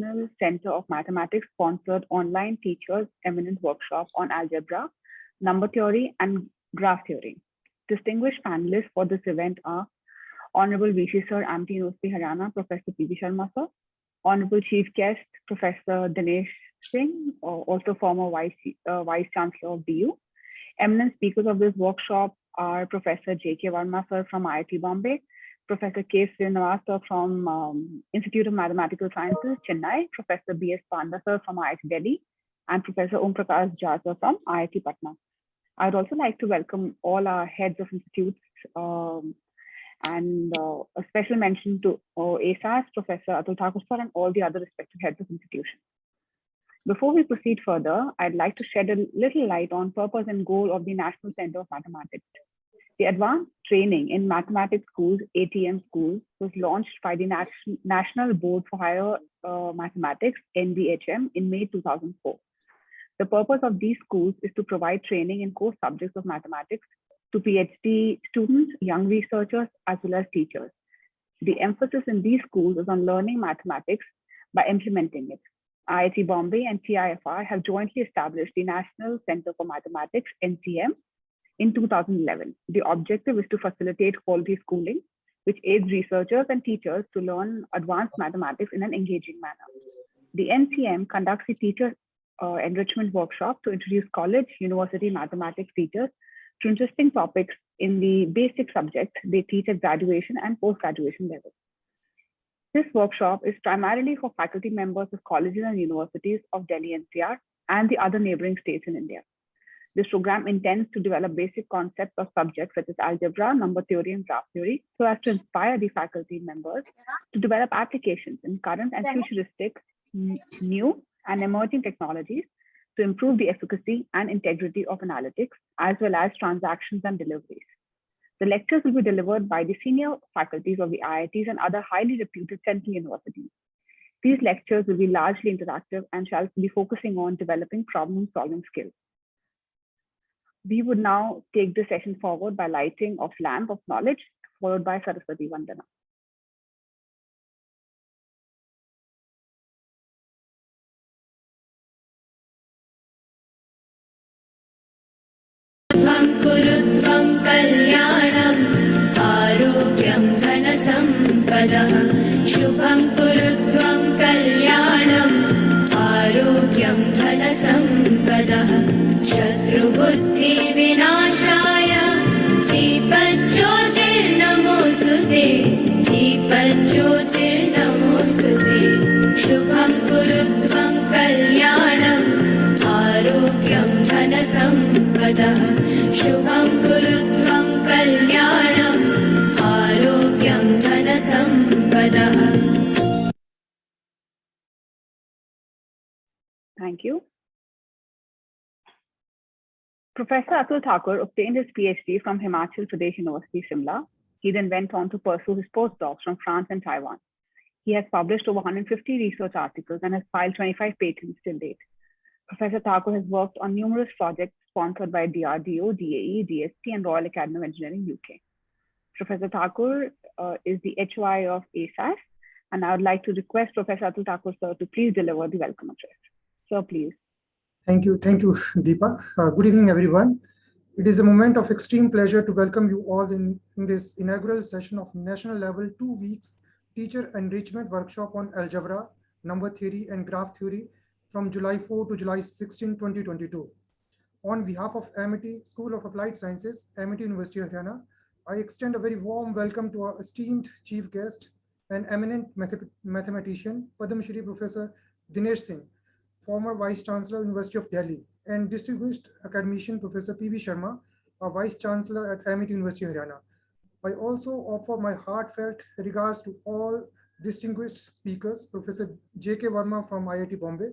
National Center of Mathematics sponsored online teachers eminent workshop on algebra, number theory, and graph theory. Distinguished panelists for this event are Honorable VC Sir, Amity University, Haryana, Professor P.V. Sharma Sir, Honorable Chief Guest, Professor Dinesh Singh, also former Vice Chancellor of DU. Eminent speakers of this workshop are Professor J.K. Verma Sir from IIT Bombay, Professor K. Srinivas Sir from Institute of Mathematical Sciences, Chennai, Professor B.S. Panda Sir from IIT Delhi, and Professor Om Prakash Jha Sir from IIT Patna. I'd also like to welcome all our heads of institutes and a special mention to ASAS, Professor Atul Thakur Sir, and all the other respective heads of institutions. Before we proceed further, I'd like to shed a little light on purpose and goal of the National Center of Mathematics. The Advanced Training in Mathematics Schools, ATM Schools, was launched by the National Board for Higher Mathematics, NBHM, in May 2004. The purpose of these schools is to provide training in core subjects of mathematics to PhD students, young researchers, as well as teachers. The emphasis in these schools is on learning mathematics by implementing it. IIT Bombay and TIFR have jointly established the National Center for Mathematics, NCM, in 2011. The objective is to facilitate quality schooling, which aids researchers and teachers to learn advanced mathematics in an engaging manner. The NCM conducts a teacher enrichment workshop to introduce college, university mathematics teachers to interesting topics in the basic subjects they teach at graduation and post-graduation levels. This workshop is primarily for faculty members of colleges and universities of Delhi NCR and the other neighboring states in India. This program intends to develop basic concepts of subjects such as algebra, number theory, and graph theory, so as to inspire the faculty members to develop applications in current and futuristic, new and emerging technologies to improve the efficacy and integrity of analytics, as well as transactions and deliveries. The lectures will be delivered by the senior faculties of the IITs and other highly reputed central universities. These lectures will be largely interactive and shall be focusing on developing problem-solving skills. We would now take this session forward by lighting of lamp of knowledge, followed by Saraswati Vandana. Kurutvam kalyanam arogyam dhana sampadah Shubham kurutvam kalyanam arogyam dhana sampadah Shatru buddhi vinashaya Deepajyotir namostute Deepajyotir namostute Shubham kurutvam kalyanam arogyam dhana sampadah Shubham kurutvam kalyanam arogyam dhana sampadah. Thank you. Professor Atul Thakur obtained his PhD from Himachal Pradesh University, Shimla. He then went on to pursue his postdocs from France and Taiwan. He has published over 150 research articles and has filed 25 patents till date. Professor Thakur has worked on numerous projects sponsored by DRDO, DAE, DST, and Royal Academy of Engineering, UK. Professor Thakur is the HOI of ASAS, and I would like to request Professor Atul Thakur, sir, to please deliver the welcome address. Sir, please. Thank you, Deepa. Good evening, everyone. It is a moment of extreme pleasure to welcome you all in this inaugural session of national level 2 weeks teacher enrichment workshop on algebra, number theory, and graph theory from July 4 to July 16, 2022. On behalf of Amity School of Applied Sciences, Amity University, Haryana, I extend a very warm welcome to our esteemed chief guest and eminent mathematician, Padma Shri Professor Dinesh Singh, former Vice Chancellor, University of Delhi, and distinguished academician Professor P.V. Sharma, a Vice Chancellor at Amity University, Haryana. I also offer my heartfelt regards to all distinguished speakers, Professor J.K. Verma from IIT Bombay,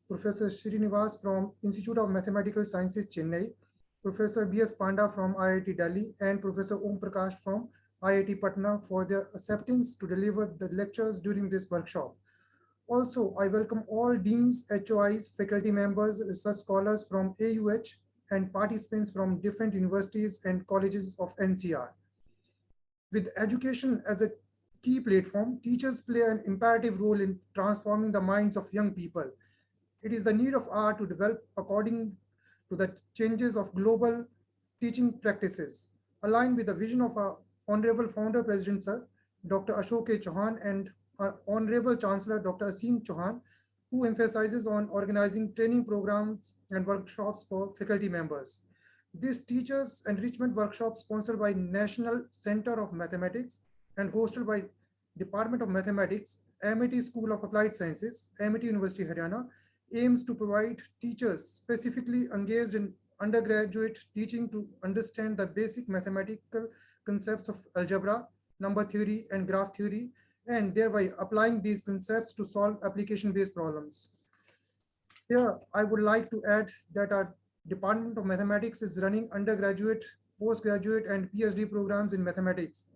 Professor Srinivas from Institute of Mathematical Sciences, Chennai, Professor B.S. Panda from IIT Delhi, and Professor Om Prakash from IIT Patna for their acceptance to deliver the lectures during this workshop. Also, I welcome all deans, HOIs, faculty members, research scholars from AUH, and participants from different universities and colleges of NCR. With education as a key platform, teachers play an imperative role in transforming the minds of young people. It is the need of hour to develop according to the changes of global teaching practices, aligned with the vision of our Honorable Founder President Sir, Dr. Ashok K. Chauhan, and our Honorable Chancellor, Dr. Aseem Chauhan, who emphasizes on organizing training programs and workshops for faculty members. This teachers enrichment workshop sponsored by National Center of Mathematics and hosted by Department of Mathematics, MIT School of Applied Sciences, MIT University, Haryana, aims to provide teachers specifically engaged in undergraduate teaching to understand the basic mathematical concepts of algebra, number theory, and graph theory, and thereby applying these concepts to solve application-based problems. Here, I would like to add that our Department of Mathematics is running undergraduate, postgraduate, and PhD programs in mathematics.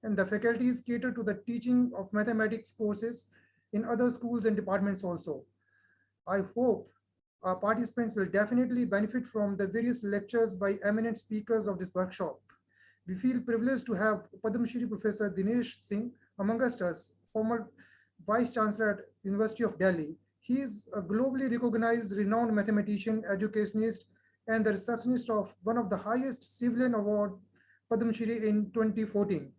And the faculties cater to the teaching of mathematics courses in other schools and departments also. I hope our participants will definitely benefit from the various lectures by eminent speakers of this workshop. We feel privileged to have Padma Shri Professor Dinesh Singh amongst us, former Vice Chancellor at University of Delhi. He is a globally recognized renowned mathematician, educationist, and the receptionist of one of the highest civilian award, Padma Shri, in 2014.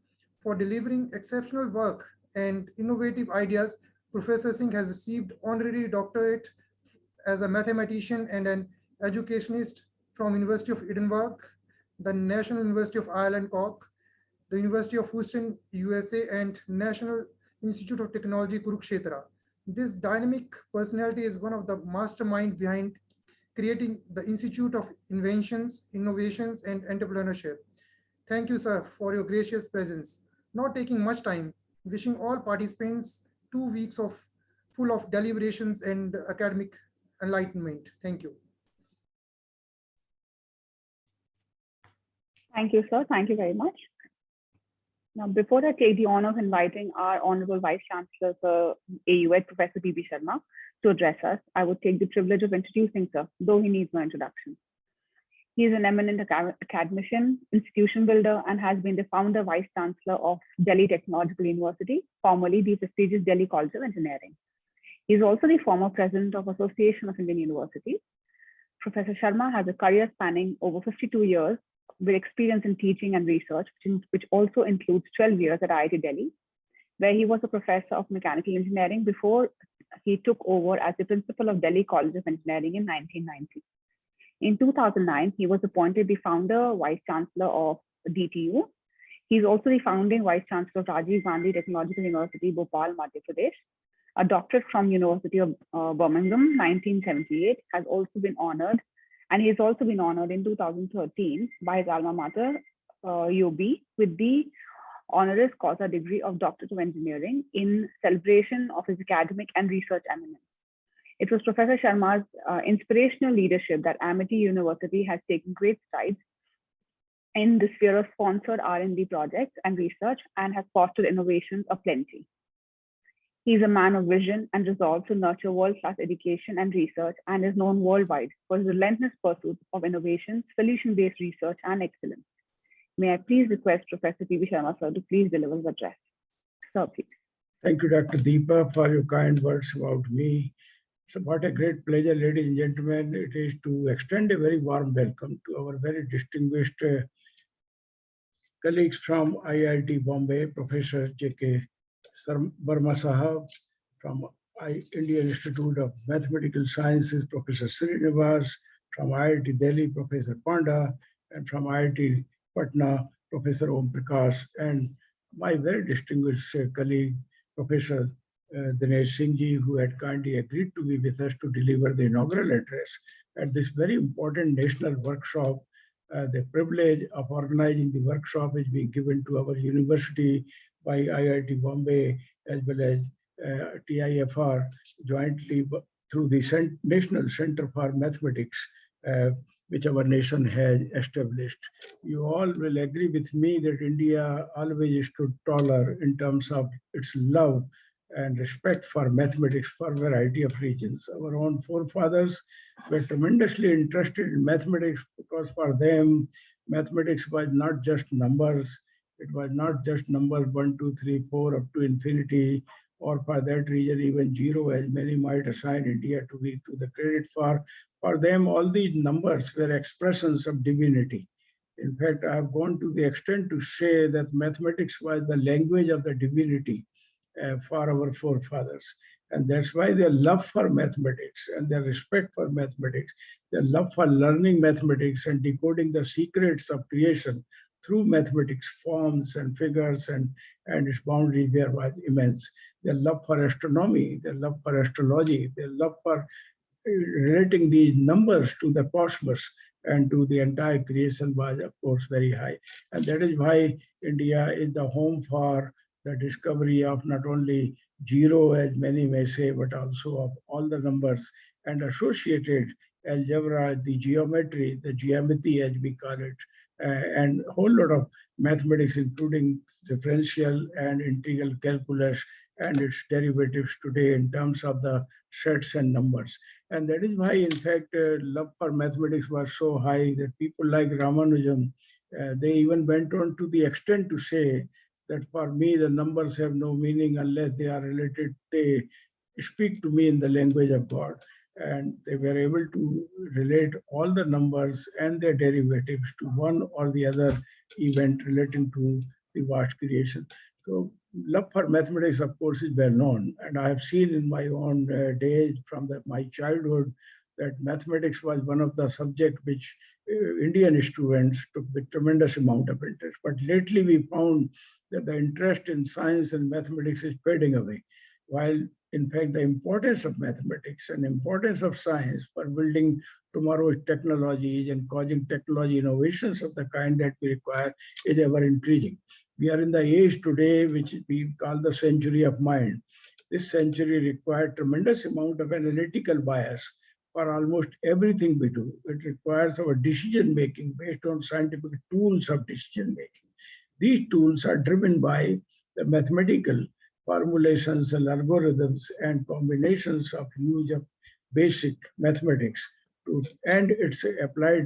For delivering exceptional work and innovative ideas, Professor Singh has received honorary doctorate as a mathematician and an educationist from University of Edinburgh, the National University of Ireland, Cork, the University of Houston, USA, and National Institute of Technology, Kurukshetra. This dynamic personality is one of the masterminds behind creating the Institute of Inventions, Innovations, and Entrepreneurship. Thank you, sir, for your gracious presence. Not taking much time, wishing all participants 2 weeks of full of deliberations and academic enlightenment. Thank you. Thank you, sir. Thank you very much. Now, before I take the honor of inviting our Honorable Vice Chancellor, Sir AUET, Professor P.B. Sharma, to address us, I would take the privilege of introducing sir, though he needs no introduction. He is an eminent academician, institution builder, and has been the founder Vice Chancellor of Delhi Technological University, formerly the prestigious Delhi College of Engineering. He is also the former president of Association of Indian Universities. Professor Sharma has a career spanning over 52 years with experience in teaching and research, which also includes 12 years at IIT Delhi, where he was a professor of mechanical engineering before he took over as the principal of Delhi College of Engineering in 1990. In 2009, he was appointed the founder Vice Chancellor of DTU. He is also the founding Vice Chancellor of Rajiv Gandhi Technological University, Bhopal, Madhya Pradesh. A doctorate from University of Birmingham, 1978, has also been honored, and he has also been honored in 2013 by his alma mater, UB, with the honoris causa degree of Doctor of Engineering in celebration of his academic and research eminence. It was Professor Sharma's inspirational leadership that Amity University has taken great strides in the sphere of sponsored R&D projects and research and has fostered innovations aplenty. He is a man of vision and resolve to nurture world-class education and research, and is known worldwide for his relentless pursuit of innovation, solution-based research, and excellence. May I please request Professor P.B. Sharma, sir, to please deliver his address. Sir, please. Thank you, Dr. Deepa, for your kind words about me. So what a great pleasure, ladies and gentlemen, it is to extend a very warm welcome to our very distinguished colleagues from IIT Bombay, Professor J.K. Verma Sahab, from Indian Institute of Mathematical Sciences, Professor Srinivas, from IIT Delhi, Professor Panda, and from IIT Patna, Professor Om Prakash, and my very distinguished colleague, Professor Dinesh Singh ji, who had kindly agreed to be with us to deliver the inaugural address at this very important national workshop. The privilege of organizing the workshop is being given to our university by IIT Bombay as well as TIFR jointly through the National Center for Mathematics, which our nation has established. You all will agree with me that India always stood taller in terms of its love and respect for mathematics for a variety of reasons. Our own forefathers were tremendously interested in mathematics because for them, mathematics was not just numbers, It was not just numbers 1, 2, 3, 4 up to infinity, or for that reason even zero, as many might assign India to be to the credit for. For them, all these numbers were expressions of divinity. In fact, I have gone to the extent to say that mathematics was the language of the divinity for our forefathers. And that's why their love for mathematics and their respect for mathematics, their love for learning mathematics and decoding the secrets of creation through mathematics, forms and figures and its boundaries there was immense. Their love for astronomy, their love for astrology, their love for relating these numbers to the cosmos and to the entire creation was, of course, very high. And that is why India is the home for the discovery of not only zero, as many may say, but also of all the numbers and associated algebra, the geometry, the geometry, as we call it, and a whole lot of mathematics, including differential and integral calculus and its derivatives today in terms of the sets and numbers. And that is why, in fact, love for mathematics was so high that people like Ramanujan, they even went on to the extent to say that for me, the numbers have no meaning unless they are related, they speak to me in the language of God. And they were able to relate all the numbers and their derivatives to one or the other event relating to the vast creation. So love for mathematics, of course, is well known. And I have seen in my own days from my childhood that mathematics was one of the subjects which Indian students took with tremendous amount of interest. But lately we found that the interest in science and mathematics is fading away, while in fact the importance of mathematics and importance of science for building tomorrow's technologies and causing technology innovations of the kind that we require is ever increasing. We are in the age today which we call the century of mind. This century required tremendous amount of analytical bias for almost everything we do. It requires our decision making based on scientific tools of decision making. These tools are driven by the mathematical formulations and algorithms and combinations of use of basic mathematics and its applied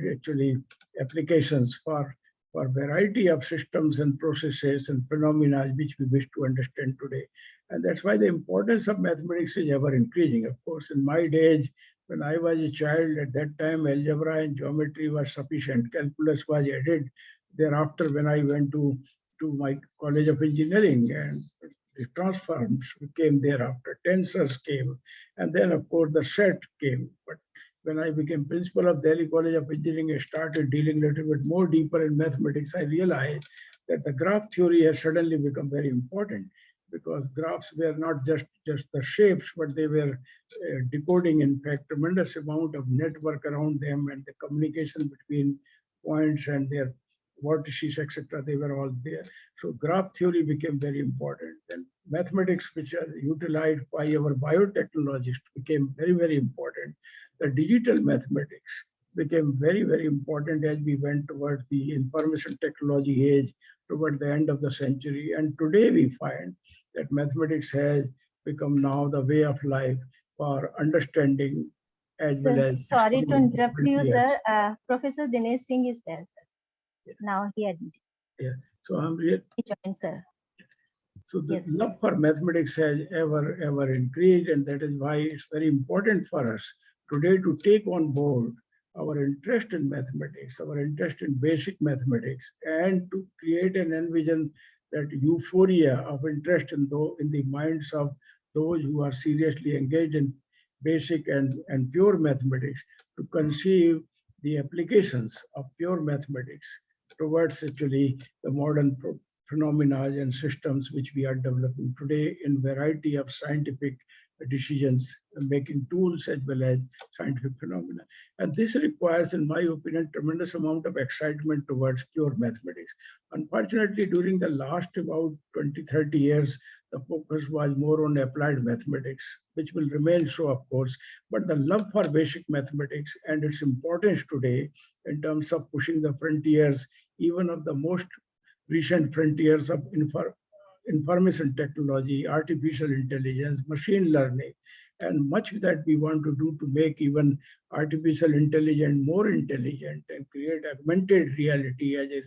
applications for variety of systems and processes and phenomena which we wish to understand today. And that's why the importance of mathematics is ever increasing. Of course, in my days, when I was a child, at that time, algebra and geometry was sufficient. Calculus was added thereafter when I went to my College of Engineering, and the transforms came thereafter. Tensors came, and then of course the set came. But when I became principal of Delhi College of Engineering, I started dealing a little bit more deeper in mathematics. I realized that the graph theory has suddenly become very important, because graphs were not just the shapes, but they were decoding, in fact, tremendous amount of network around them and the communication between points and their vortices, etc. They were all there. So graph theory became very important. Then mathematics, which are utilized by our biotechnologists, became very, very important. The digital mathematics became very, very important as we went towards the information technology age toward the end of the century. And today we find that mathematics has become now the way of life for understanding as well as. Sorry to interrupt you, sir. Professor Dinesh Singh is there, sir. Yeah. Now he admitted. Yeah. So I'm really. He joined, sir. So the Yes. love for mathematics has ever increased, and that is why it's very important for us today to take on board our interest in mathematics, our interest in basic mathematics, and to create and envision that euphoria of interest in the minds of those who are seriously engaged in basic and pure mathematics, to conceive the applications of pure mathematics towards actually the modern phenomena and systems which we are developing today in variety of scientific decisions making tools as well as scientific phenomena. And this requires, in my opinion, tremendous amount of excitement towards pure mathematics. Unfortunately, during the last about 20-30 years, the focus was more on applied mathematics, which will remain so, of course, but the love for basic mathematics and its importance today in terms of pushing the frontiers, even of the most recent frontiers of information technology, artificial intelligence, machine learning, and much that we want to do to make even artificial intelligence more intelligent and create augmented reality as a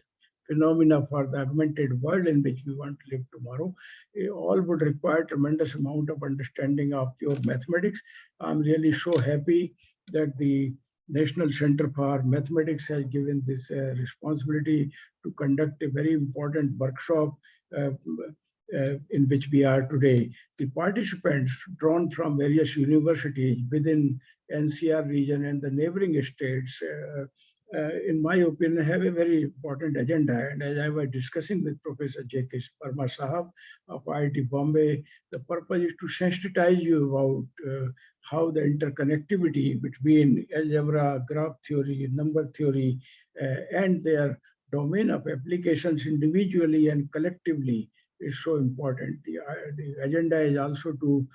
phenomena for the augmented world in which we want to live tomorrow, all would require tremendous amount of understanding of pure mathematics. I'm really so happy that the National Center for Mathematics has given this responsibility to conduct a very important workshop in which we are today. The participants drawn from various universities within NCR region and the neighboring states, in my opinion, have a very important agenda. And as I was discussing with Professor J.K. Parma Sahab of IIT Bombay, the purpose is to sensitize you about how the interconnectivity between algebra, graph theory, number theory, and their domain of applications individually and collectively is so important. The agenda is also to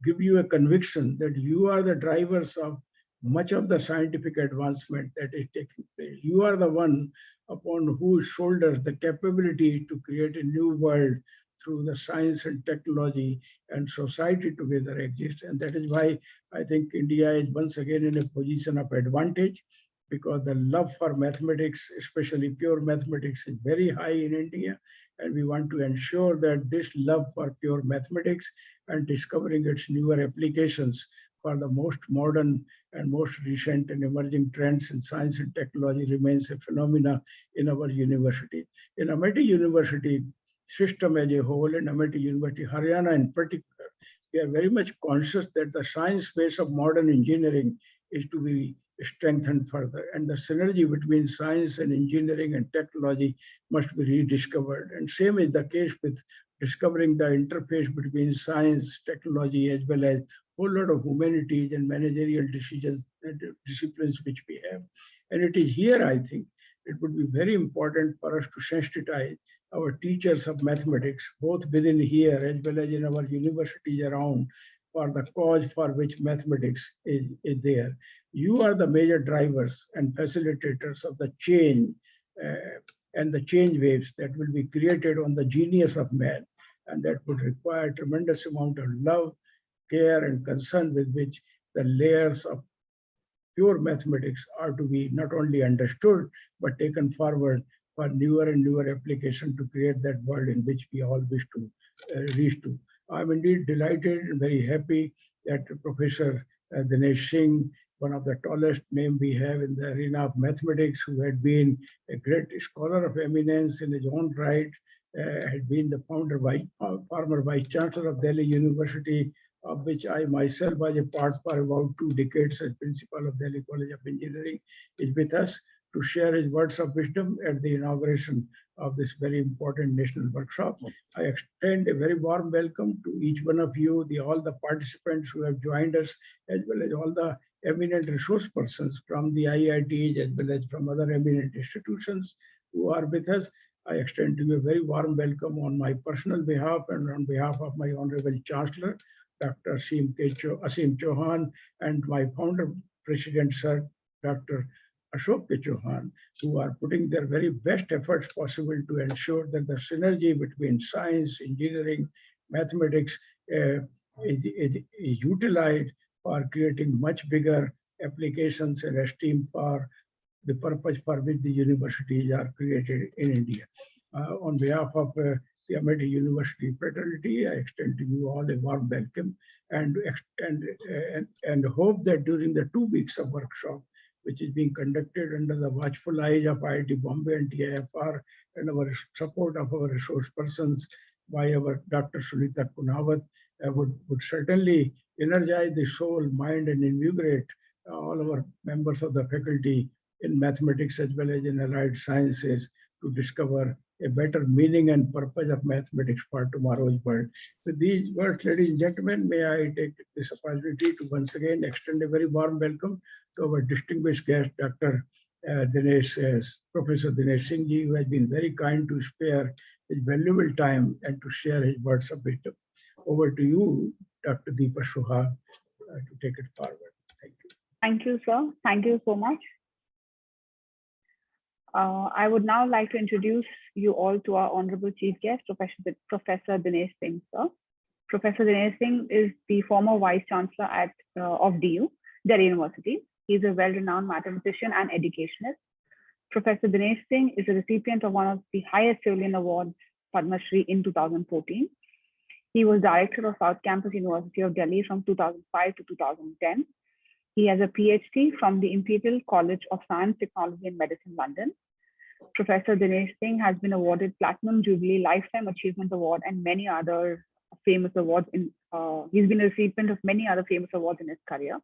give you a conviction that you are the drivers of much of the scientific advancement that is taking place. You are the one upon whose shoulders the capability to create a new world through the science and technology and society together exists. And that is why I think India is once again in a position of advantage, because the love for mathematics, especially pure mathematics, is very high in India. And we want to ensure that this love for pure mathematics and discovering its newer applications for the most modern and most recent and emerging trends in science and technology remains a phenomena in our university. In Amity University system as a whole, and Amity University, Haryana in particular, we are very much conscious that the science base of modern engineering is to be strengthened further, and the synergy between science and engineering and technology must be rediscovered. And same is the case with discovering the interface between science, technology, as well as whole lot of humanities and managerial decisions and disciplines which we have. And it is here, I think, it would be very important for us to sensitize our teachers of mathematics, both within here as well as in our universities around, for the cause for which mathematics is there. You are the major drivers and facilitators of the change and the change waves that will be created on the genius of man. And that would require a tremendous amount of love, care, and concern with which the layers of pure mathematics are to be not only understood, but taken forward for newer and newer application to create that world in which we all wish to reach to. I'm indeed delighted and very happy that Professor Dinesh Singh, one of the tallest names we have in the arena of mathematics, who had been a great scholar of eminence in his own right, had been the former Vice Chancellor of Delhi University, of which I myself was a part for about 2 decades as Principal of Delhi College of Engineering, is with us to share his words of wisdom at the inauguration of this very important national workshop. I extend a very warm welcome to each one of you, all the participants who have joined us, as well as all the eminent resource persons from the IITs, as well as from other eminent institutions who are with us. I extend to you a very warm welcome on my personal behalf and on behalf of my Honorable Chancellor, Dr. Asim Chauhan, and my founder president, Sir Dr. Ashok Chauhan, who are putting their very best efforts possible to ensure that the synergy between science, engineering, mathematics is utilized for creating much bigger applications and esteem for the purpose for which the universities are created in India. On behalf of the Amity University fraternity, I extend to you all a warm welcome and hope that during the 2 weeks of workshop, which is being conducted under the watchful eyes of IIT Bombay and TIFR and our support of our resource persons by our Dr. Sunita Kunawat, would certainly energize the soul, mind, and invigorate all our members of the faculty in mathematics as well as in allied sciences to discover a better meaning and purpose of mathematics for tomorrow's world. With these words, ladies and gentlemen, may I take this opportunity to once again extend a very warm welcome to our distinguished guest, Dr. Professor Dinesh Singh ji, who has been very kind to spare his valuable time and to share his words of wisdom. Over to you, Dr. Deepa Suhag, to take it forward. Thank you. Thank you, sir. Thank you so much. I would now like to introduce you all to our Honorable Chief Guest, Professor Dinesh Singh, sir. Professor Dinesh Singh is the former Vice Chancellor of DU, Delhi University. He is a well-renowned mathematician and educationist. Professor Dinesh Singh is a recipient of one of the highest civilian awards, Padma Shri, in 2014. He was director of South Campus University of Delhi from 2005 to 2010. He has a PhD from the Imperial College of Science, Technology and Medicine, London. Professor Dinesh Singh has been awarded Platinum Jubilee Lifetime Achievement Award and many other famous awards. He's been a recipient of many other famous awards in his career.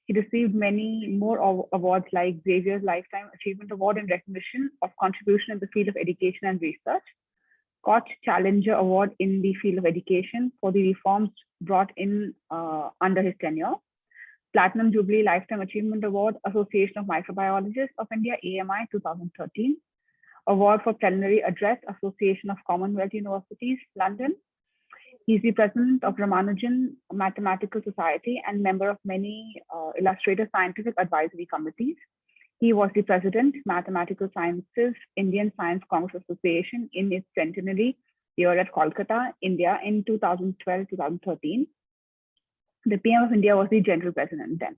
He received many more awards like Xavier's Lifetime Achievement Award in recognition of contribution in the field of education and research, Koch Challenger Award in the field of education for the reforms brought in under his tenure, Platinum Jubilee Lifetime Achievement Award, Association of Microbiologists of India, AMI 2013, Award for Plenary Address, Association of Commonwealth Universities, London. He's the president of Ramanujan Mathematical Society and member of many illustrative scientific advisory committees. He was the president, Mathematical Sciences Indian Science Congress Association in its centenary year at Kolkata, India in 2012-2013. The PM of India was the general president then.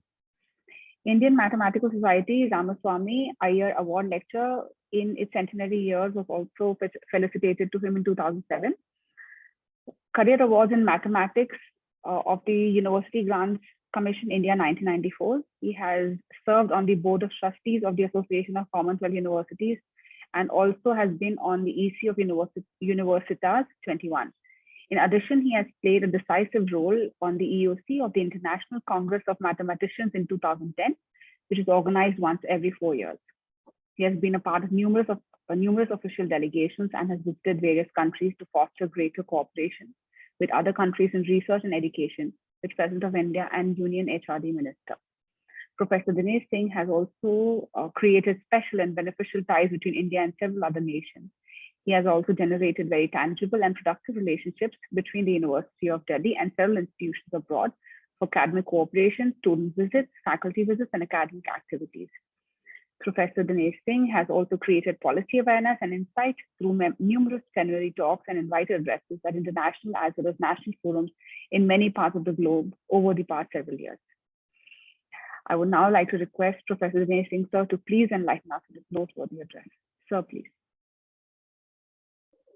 Indian Mathematical Society Ramaswamy Iyer Award Lecture in its centenary years was also felicitated to him in 2007. Career Awards in Mathematics of the University Grants Commission India 1994. He has served on the Board of Trustees of the Association of Commonwealth Universities and also has been on the EC of Universitas 21. In addition, he has played a decisive role on the EOC of the International Congress of Mathematicians in 2010, which is organized once every 4 years. He has been a part of numerous official delegations and has visited various countries to foster greater cooperation with other countries in research and education, with President of India and Union HRD Minister. Professor Dinesh Singh has also created special and beneficial ties between India and several other nations. He has also generated very tangible and productive relationships between the University of Delhi and several institutions abroad for academic cooperation, student visits, faculty visits, and academic activities. Professor Dinesh Singh has also created policy awareness and insight through numerous plenary talks and invited addresses at international as well as national forums in many parts of the globe over the past several years. I would now like to request Professor Dinesh Singh, sir, to please enlighten us with this noteworthy address. Sir, please.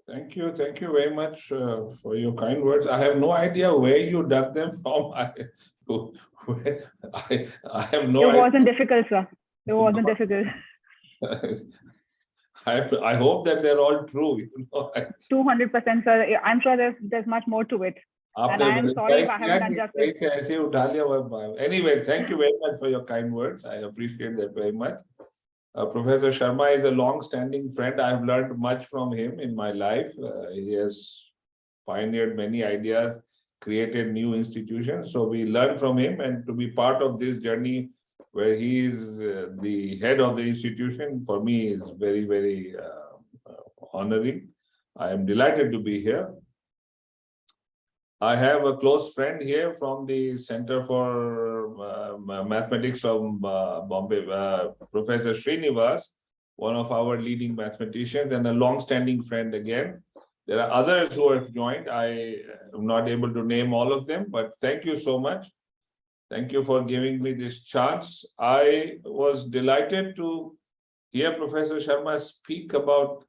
Thank you very much for your kind words. I have no idea where you dug them from. I have no idea. It wasn't difficult, sir. It wasn't difficult. I hope that they're all true. 200%, sir. I'm sure there's much more to it. And I am sorry if I haven't done justice. Anyway, thank you very much for your kind words. I appreciate that very much. Professor Sharma is a long-standing friend. I've learned much from him in my life. He has pioneered many ideas, created new institutions. So we learn from him, and to be part of this journey where he is the head of the institution, for me is very, very honoring. I am delighted to be here. I have a close friend here from the Center for Mathematics from Bombay, Professor Srinivas, one of our leading mathematicians and a long-standing friend again. There are others who have joined. I am not able to name all of them, but thank you so much. Thank you for giving me this chance. I was delighted to hear Professor Sharma speak about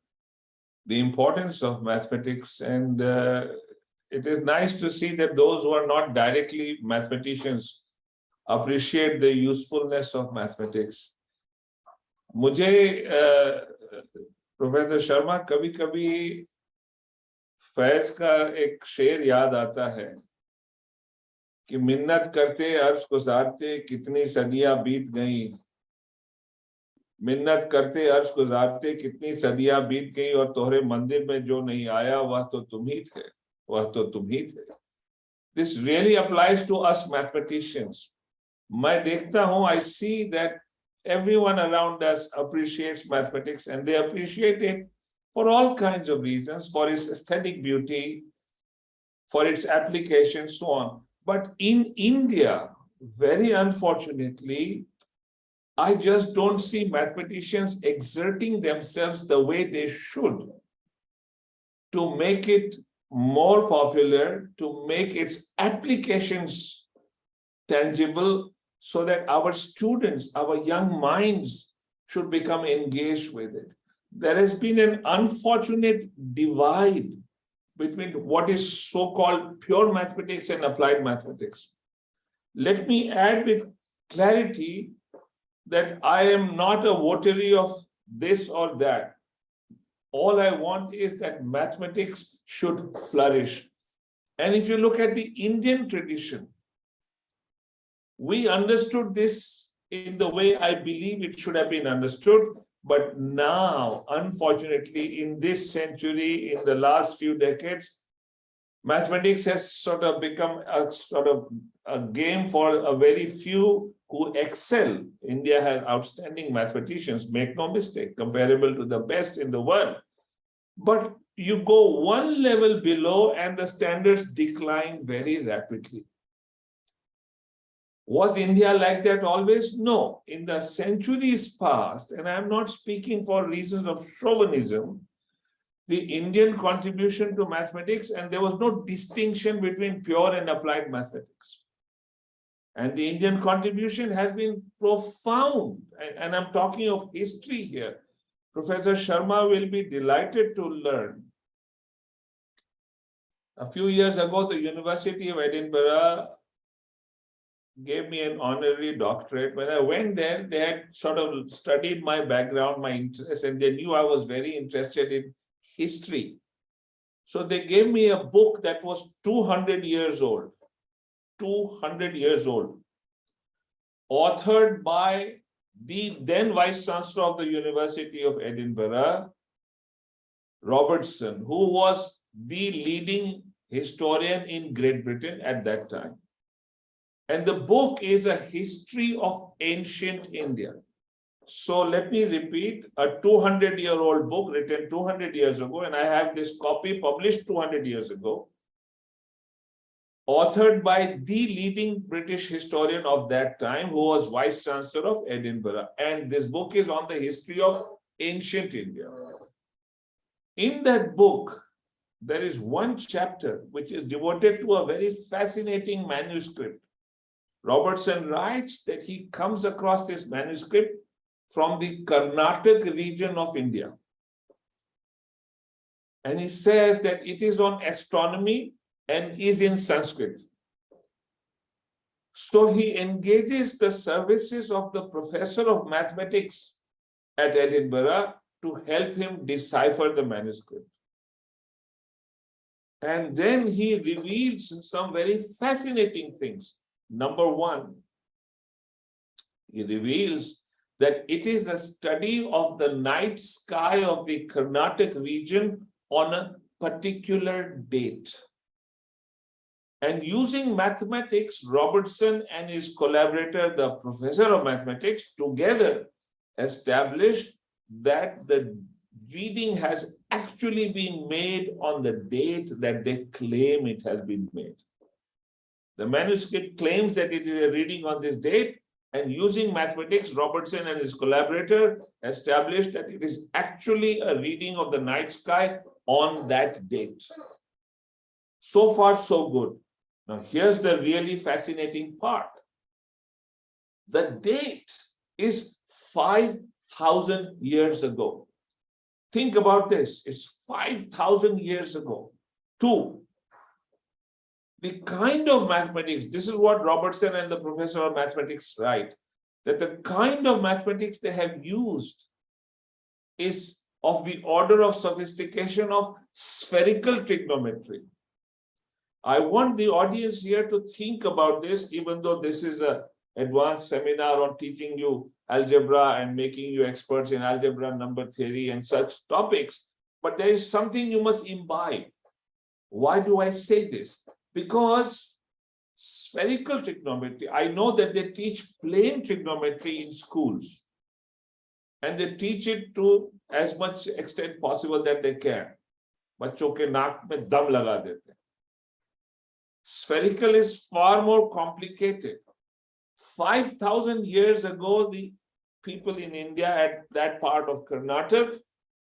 the importance of mathematics, and it is nice to see that those who are not directly mathematicians appreciate the usefulness of mathematics. मुझे professor Sharma कभी-कभी फैज का एक शेर याद आता है कि मिन्नत करते अर्श गुजारते कितनी सदियां बीत गईं, मिन्नत करते अर्श गुजारते कितनी सदियां बीत गईं और तोहरे मंदिर में जो नहीं आया वह तो तुम ही थे, वह तो तुम ही थे. This really applies to us mathematicians. मैं देखता हूं, I see that everyone around us appreciates mathematics, and they appreciate it for all kinds of reasons, for its aesthetic beauty, for its application, so on. But in India, very unfortunately, I just don't see mathematicians exerting themselves the way they should to make it more popular, to make its applications tangible, so that our students, our young minds should become engaged with it. There has been an unfortunate divide between what is so-called pure mathematics and applied mathematics. Let me add with clarity that I am not a votary of this or that. All I want is that mathematics should flourish. And if you look at the Indian tradition, we understood this in the way I believe it should have been understood. But now, unfortunately, in this century, in the last few decades, mathematics has sort of become a game for a very few who excel. India has outstanding mathematicians, make no mistake, comparable to the best in the world. But you go one level below and the standards decline very rapidly. Was India like that always? No. In the centuries past, and I'm not speaking for reasons of chauvinism, the Indian contribution to mathematics, and there was no distinction between pure and applied mathematics. And the Indian contribution has been profound. And I'm talking of history here. Professor Sharma will be delighted to learn. A few years ago, the University of Edinburgh gave me an honorary doctorate. When I went there, they had sort of studied my background, my interests, and they knew I was very interested in history. So they gave me a book that was 200 years old, 200 years old, authored by the then Vice Chancellor of the University of Edinburgh, Robertson, who was the leading historian in Great Britain at that time. And the book is a history of ancient India. So let me repeat, a 200-year-old book written 200 years ago, and I have this copy published 200 years ago, authored by the leading British historian of that time, who was Vice Chancellor of Edinburgh. And this book is on the history of ancient India. In that book, there is one chapter which is devoted to a very fascinating manuscript. Robertson writes that he comes across this manuscript from the Karnataka region of India. And he says that it is on astronomy and is in Sanskrit. So he engages the services of the professor of mathematics at Edinburgh to help him decipher the manuscript. And then he reveals some very fascinating things. Number one, he reveals that it is a study of the night sky of the Karnataka region on a particular date. And using mathematics, Robertson and his collaborator, the professor of mathematics, together established that the reading has actually been made on the date that they claim it has been made. The manuscript claims that it is a reading on this date, and using mathematics, Robertson and his collaborator established that it is actually a reading of the night sky on that date. So far, so good. Now, here's the really fascinating part. The date is 5,000 years ago. Think about this. It's 5,000 years ago. Two, the kind of mathematics, this is what Robertson and the professor of mathematics write, that the kind of mathematics they have used is of the order of sophistication of spherical trigonometry. I want the audience here to think about this, even though this is an advanced seminar on teaching you algebra and making you experts in algebra, number theory, and such topics. But there is something you must imbibe. Why do I say this? Because spherical trigonometry, I know that they teach plane trigonometry in schools. And they teach it to as much extent possible that they can. बच्चों के नाक में दम लगा देते हैं. Spherical is far more complicated. 5,000 years ago, the people in India at that part of Karnataka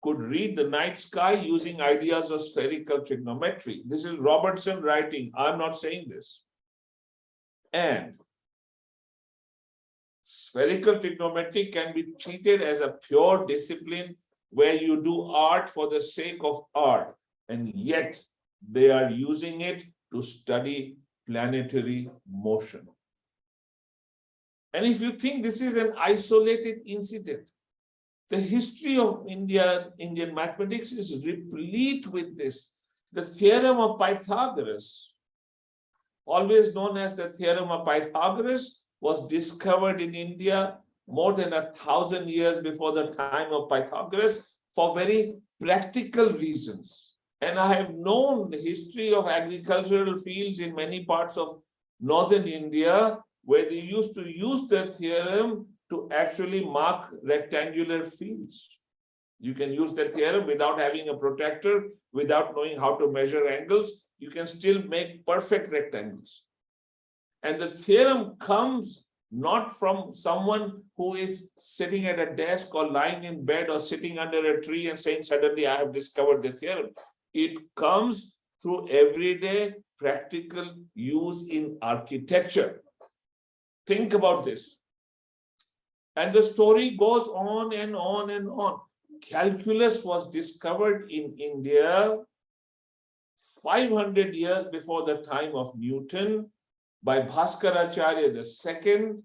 could read the night sky using ideas of spherical trigonometry. This is Robertson writing. I'm not saying this. And spherical trigonometry can be treated as a pure discipline where you do art for the sake of art, and yet they are using it to study planetary motion. And if you think this is an isolated incident, the history of Indian mathematics is replete with this. The theorem of Pythagoras, always known as the theorem of Pythagoras, was discovered in India more than 1,000 years before the time of Pythagoras for very practical reasons. And I have known the history of agricultural fields in many parts of northern India where they used to use the theorem to actually mark rectangular fields. You can use the theorem without having a protractor, without knowing how to measure angles. You can still make perfect rectangles. And the theorem comes not from someone who is sitting at a desk or lying in bed or sitting under a tree and saying, suddenly I have discovered the theorem. It comes through everyday practical use in architecture. Think about this. And the story goes on and on and on. Calculus was discovered in India 500 years before the time of Newton by Bhaskaracharya II,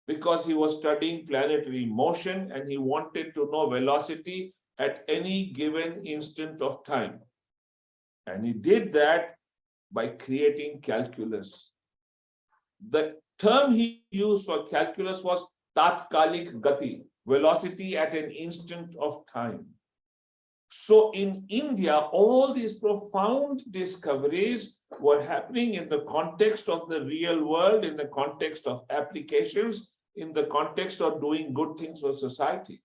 because he was studying planetary motion and he wanted to know velocity at any given instant of time. And he did that by creating calculus. The term he used for calculus was tatkalik gati, velocity at an instant of time. So in India, all these profound discoveries were happening in the context of the real world, in the context of applications, in the context of doing good things for society.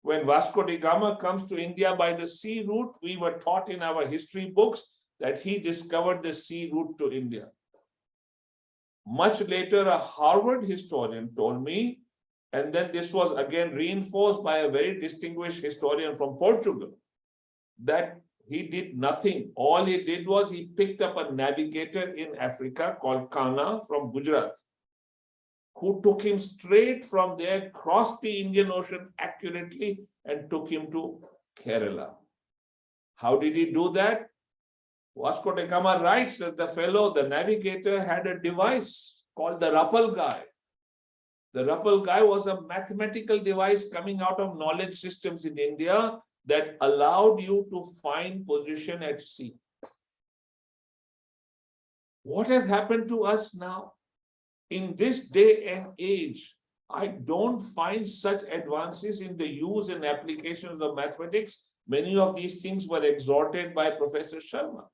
When Vasco da Gama comes to India by the sea route, we were taught in our history books that he discovered the sea route to India. Much later, a Harvard historian told me, and then this was again reinforced by a very distinguished historian from Portugal, that he did nothing. All he did was he picked up a navigator in Africa called Kana from Gujarat, who took him straight from there, crossed the Indian Ocean accurately, and took him to Kerala. How did he do that? Vasco da Gama writes that the navigator, had a device called the Rappel guy. The Rappel guy was a mathematical device coming out of knowledge systems in India that allowed you to find position at sea. What has happened to us now? In this day and age, I don't find such advances in the use and applications of mathematics. Many of these things were exhorted by Professor Sharma.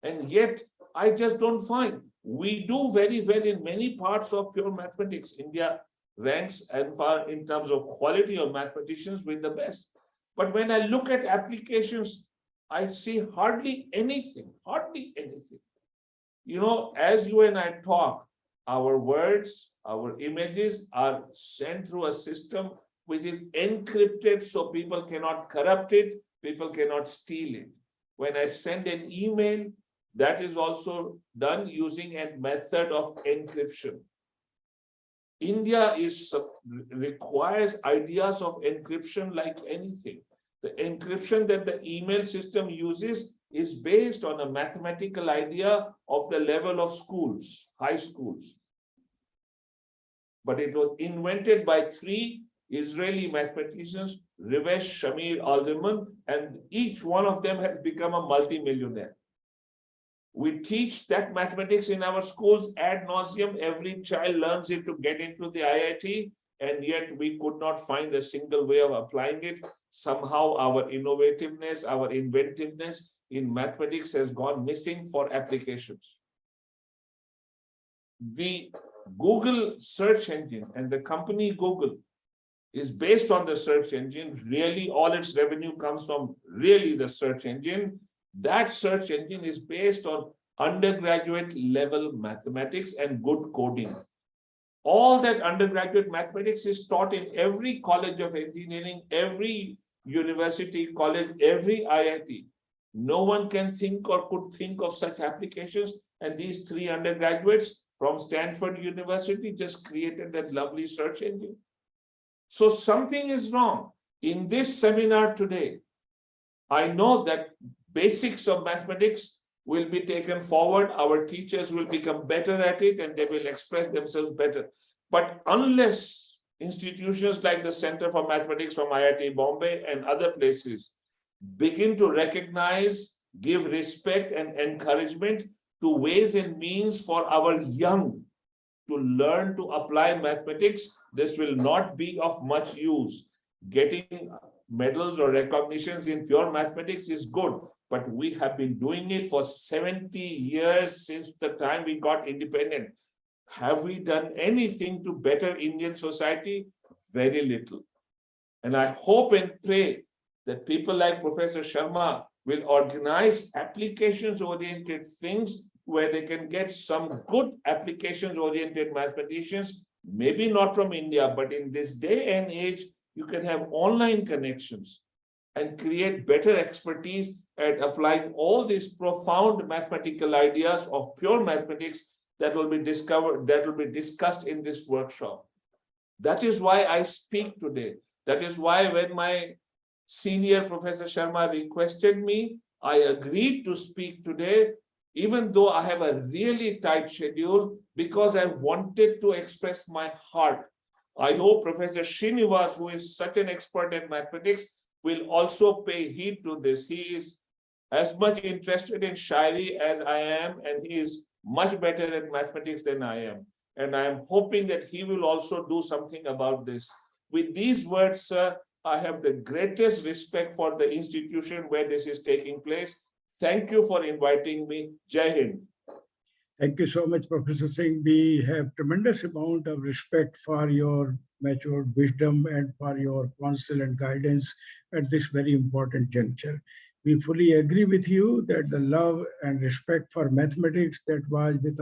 And yet, I just don't find. We do very well in many parts of pure mathematics. India ranks in terms of quality of mathematicians with the best. But when I look at applications, I see hardly anything, You know, as you and I talk, our words, our images are sent through a system which is encrypted so people cannot corrupt it, people cannot steal it. When I send an email, that is also done using a method of encryption. India requires ideas of encryption like anything. The encryption that the email system uses is based on a mathematical idea of the level of schools, high schools. But it was invented by 3 Israeli mathematicians, Rivesh, Shamir, Alderman, and each one of them has become a multimillionaire. We teach that mathematics in our schools ad nauseum. Every child learns it to get into the IIT, and yet we could not find a single way of applying it. Somehow our innovativeness, our inventiveness in mathematics has gone missing for applications. The Google search engine and the company Google is based on the search engine. Really, all its revenue comes from really the search engine. That search engine is based on undergraduate level mathematics and good coding. All that undergraduate mathematics is taught in every college of engineering, every university, college, every IIT. No one can think or could think of such applications. And these 3 undergraduates from Stanford University just created that lovely search engine. So something is wrong. In this seminar today, I know that basics of mathematics will be taken forward. Our teachers will become better at it and they will express themselves better. But unless institutions like the Center for Mathematics from IIT Bombay and other places begin to recognize, give respect and encouragement to ways and means for our young to learn to apply mathematics, this will not be of much use. Getting medals or recognitions in pure mathematics is good, but we have been doing it for 70 years since the time we got independent. Have we done anything to better Indian society? Very little. And I hope and pray that people like Professor Sharma will organize applications-oriented things where they can get some good applications-oriented mathematicians, maybe not from India, but in this day and age, you can have online connections and create better expertise at applying all these profound mathematical ideas of pure mathematics that will be discovered, that will be discussed in this workshop. That is why I speak today. That is why when my senior Professor Sharma requested me, I agreed to speak today, even though I have a really tight schedule, because I wanted to express my heart. I hope Professor Srinivas, who is such an expert in mathematics, will also pay heed to this. He is as much interested in Shairi as I am, and he is much better at mathematics than I am. And I am hoping that he will also do something about this. With these words, sir, I have the greatest respect for the institution where this is taking place. Thank you for inviting me. Jai Hind. Thank you so much, Professor Singh. We have tremendous amount of respect for your matured wisdom and for your counsel and guidance at this very important juncture. We fully agree with you that the love and respect for mathematics that was with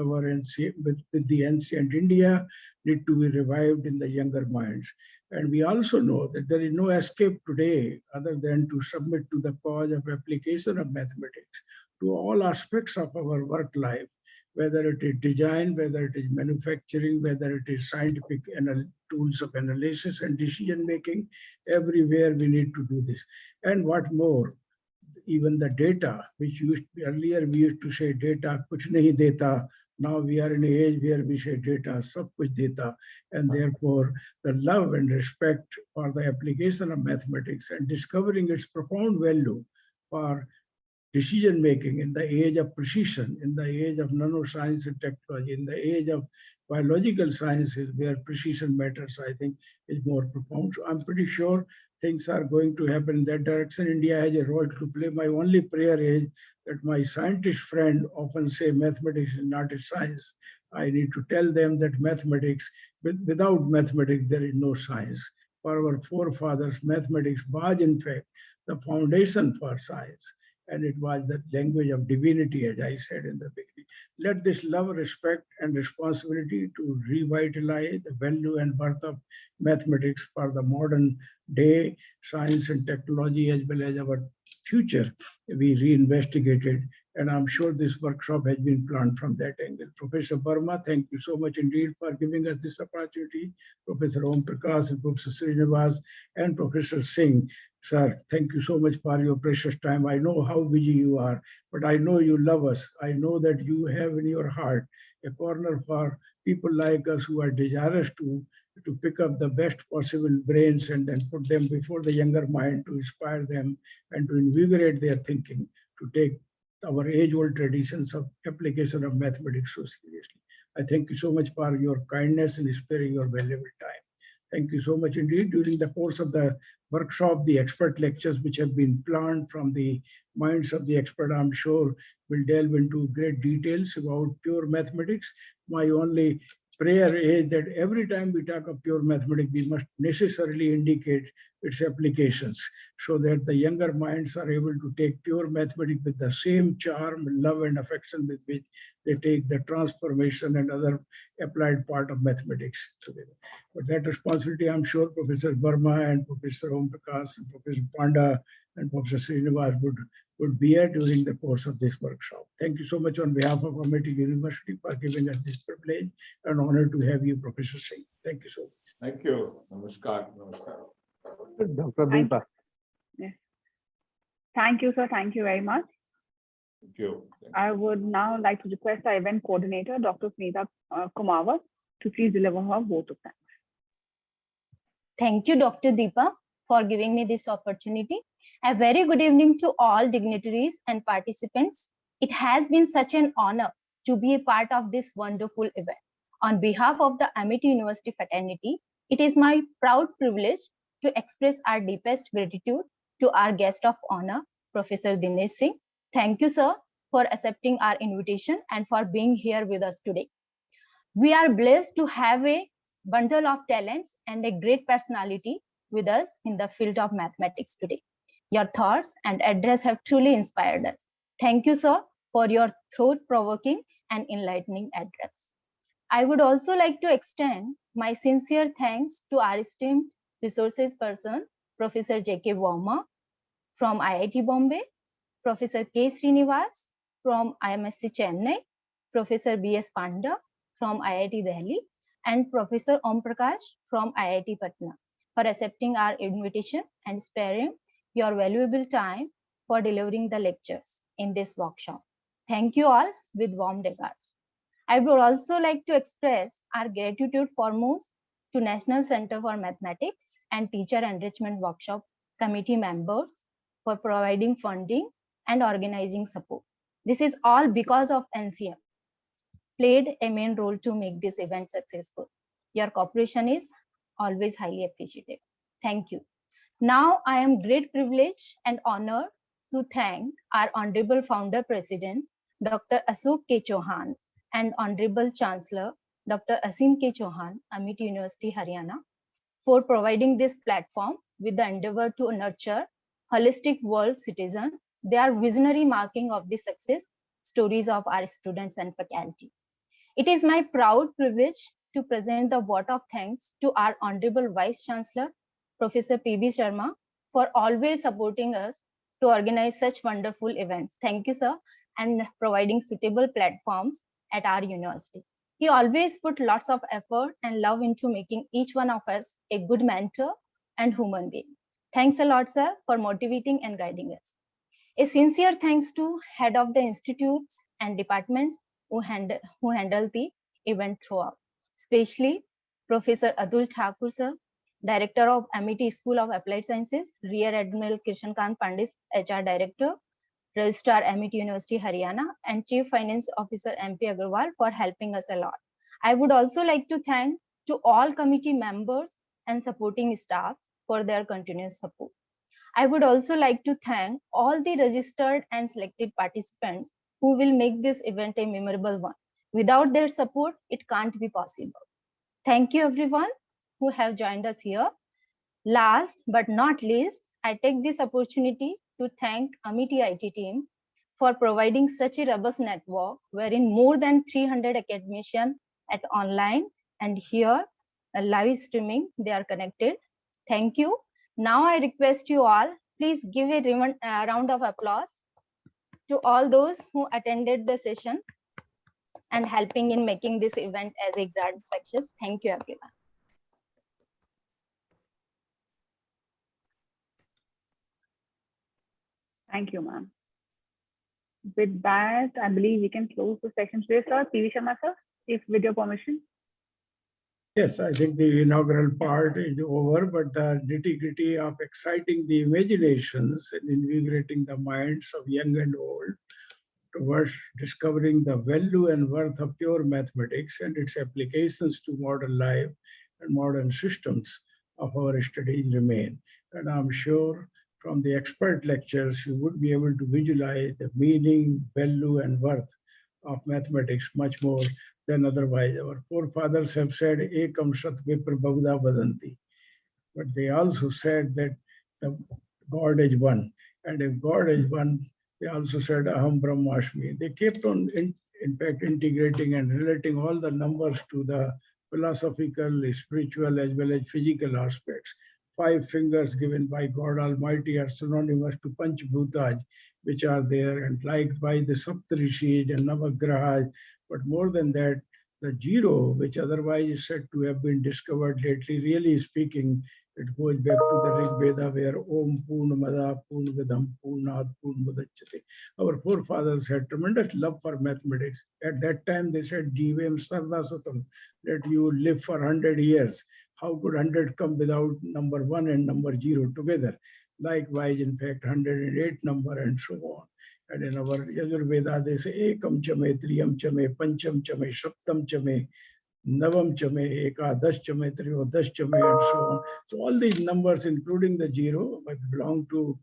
the ancient India need to be revived in the younger minds. And we also know that there is no escape today other than to submit to the cause of application of mathematics to all aspects of our work life, whether it is design, whether it is manufacturing, whether it is scientific tools of analysis and decision making. Everywhere we need to do this. And what more, even the data, which earlier we used to say data kuch nahi deta. Now we are in an age where we say data sab kuch deta, and therefore the love and respect for the application of mathematics and discovering its profound value for decision making in the age of precision, in the age of nanoscience and technology, in the age of biological sciences where precision matters, I think is more profound. So I'm pretty sure things are going to happen in that direction. India has a role to play. My only prayer is that my scientist friend often say mathematics is not a science. I need to tell them that mathematics, without mathematics, there is no science. For our forefathers, mathematics was in fact the foundation for science. And it was the language of divinity, as I said in the beginning. Let this love, respect, and responsibility to revitalize the value and worth of mathematics for the modern day, science and technology, as well as our future, be reinvestigated. And I'm sure this workshop has been planned from that angle. Professor Verma, thank you so much indeed for giving us this opportunity. Professor Om Prakash and Professor Srinivas and Professor Singh. Sir, thank you so much for your precious time. I know how busy you are, but I know you love us. I know that you have in your heart a corner for people like us who are desirous to pick up the best possible brains and then put them before the younger mind to inspire them and to invigorate their thinking, to take our age-old traditions of application of mathematics so seriously. I thank you so much for your kindness and sparing your valuable time. Thank you so much indeed. During the course of the workshop, the expert lectures which have been planned from the minds of the expert, I'm sure will delve into great details about pure mathematics. My only prayer is that every time we talk of pure mathematics, we must necessarily indicate its applications so that the younger minds are able to take pure mathematics with the same charm, love, and affection with which they take the transformation and other applied part of mathematics together. But that responsibility, I'm sure Professor Verma and Professor Om Prakash and Professor Panda and Professor Srinivas would would bear during the course of this workshop. Thank you so much on behalf of Amity University for giving us this privilege and honor to have you, Professor Singh. Thank you so much. Thank you. Namaskar. Namaskar. Dr. Thank- Deepa. Yes. Thank you, sir. Thank you very much. Thank you. I would now like to request our event coordinator, Dr. Smita Kumawat, to please deliver her vote of thanks. Thank you, Dr. Deepa, for giving me this opportunity. A very good evening to all dignitaries and participants. It has been such an honor to be a part of this wonderful event. On behalf of the Amity University fraternity, it is my proud privilege to express our deepest gratitude to our guest of honor, Professor Dinesh Singh. Thank you, sir, for accepting our invitation and for being here with us today. We are blessed to have a bundle of talents and a great personality with us in the field of mathematics today. Your thoughts and address have truly inspired us. Thank you, sir, for your thought-provoking and enlightening address. I would also like to extend my sincere thanks to our esteemed resources person, Professor J.K. Verma from IIT Bombay, Professor K. Srinivas from IMSC Chennai, Professor B.S. Panda from IIT Delhi, and Professor Om Prakash from IIT Patna for accepting our invitation and sparing your valuable time for delivering the lectures in this workshop. Thank you all with warm regards. I would also like to express our gratitude foremost to National Center for Mathematics and Teacher Enrichment Workshop Committee members for providing funding and organizing support. This is all because of NCM played a main role to make this event successful. Your cooperation is always highly appreciated. Thank you. Now I am great privilege and honor to thank our Honorable Founder President, Dr. Ashok K. Chauhan, and Honorable Chancellor, Dr. Asim K. Chauhan, Amity University, Haryana, for providing this platform with the endeavor to nurture holistic world citizen. They are visionary marking of the success stories of our students and faculty. It is my proud privilege to present the vote of thanks to our Honorable Vice Chancellor, Professor P.B. Sharma, for always supporting us to organize such wonderful events. Thank you, sir, and providing suitable platforms at our university. He always put lots of effort and love into making each one of us a good mentor and human being. Thanks a lot, sir, for motivating and guiding us. A sincere thanks to head of the institutes and departments who handle the event throughout, especially Professor Atul Thakur, sir, Director of Amity School of Applied Sciences, Rear Admiral Krishan Kant Pandit, HR Director, Registrar Amity University, Haryana, and Chief Finance Officer MP Agarwal for helping us a lot. I would also like to thank to all committee members and supporting staffs for their continuous support. I would also like to thank all the registered and selected participants who will make this event a memorable one. Without their support, it can't be possible. Thank you everyone who have joined us here. Last but not least, I take this opportunity to thank Amity IT team for providing such a robust network wherein more than 300 academicians at online and here live streaming, they are connected. Thank you. Now I request you all, please give a round of applause to all those who attended the session and helping in making this event as a grand success. Thank you, everyone. Thank you, ma'am. With that, I believe we can close the session today, sir. P.V. Sharma, sir, if with your permission. Yes, I think the inaugural part is over, but the nitty-gritty of exciting the imaginations and invigorating the minds of young and old towards discovering the value and worth of pure mathematics and its applications to modern life and modern systems of our studies remain. And I'm sure from the expert lectures, you would be able to visualize the meaning, value, and worth of mathematics much more than otherwise. Our forefathers have said, Ekam Sat Vipra Bhavda Vadanti. But they also said that the God is one. And if God is one, they also said, Aham Brahmasmi. They kept on, in fact, integrating and relating all the numbers to the philosophical, spiritual, as well as physical aspects. 5 fingers given by God Almighty are synonymous to Panch Bhutaj, which are there, and likewise the Saptarishis and Navagrahas. But more than that, the zero, which otherwise is said to have been discovered lately, really speaking, it goes back to the Rig Veda, where Om Purnamada Purnamidam Purnat Purnamudachyate. Our forefathers had tremendous love for mathematics. At that time, they said, Jivem Sardasatam, that you live for 100 years. How could 100 come without number 1 and number 0 together? Likewise, in fact, 108 number and so on. And in our Yajurveda, they say Ekam Chame, Triyam Chame, Pancham Chame, Shaptam Chame, Navam Chame, Ekadash Chame, Triyodash Chame, and so on. So all these numbers, including the 0, belong to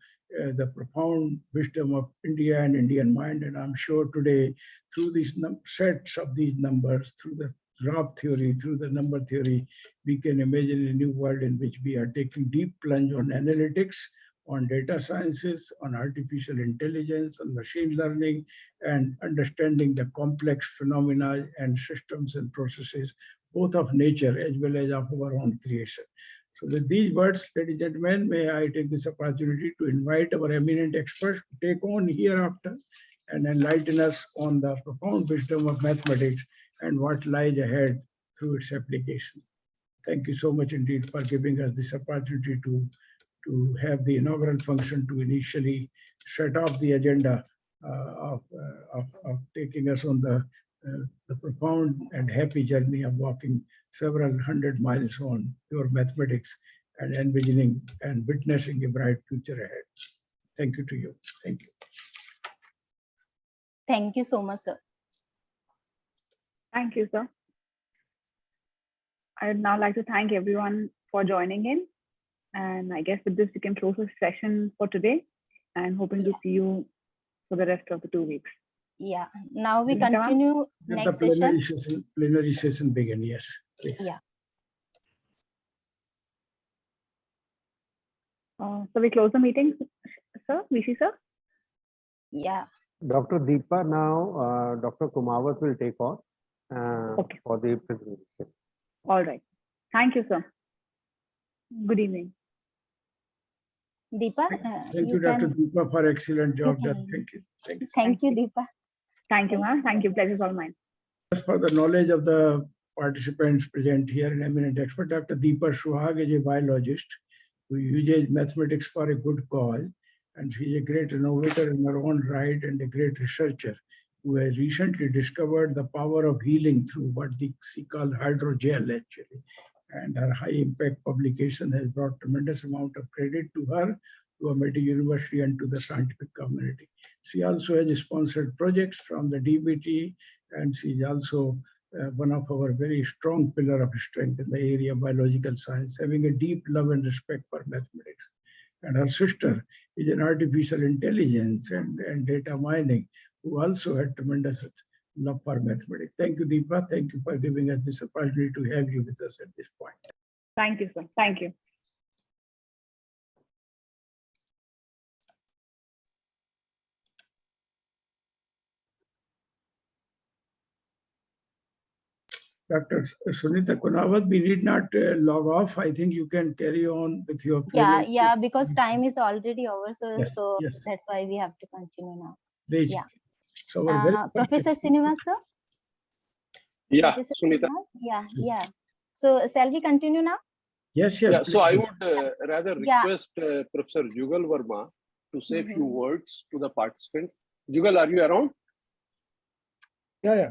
the profound wisdom of India and Indian mind. And I'm sure today, through these sets of these numbers, through the graph theory, through the number theory, we can imagine a new world in which we are taking deep plunge on analytics, on data sciences, on artificial intelligence, on machine learning, and understanding the complex phenomena and systems and processes, both of nature as well as of our own creation. So with these words, ladies and gentlemen, may I take this opportunity to invite our eminent experts to take on hereafter and enlighten us on the profound wisdom of mathematics and what lies ahead through its application. Thank you so much indeed for giving us this opportunity to have the inaugural function to initially set off the agenda of taking us on the profound and happy journey of walking several hundred miles on pure mathematics and envisioning and witnessing a bright future ahead. Thank you to you. Thank you. Thank you so much, sir. Thank you, sir. I would now like to thank everyone for joining in. And I guess with this, we can close the session for today and hoping to see you for the rest of the 2 weeks. Yeah, now we Vinita? continue Let next the plenary session begin, yes. Please. Yeah. So we close the meeting, sir, VC sir? Yeah. Dr. Deepa, now Dr. Kumawat will take on Okay. for the presentation. All right. Thank you, sir. Good evening. Deepa, Thank you, Dr. Deepa, for excellent job done. Thank you. Thank you. Thank you, Deepa. Thank you, ma'am. Thank you. Pleasure is all mine. As for the knowledge of the participants present here, an eminent expert, Dr. Deepa Suhag is a biologist who uses mathematics for a good cause, and she is a great innovator in her own right and a great researcher who has recently discovered the power of healing through what she called hydrogel, actually. And her high impact publication has brought tremendous amount of credit to her, to Amity University, and to the scientific community. She also has sponsored projects from the DBT, and she is also one of our very strong pillar of strength in the area of biological science, having a deep love and respect for mathematics. And her sister is an artificial intelligence and data mining, who also had tremendous love for mathematics. Thank you, Deepa. Thank you for giving us this opportunity to have you with us at this point. Thank you, sir. Thank you. Dr. Sunita Kunawat, we need not log off. I think you can carry on with your Yeah, because time is already over, so Yes, yes. that's why we have to continue now. Please. Yeah. So our very first Professor Srinivas, sir? Yeah, Professor Sunita. Srinivas? Yeah. So shall we continue now? Yes. Yeah, so I please. would rather Yeah. request Professor Jugal Verma to say a few Mhm. words to the participants. Jugal, are you around? Yeah.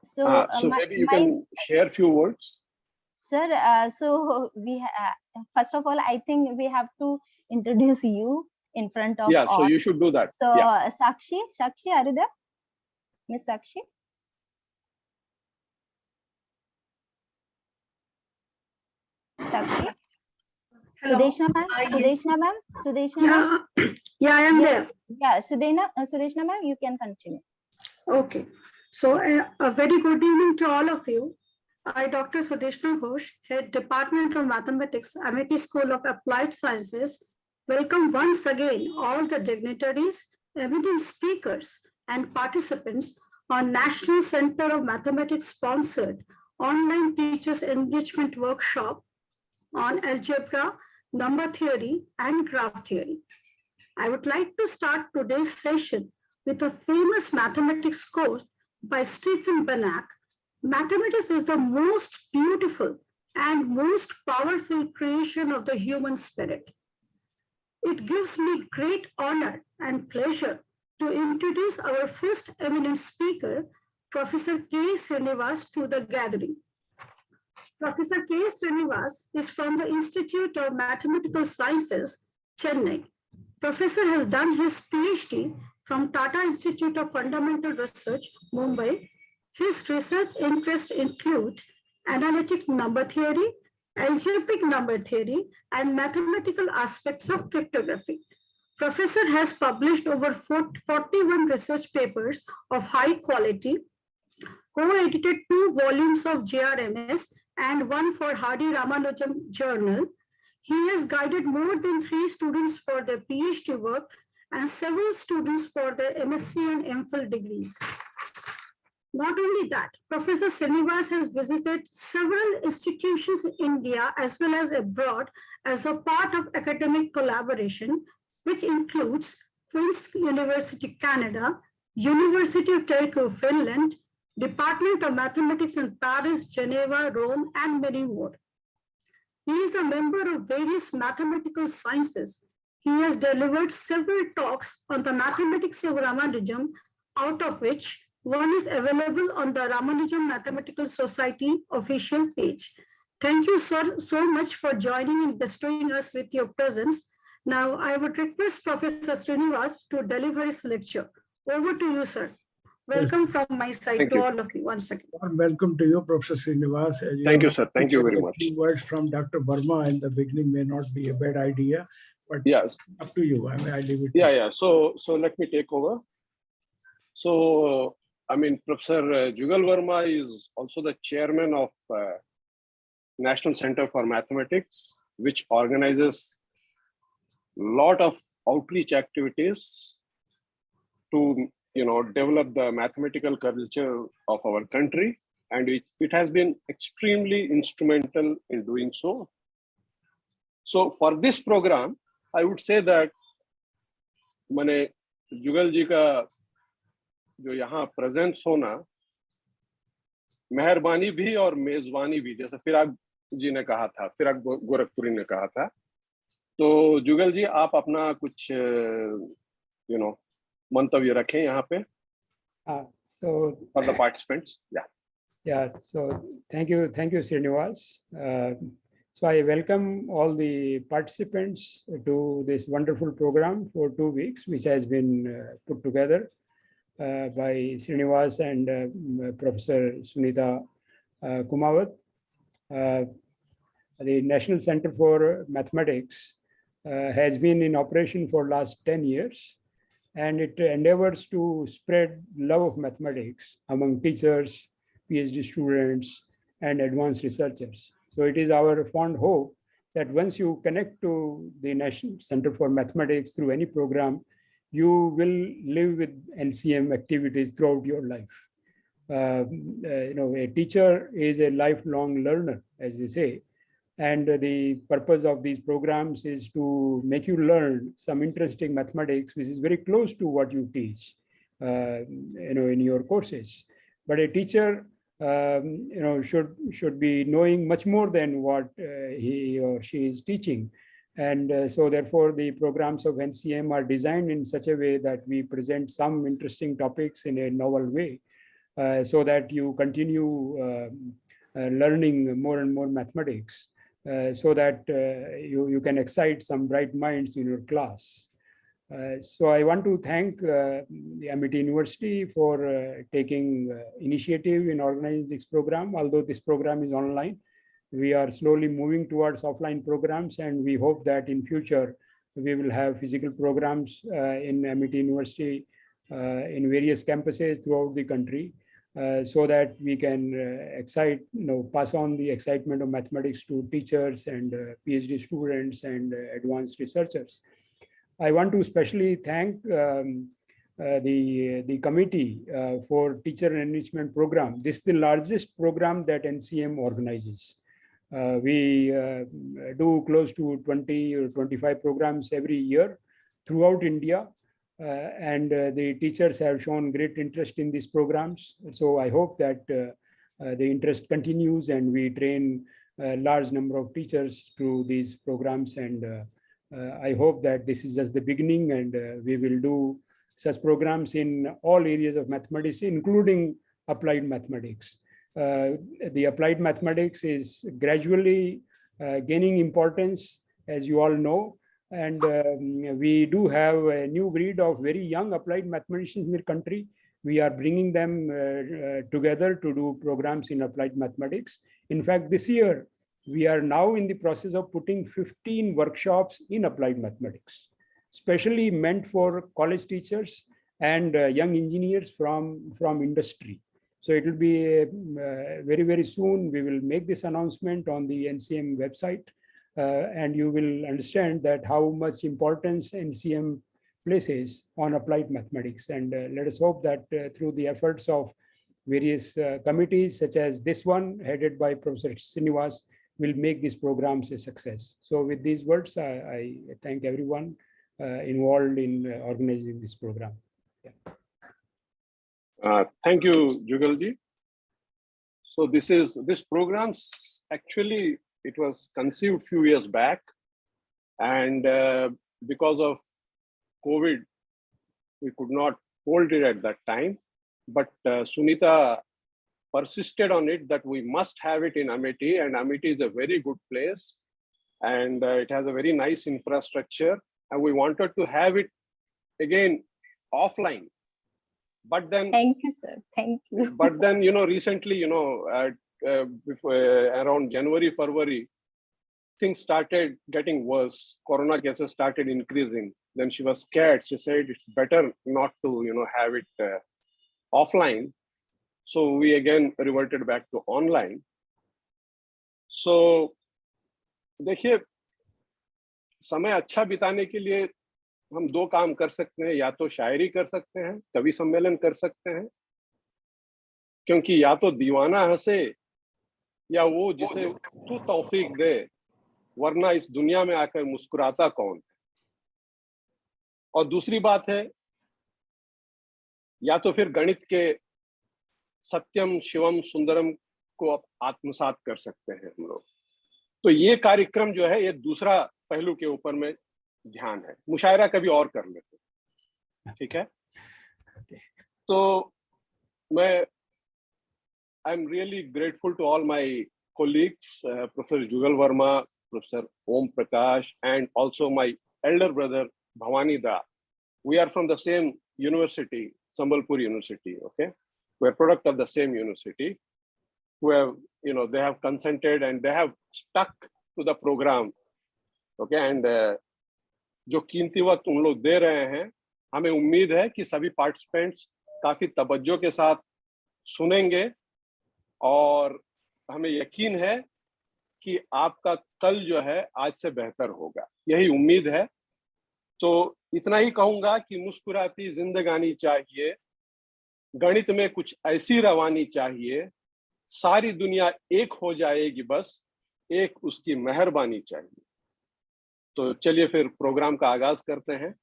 So, So maybe you can share a few words. Sir, so we first of all, I think we have to introduce you in front of Yeah, all. so you should do that. So Yeah. Sakshi, are you there? Miss Sakshi? Sakshi? Sudeshna ma'am? Yeah, I am there. Yeah, Sudeshna ma'am, you can continue. Okay. So a very good evening to all of you. I, Dr. Sudeshna Ghosh, Head Department of Mathematics, Amity School of Applied Sciences, welcome once again all the dignitaries, eminent speakers, and participants on National Center of Mathematics sponsored online Teachers Enrichment Workshop on Algebra number theory, and graph theory. I would like to start today's session with a famous mathematics course by Stephen Banach. Mathematics is the most beautiful and most powerful creation of the human spirit. It gives me great honor and pleasure to introduce our first eminent speaker, Professor K. Srinivas, to the gathering. Professor K. Srinivas is from the Institute of Mathematical Sciences, Chennai. Professor has done his PhD from Tata Institute of Fundamental Research, Mumbai. His research interests include analytic number theory, algebraic number theory, and mathematical aspects of cryptography. Professor has published over 41 research papers of high quality, co-edited 2 volumes of JRMS and 1 for Hardy Ramanujan Journal. He has guided more than 3 students for their PhD work and several students for their MSc and MPhil degrees. Not only that, Professor Srinivas has visited several institutions in India as well as abroad as a part of academic collaboration, which includes Queen's University, Canada, University of Turku, Finland, Department of Mathematics in Paris, Geneva, Rome, and many more. He is a member of various mathematical sciences. He has delivered several talks on the mathematics of Ramanujan, out of which one is available on the Ramanujan Mathematical Society official page. Thank you so much for joining and bestowing us with your presence. Now, I would request Professor Srinivas to deliver his lecture. Over to you, sir. Welcome from my side to all of you once again. Welcome to you, Professor Srinivas. Thank you, sir. Thank you very much. A few words from Dr. Verma in the beginning may not be a bad idea, but yes, up to you. I mean, I leave it. Yeah. So let me take over. So, I mean, Professor Jugal Verma is also the chairman of National Center for Mathematics, which organizes a lot of outreach activities to develop the mathematical culture of our country, and it has been extremely instrumental in doing so. So for this program, I would say that मैंने जुगल जी का जो यहाँ presence होना मेहरबानी भी और मेजबानी भी, जैसे फिराक जी ने कहा था, फिराक गोरखपुरी ने कहा था, तो जुगल जी आप अपना कुछ मंतव्य रखें यहाँ पे so for the participants. So thank you Srinivas. So I welcome all the participants to this wonderful program for 2 weeks, which has been put together by Srinivas and Professor Sunita Kumawat. The National Center for Mathematics has been in operation for last 10 years. And it endeavors to spread love of mathematics among teachers, PhD students, and advanced researchers. So it is our fond hope that once you connect to the National Center for Mathematics through any program, you will live with NCM activities throughout your life. A teacher is a lifelong learner, as they say. And the purpose of these programs is to make you learn some interesting mathematics, which is very close to what you teach, in your courses. But a teacher, should be knowing much more than what he or she is teaching. And so therefore, the programs of NCM are designed in such a way that we present some interesting topics in a novel way, so that you continue learning more and more mathematics. So that you can excite some bright minds in your class. So I want to thank the Amity University for taking initiative in organizing this program. Although this program is online, we are slowly moving towards offline programs, and we hope that in future we will have physical programs in Amity University in various campuses throughout the country. So that we can pass on the excitement of mathematics to teachers and PhD students and advanced researchers. I want to especially thank the committee for teacher enrichment program. This is the largest program that NCM organizes. We do close to 20 or 25 programs every year throughout India. And the teachers have shown great interest in these programs. So I hope that the interest continues and we train a large number of teachers through these programs. And I hope that this is just the beginning, and we will do such programs in all areas of mathematics, including applied mathematics. The applied mathematics is gradually gaining importance, as you all know. And we do have a new breed of very young applied mathematicians in the country. We are bringing them together to do programs in applied mathematics. In fact, this year, we are now in the process of putting 15 workshops in applied mathematics, specially meant for college teachers and young engineers from industry. So it will be very, very soon. We will make this announcement on the NCM website. And you will understand that how much importance NCM places on applied mathematics. And let us hope that through the efforts of various committees, such as this one, headed by Professor Srinivas, will make these programs a success. So with these words, I thank everyone involved in organizing this program. Yeah. Thank you, Jugalji. So this program's actually, it was conceived few years back, and because of COVID, we could not hold it at that time. But Sunita persisted on it that we must have it in Amethi, and Amethi is a very good place, and it has a very nice infrastructure, and we wanted to have it again offline. But then, thank you, sir. Thank you. But then, recently, before, around January, February, things started getting worse. Corona cases started increasing. Then she was scared. She said it's better not to, have it offline. So we again reverted back to online. So, देखिए, समय अच्छा बिताने के लिए हम दो काम कर सकते हैं, या तो शायरी कर सकते हैं, कवि सम्मेलन कर सकते हैं, क्योंकि या तो दीवाना हंसे या वो जिसे तू तौफीक दे, वरना इस दुनिया में आकर मुस्कुराता कौन है। और दूसरी बात है, या तो फिर गणित के सत्यम शिवम सुंदरम को आत्मसात कर सकते हैं हम लोग। तो ये कार्यक्रम जो है, ये दूसरा पहलू के ऊपर में ध्यान है। मुशायरा कभी और कर लेते हैं, ठीक है। तो मैं I'm really grateful to all my colleagues, Professor Jugal Verma, Professor Om Prakash, and also my elder brother, Bhavani Da. We are from the same university, Sambalpur University, okay? We're product of the same university, who have, they have consented and they have stuck to the program, okay? And जो कीमती वक्त उन लोग दे रहे हैं, हमें उम्मीद है कि सभी पार्टिसिपेंट्स काफी तवज्जो के साथ सुनेंगे, और हमें यकीन है कि आपका कल जो है आज से बेहतर होगा, यही उम्मीद है। तो इतना ही कहूंगा कि मुस्कुराती जिंदगानी चाहिए, गणित में कुछ ऐसी रवानी चाहिए, सारी दुनिया एक हो जाएगी, बस एक उसकी मेहरबानी चाहिए। तो चलिए फिर प्रोग्राम का आगाज करते हैं।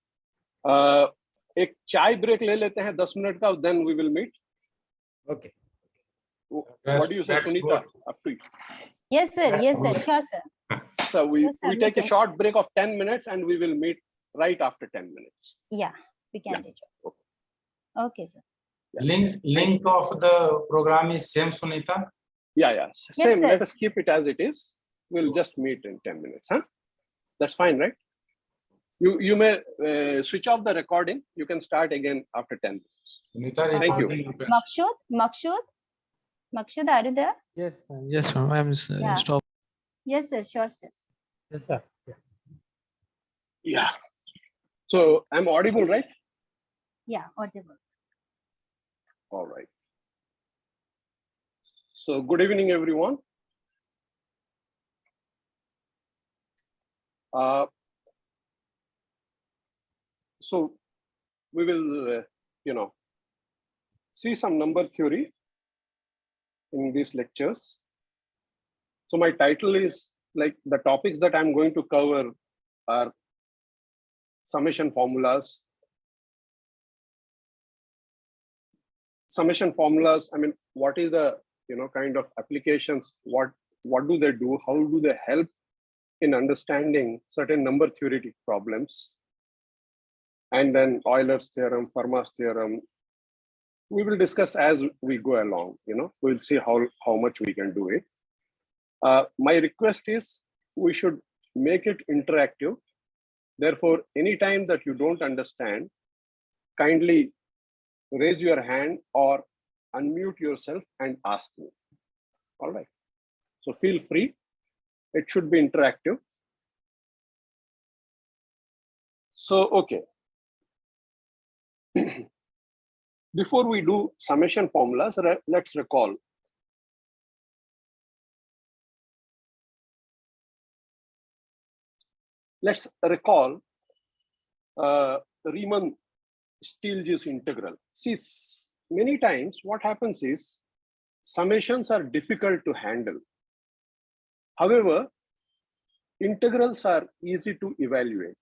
एक चाय ब्रेक ले लेते हैं 10 मिनट का, then we will meet. Okay. What do you say, Sunita? Up to you. Yes, sir. Yes, sir. Sure, sir. So we take a can. short break of 10 minutes and we will meet right after 10 minutes. Yeah, we can. Yeah. Okay, sir. Yes. Link of the program is same, Sunita? Yeah. Same. Yes, Let us keep it as it is. We'll just meet in 10 minutes. Huh? That's fine, right? You may switch off the recording. You can start again after 10 minutes. Sunita, Thank you. Makshud, are you there? Yes, ma'am. I'm Yeah. stop. Yes, sir. Sure, sir. Yes, sir. Yeah. So I'm audible, right? Yeah, audible. All right. So good evening, everyone. So we will, see some number theory in these lectures. So my title is like the topics that I'm going to cover are summation formulas. Summation formulas, I mean, what is the kind of applications? What do they do? How do they help in understanding certain number theoretic problems? And then Euler's theorem, Fermat's theorem. We will discuss as we go along. We'll see how much we can do it. My request is we should make it interactive. Therefore, anytime that you don't understand, kindly raise your hand or unmute yourself and ask me. All right. So feel free. It should be interactive. So, okay. Before we do summation formulas, let's recall. Let's recall Riemann-Stieltjes integral. See, many times what happens is summations are difficult to handle. However, integrals are easy to evaluate.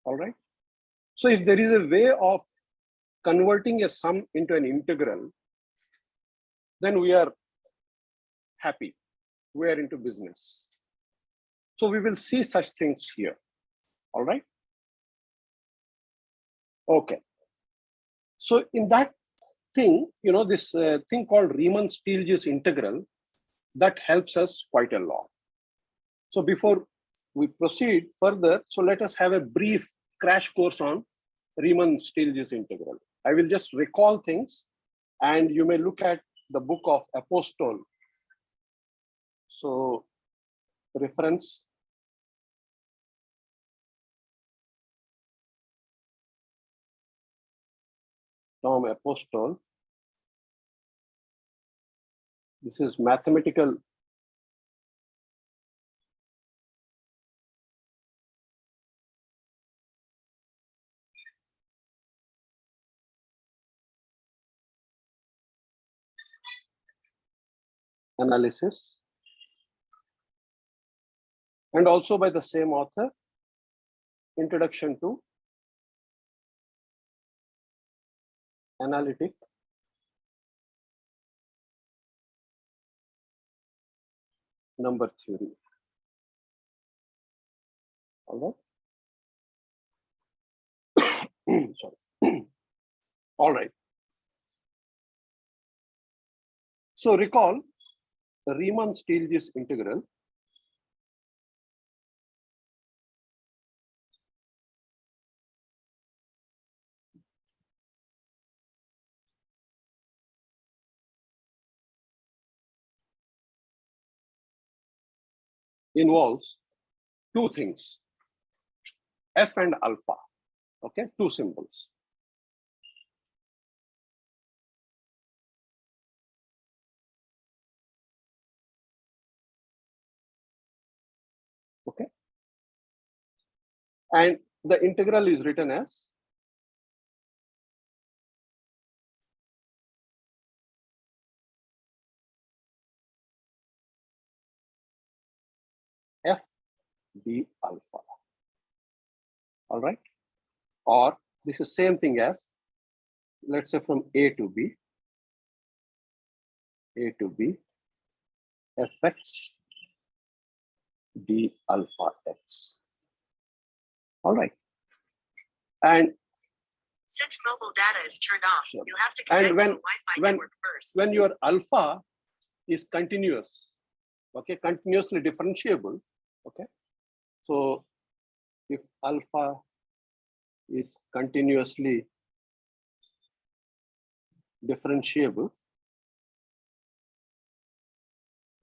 All right. So if there is a way of converting a sum into an integral, then we are happy. We are into business. So we will see such things here. All right. Okay. So in that thing, this thing called Riemann-Stieltjes integral, that helps us quite a lot. So before we proceed further, so let us have a brief crash course on Riemann-Stieltjes integral. I will just recall things and you may look at the book of Apostol. So reference. Tom Apostol. This is mathematical analysis, and also by the same author, Introduction to Analytic Number Theory. All right. Sorry. All right. So recall the Riemann-Stieltjes integral. Involves two things, F and alpha. Okay, two symbols. Okay. And the integral is written as F d alpha. All right. Or this is same thing as, let's say from A to B, fx d alpha x. All right. And since mobile data is turned off, sure, you'll have to connect and to a Wi-Fi network first. when your alpha is continuous, okay, continuously differentiable, okay. So if alpha is continuously differentiable,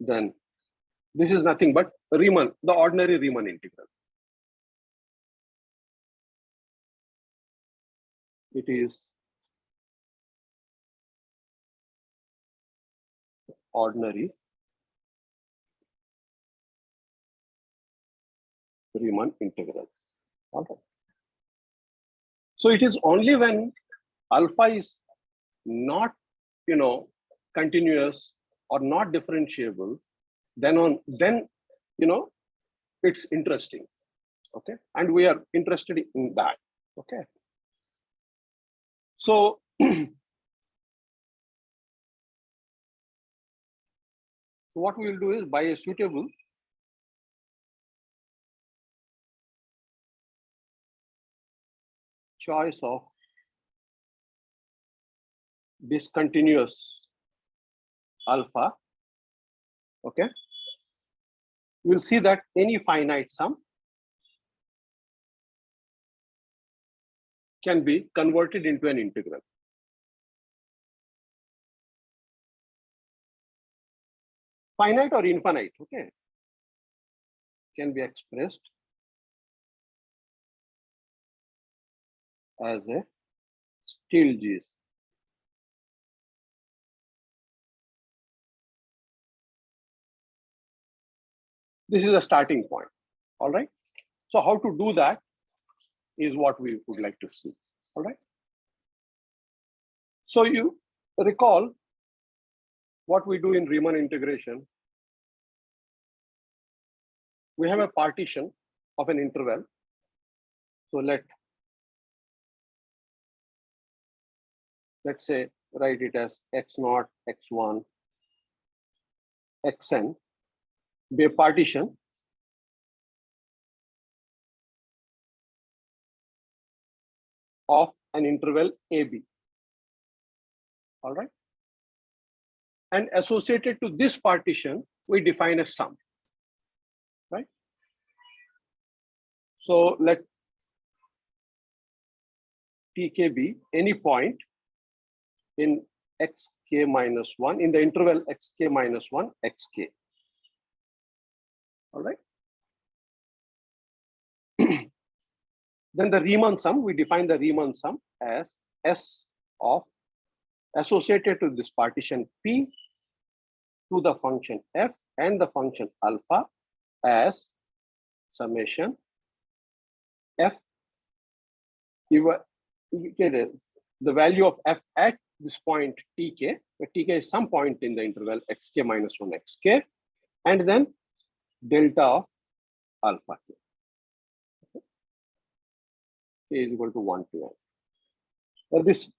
then this is nothing but Riemann, the ordinary Riemann integral. It is ordinary Riemann integral. Okay. So it is only when alpha is not, continuous or not differentiable, then it's interesting. Okay, and we are interested in that. Okay, so what we will do is, by a suitable choice of discontinuous alpha, okay, we'll see that any finite sum can be converted into an integral. Finite or infinite, okay, can be expressed as a Stieltjes. This is a starting point. All right. So how to do that is what we would like to see. All right. So you recall what we do in Riemann integration. We have a partition of an interval. So let's say write it as x0, x1, xn, be a partition of an interval AB. All right. And associated to this partition, we define a sum. Right. So let Tk be any point in xk minus 1, in the interval xk minus 1, xk. All right. Then the Riemann sum, we define the Riemann sum as S of associated to this partition P to the function f and the function alpha as summation f. You get the value of f at this point tk, where tk is some point in the interval xk minus 1 xk, and then delta of alpha k. K is equal to 1 to n. This,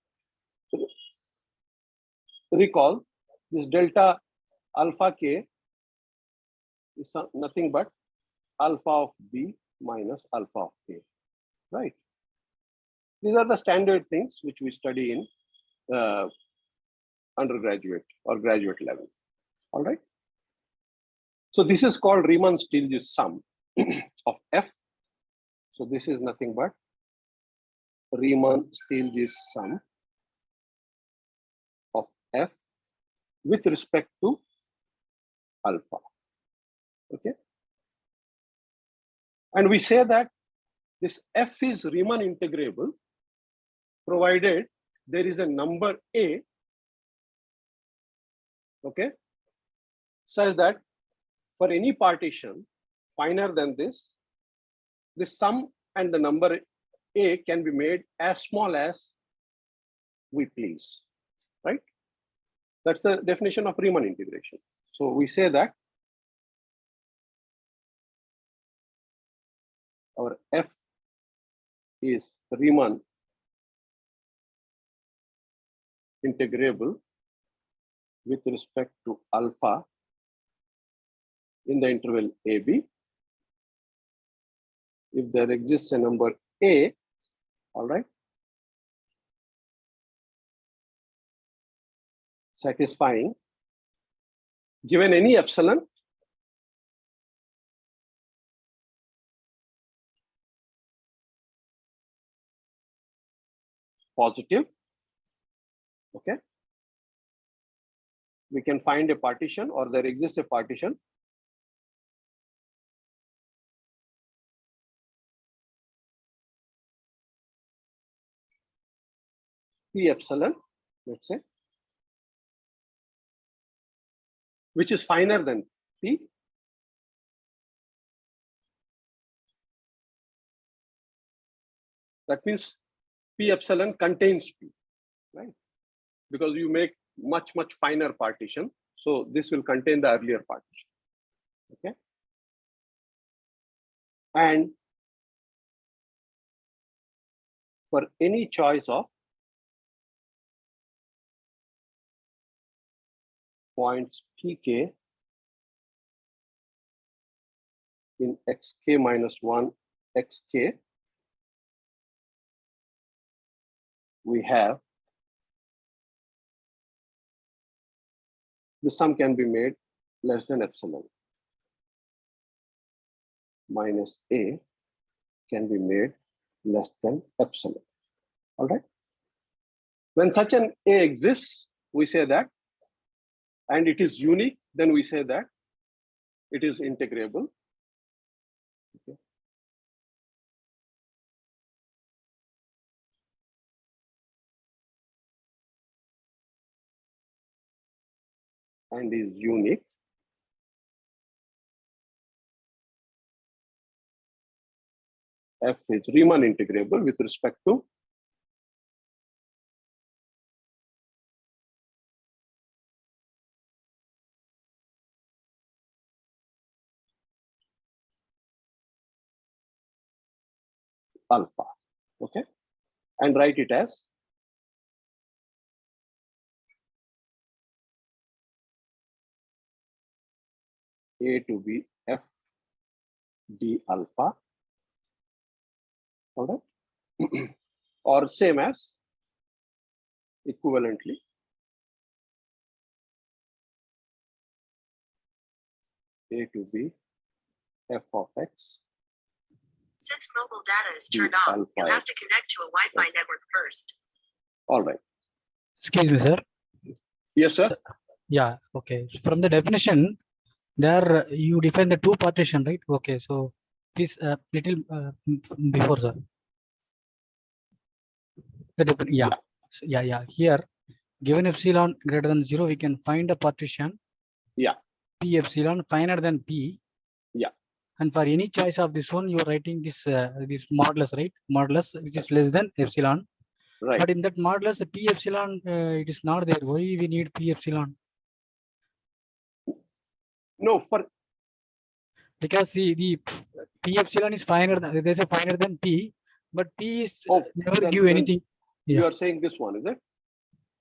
recall, this delta alpha k is nothing but alpha of b minus alpha of k, right? These are the standard things which we study in undergraduate or graduate level. All right. So this is called Riemann-Stieltjes sum of f. So this is nothing but Riemann-Stieltjes sum of f with respect to alpha. Okay. And we say that this f is Riemann integrable provided there is a number a, okay, such that for any partition finer than this, the sum and the number a can be made as small as we please, right? That's the definition of Riemann integration. So we say that our f is Riemann integrable with respect to alpha in the interval AB if there exists a number a, all right, satisfying given any epsilon positive. Okay, we can find a partition, or there exists a partition P epsilon, let's say, which is finer than P. That means P epsilon contains P, right? Because you make much finer partition. So this will contain the earlier partition. Okay. And for any choice of points tk in xk minus 1 xk, we have the sum can be made less than epsilon. Minus a can be made less than epsilon. All right. When such an a exists, we say that, and it is unique, then we say that it is integrable. Okay. And is unique. F is Riemann integrable with respect to alpha. Okay. And write it as A to B F D alpha. All right. Or same as equivalently A to B F of x. Since mobile data is D turned off, you alpha have to x. connect to a Wi-Fi network first. All right. Excuse me, sir. Yes, sir. Yeah, okay. From the definition, there you define the two partition, right? Okay, so please little before, sir. Yeah. So, yeah. Here, given epsilon greater than 0, we can find a partition. Yeah. P epsilon finer than P. Yeah. And for any choice of this one, you are writing this this modulus, right? Modulus, which is less than epsilon. Right. But in that modulus, the P epsilon, it is not there. Why we need P epsilon? No, for because the P epsilon is finer than, there's a finer than P, but P is never give anything. Yeah. You are saying this one, is it?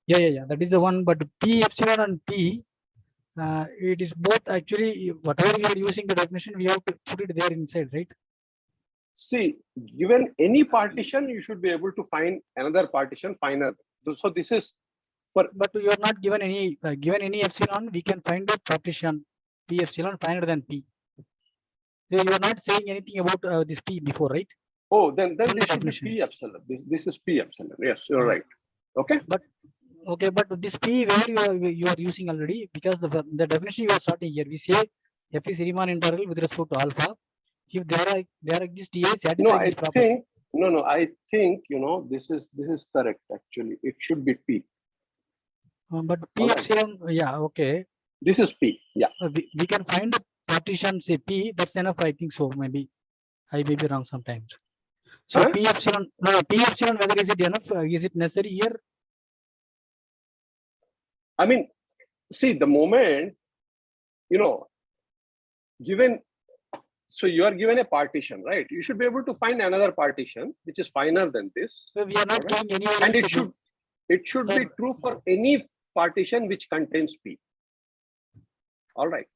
Yeah. That is the one. But P epsilon and P, it is both actually, whatever we are using the definition, we have to put it there inside, right? See, given any partition, you should be able to find another partition finer. So this is for. But you are not given any epsilon, we can find a partition P epsilon finer than P. So you are not saying anything about this P before, right? Oh, then this should be P epsilon. This is P epsilon. Yes, you're right. Okay. But this P where you are using already, because the definition you are starting here, we say F is Riemann integral with respect to alpha. If there exists A satisfying this property. I think this is correct actually. It should be P. But P epsilon, yeah, okay. This is P. Yeah. We can find a partition, say P. That's enough, I think so. Maybe I may be wrong sometimes. So P epsilon, P epsilon, whether is it enough? Is it necessary here? I mean, see, the moment, given, so you are given a partition, right? You should be able to find another partition which is finer than this. So we are not doing any. And it should be true for any partition which contains P. All right.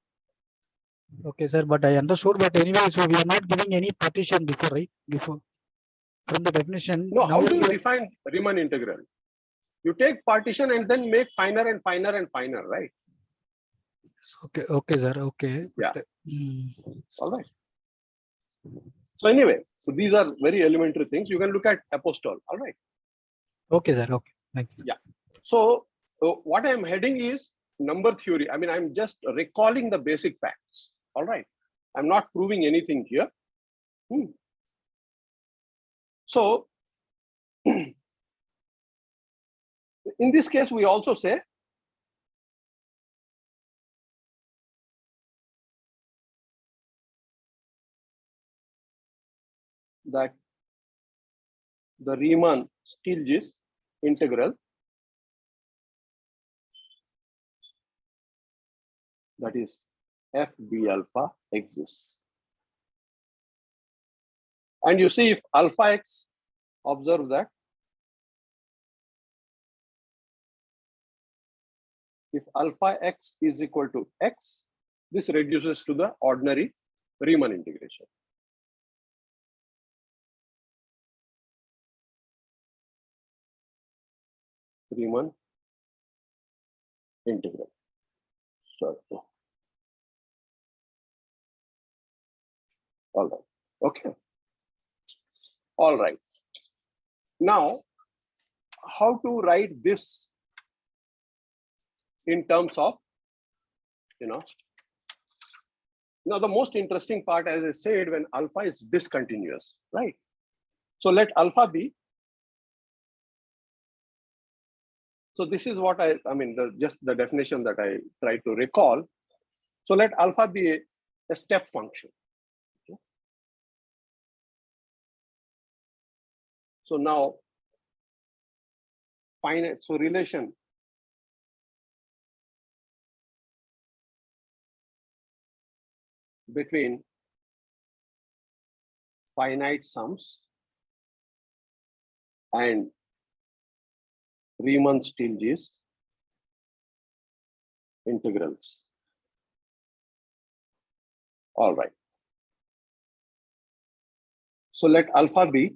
Okay, sir, but I understood. But anyway, so we are not giving any partition before, right? Before from the definition. No, how do you define Riemann integral? You take partition and then make finer and finer and finer, right? Okay, sir. Okay. Yeah. All right. So anyway, so these are very elementary things. You can look at apostole. All right. Okay, sir. Okay. Thank you. Yeah. So what I am heading is number theory. I mean, I'm just recalling the basic facts. All right. I'm not proving anything here. So in this case, we also say that the Riemann-Stieltjes integral, that is FB alpha exists. And you see if alpha x, observe that if alpha x is equal to x, this reduces to the ordinary Riemann integration. Riemann integral. Sorry. All right. Okay. All right. Now, how to write this in terms of, now the most interesting part, as I said, when alpha is discontinuous, right? So let alpha be. So this is what I mean, just the definition that I try to recall. So let alpha be a step function. Okay. So now, finite, so relation between finite sums and Riemann-Stieltjes integrals. All right. So let alpha be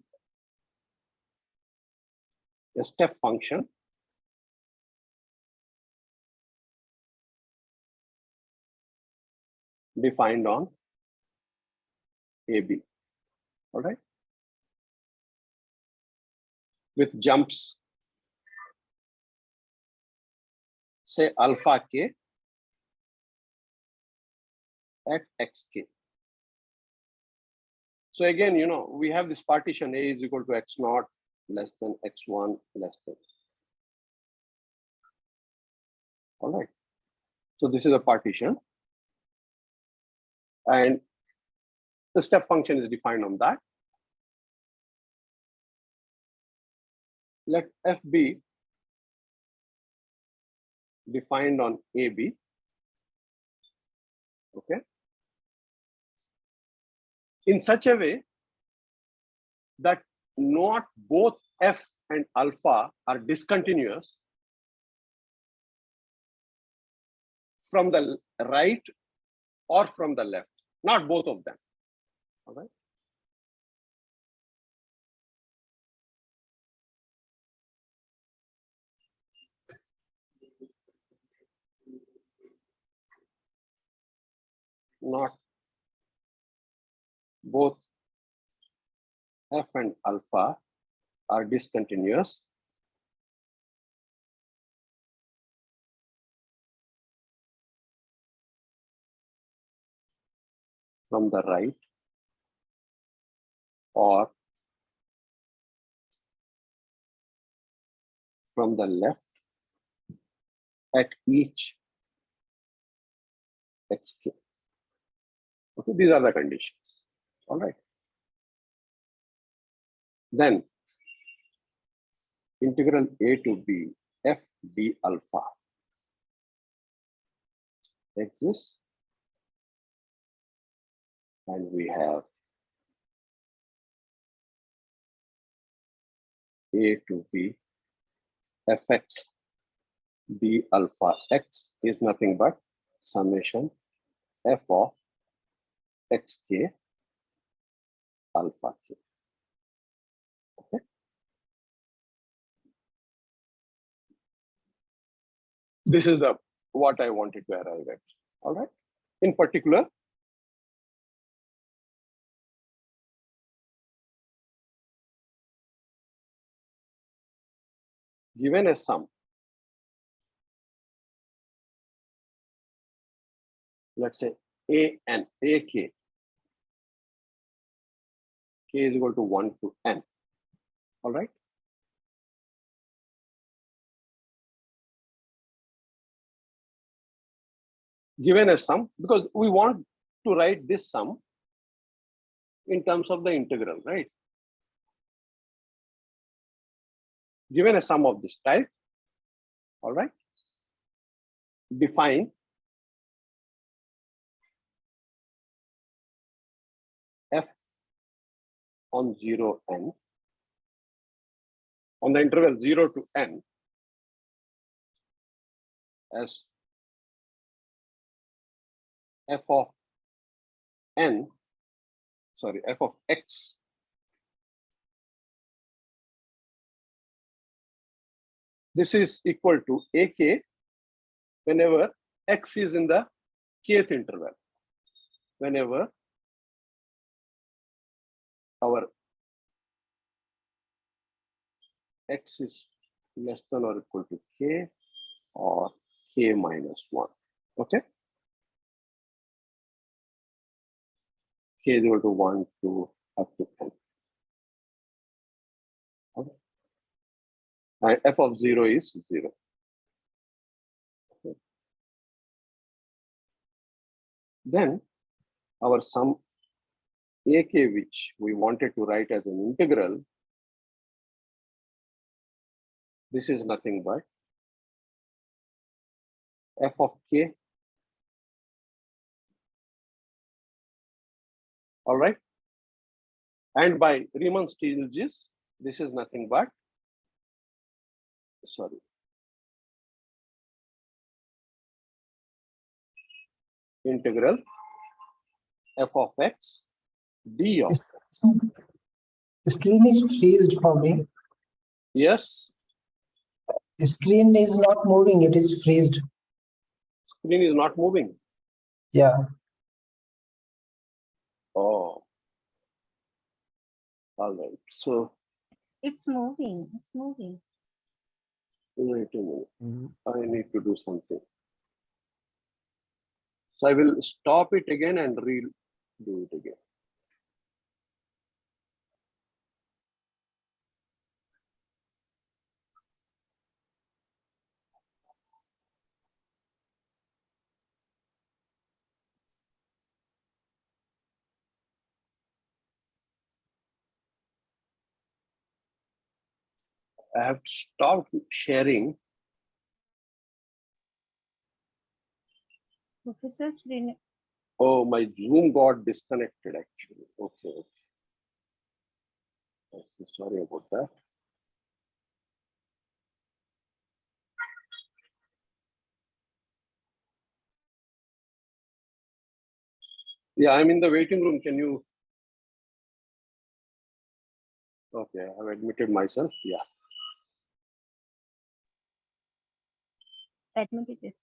a step function defined on AB. All right. With jumps, say alpha k at xk. So again, we have this partition A is equal to x0 less than x1 less than. All right. So this is a partition. And the step function is defined on that. Let f be defined on AB. Okay. In such a way that not both f and alpha are discontinuous from the right or from the left, not both of them. All right. Not both f and alpha are discontinuous from the right or from the left at each xk. Okay, these are the conditions. All right. Then integral A to B f d alpha exists, and we have A to B fx d alpha x is nothing but summation f of xk alpha k. Okay. This is what I wanted to arrive at. All right. In particular, given a sum, let's say ak, k is equal to 1 to n. All right. Given a sum, because we want to write this sum in terms of the integral, right? Given a sum of this type, all right, define on 0 n, on the interval 0 to n, as f of n, sorry, f of x this is equal to ak whenever x is in the kth interval. Whenever our x is less than or equal to k or k minus 1. Okay. K is equal to 1, 2, up to n. Okay. And f of 0 is 0. Okay. Then our sum ak, which we wanted to write as an integral, this is nothing but f of k. All right. And by Riemann-Stieltjes, this is nothing but, sorry, integral f of x d of x. The screen is freezed for me. Yes. The screen is not moving, it is freezed. Screen is not moving. Yeah. Oh. All right. So It's moving. It's moving. wait a minute. I need to do something. So I will stop it again and redo it again. I have stopped sharing. Professor Srini. Oh, my Zoom got disconnected actually. Okay. Sorry about that. Yeah, I'm in the waiting room. Can you? Okay, I have admitted myself. Yeah. Admitted it.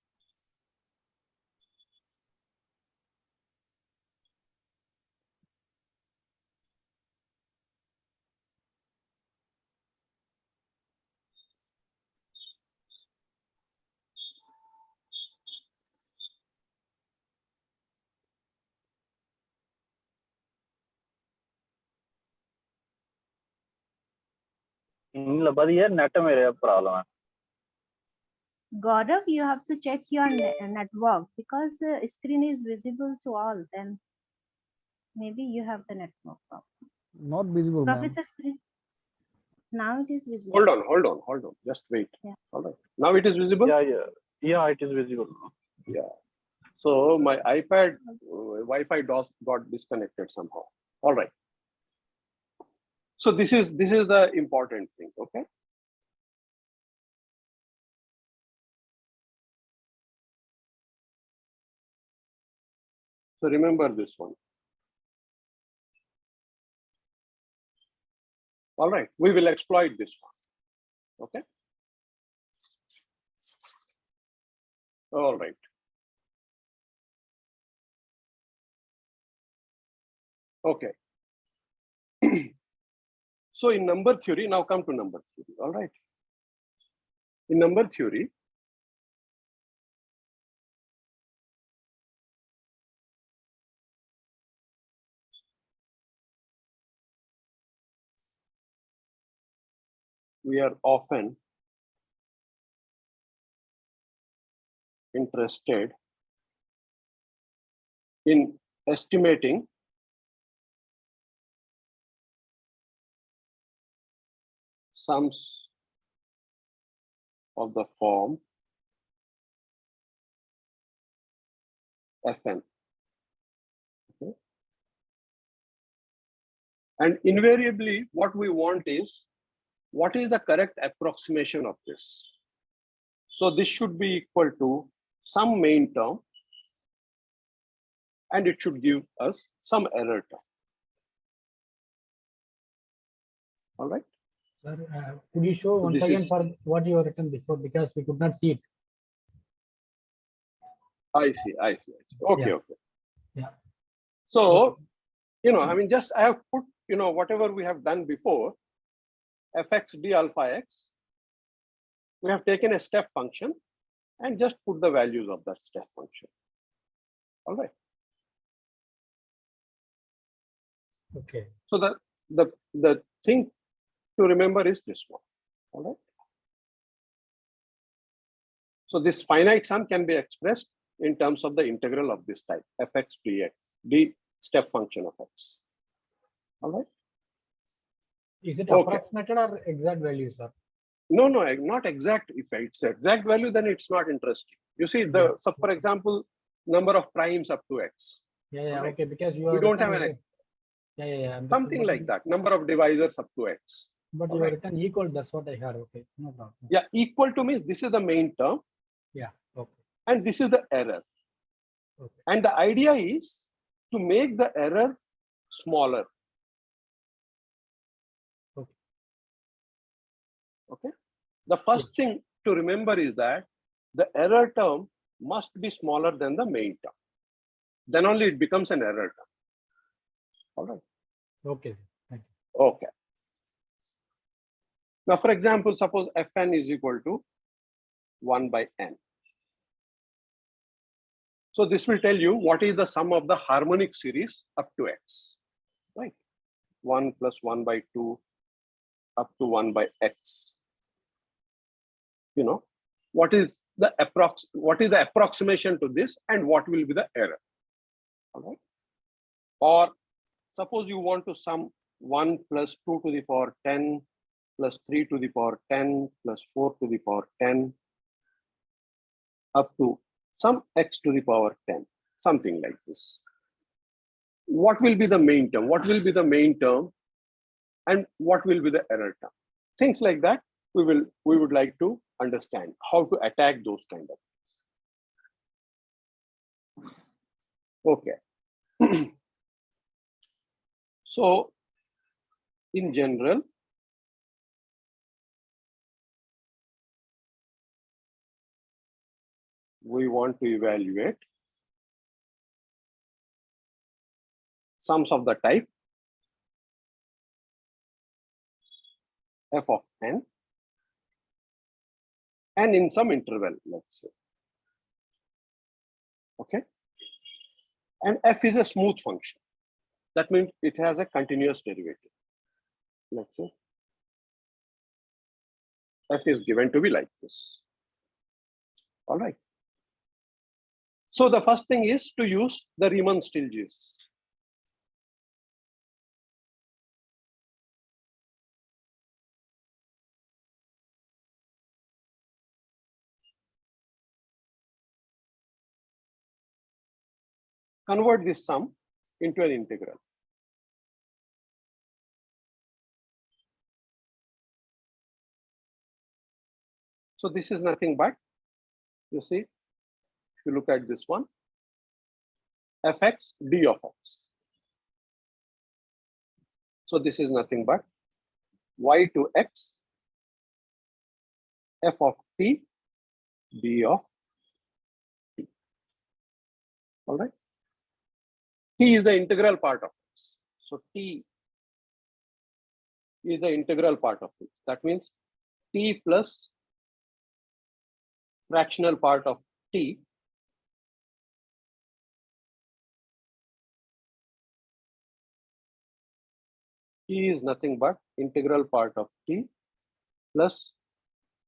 Gaurav, you have to check your network because the screen is visible to all. Then maybe you have the network problem. Not visible, ma'am. Professor Sri, now it is visible. Hold on. Just wait. Yeah. All right. Now it is visible? Yeah, it is visible. Yeah. So my iPad Wi-Fi got disconnected somehow. All right. So this is the important thing. Okay. So remember this one. All right. We will exploit this one. Okay. All right. Okay. So in number theory, now come to number theory. All right. In number theory, we are often interested in estimating sums of the form Fn. Okay. And invariably, what we want is, what is the correct approximation of this? So this should be equal to some main term, and it should give us some error term. All right. Sir, could you show once again for what you have written before, because we could not see it. I see. Okay, Yeah. okay. Yeah. So, you know, I mean, just I have put, you know, whatever we have done before, fx d alpha x, we have taken a step function and just put the values of that step function. All right. Okay. So the thing to remember is this one. All right. So this finite sum can be expressed in terms of the integral of this type, fx dx, d step function of x. All right. Is it approximated or exact value, sir? No, not exact. If it's exact value, then it's not interesting. You see, so for example, number of primes up to x. Yeah, right? Okay, because you we don't have an something like that. Number of divisors up to x. But you have written equal. That's what I heard. Okay, no problem. Yeah, equal to means this is the main term. Yeah. Okay. And this is the error. Okay. And the idea is to make the error smaller. Okay. Okay. The first thing to remember is that the error term must be smaller than the main term. Then only it becomes an error term. All right. Okay. Thank you. Okay. Now, for example, suppose fn is equal to 1 by n. So this will tell you what is the sum of the harmonic series up to x, right? 1 plus 1 by 2 up to 1 by x. You know, what is the approximation to this and what will be the error? All right. Or suppose you want to sum 1 plus 2 to the power 10 plus 3 to the power 10 plus 4 to the power 10 up to some x to the power 10, something like this. What will be the main term? What will be the main term? And what will be the error term? Things like that we would like to understand how to attack those kind of things. Okay. So in general, we want to evaluate sums of the type f of n and in some interval, let's say. Okay. And f is a smooth function. That means it has a continuous derivative. Let's say f is given to be like this. All right. So the first thing is to use the Riemann-Stieltjes. Convert this sum into an integral. So this is nothing but, you see, if you look at this one, fx d of x. So this is nothing but y to x f of t d of t. All right. T is the integral part of x. So t is the integral part of it. That means t plus fractional part of t t is nothing but integral part of t plus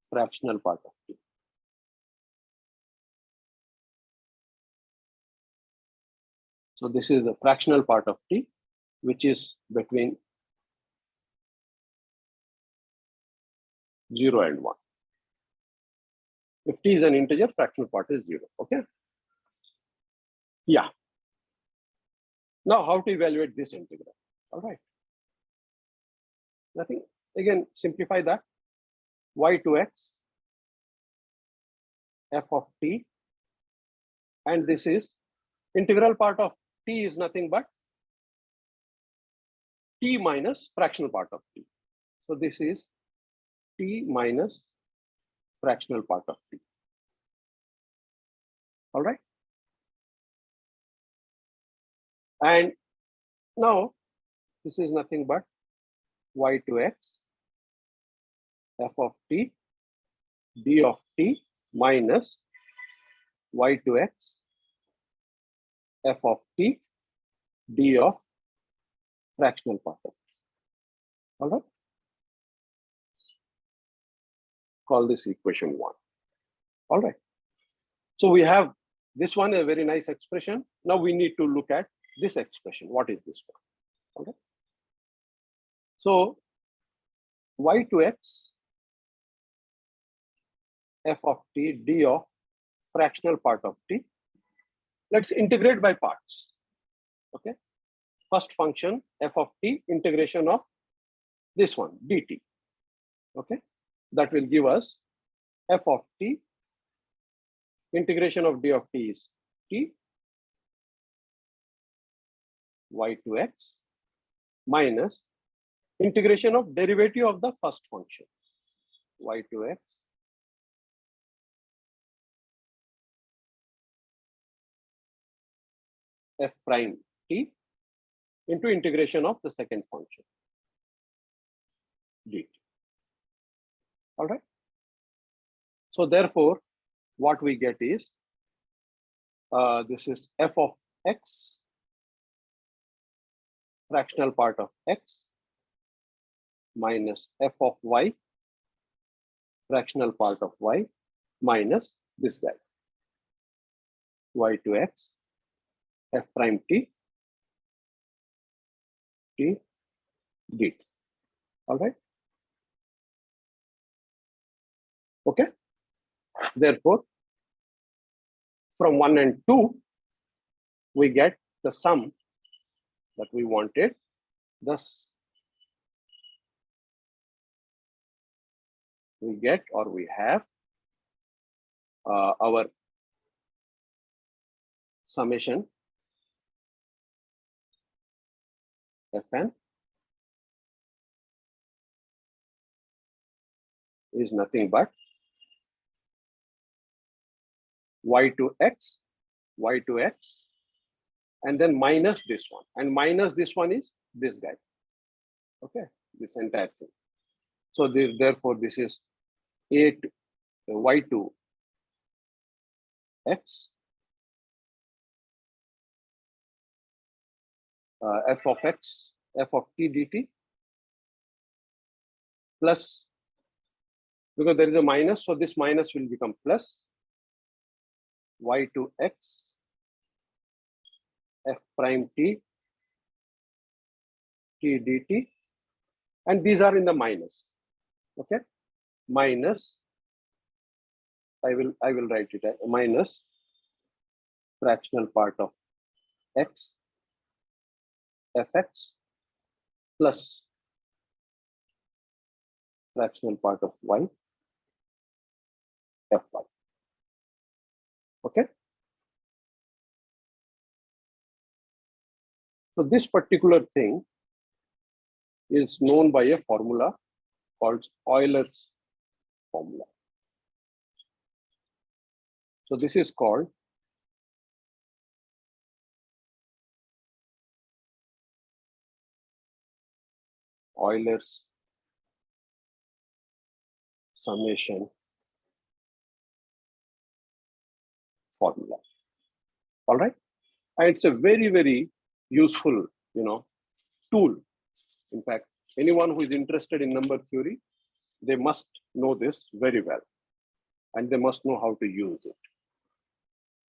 fractional part of t. So this is the fractional part of t, which is between 0 and 1. If t is an integer, fractional part is 0. Okay. Yeah. Now, how to evaluate this integral? All right. nothing. Again, simplify that. Y to x, f of t, and this is integral part of t is nothing but t minus fractional part of t. So this is t minus fractional part of t. All right. And now this is nothing but y to x, f of t, d of t minus y to x, f of t, d of fractional part of t. All right. Call this equation 1. All right. So we have this one, a very nice expression. Now we need to look at this expression. What is this one? All right. So y to x, f of t, d of fractional part of t. Let's integrate by parts. Okay. First function, f of t, integration of this one, dt. Okay. That will give us f of t, integration of d of t is t, y to x, minus integration of derivative of the first function, y to x, f prime t, into integration of the second function, dt. All right. So therefore, what we get is this is f of x, fractional part of x, minus f of y, fractional part of y, minus this guy, y to x, f prime t, t, dt. All right. Okay. Therefore, from 1 and 2, we get the sum that we wanted. Thus, we get, or we have our summation Fn is nothing but y to x, and then minus this one, and minus this one is this guy. Okay, this entire thing. So therefore, this is a to y to x, f of x, f of t dt, plus, because there is a minus, so this minus will become plus y to x, f prime t, t dt, and these are in the minus. Okay, minus, I will write it as minus fractional part of x, fx, plus fractional part of y, fy. Okay. So this particular thing is known by a formula called Euler's formula. So this is called Euler's summation formula. All right. And it's a very, very useful, tool. In fact, anyone who is interested in number theory, they must know this very well, and they must know how to use it.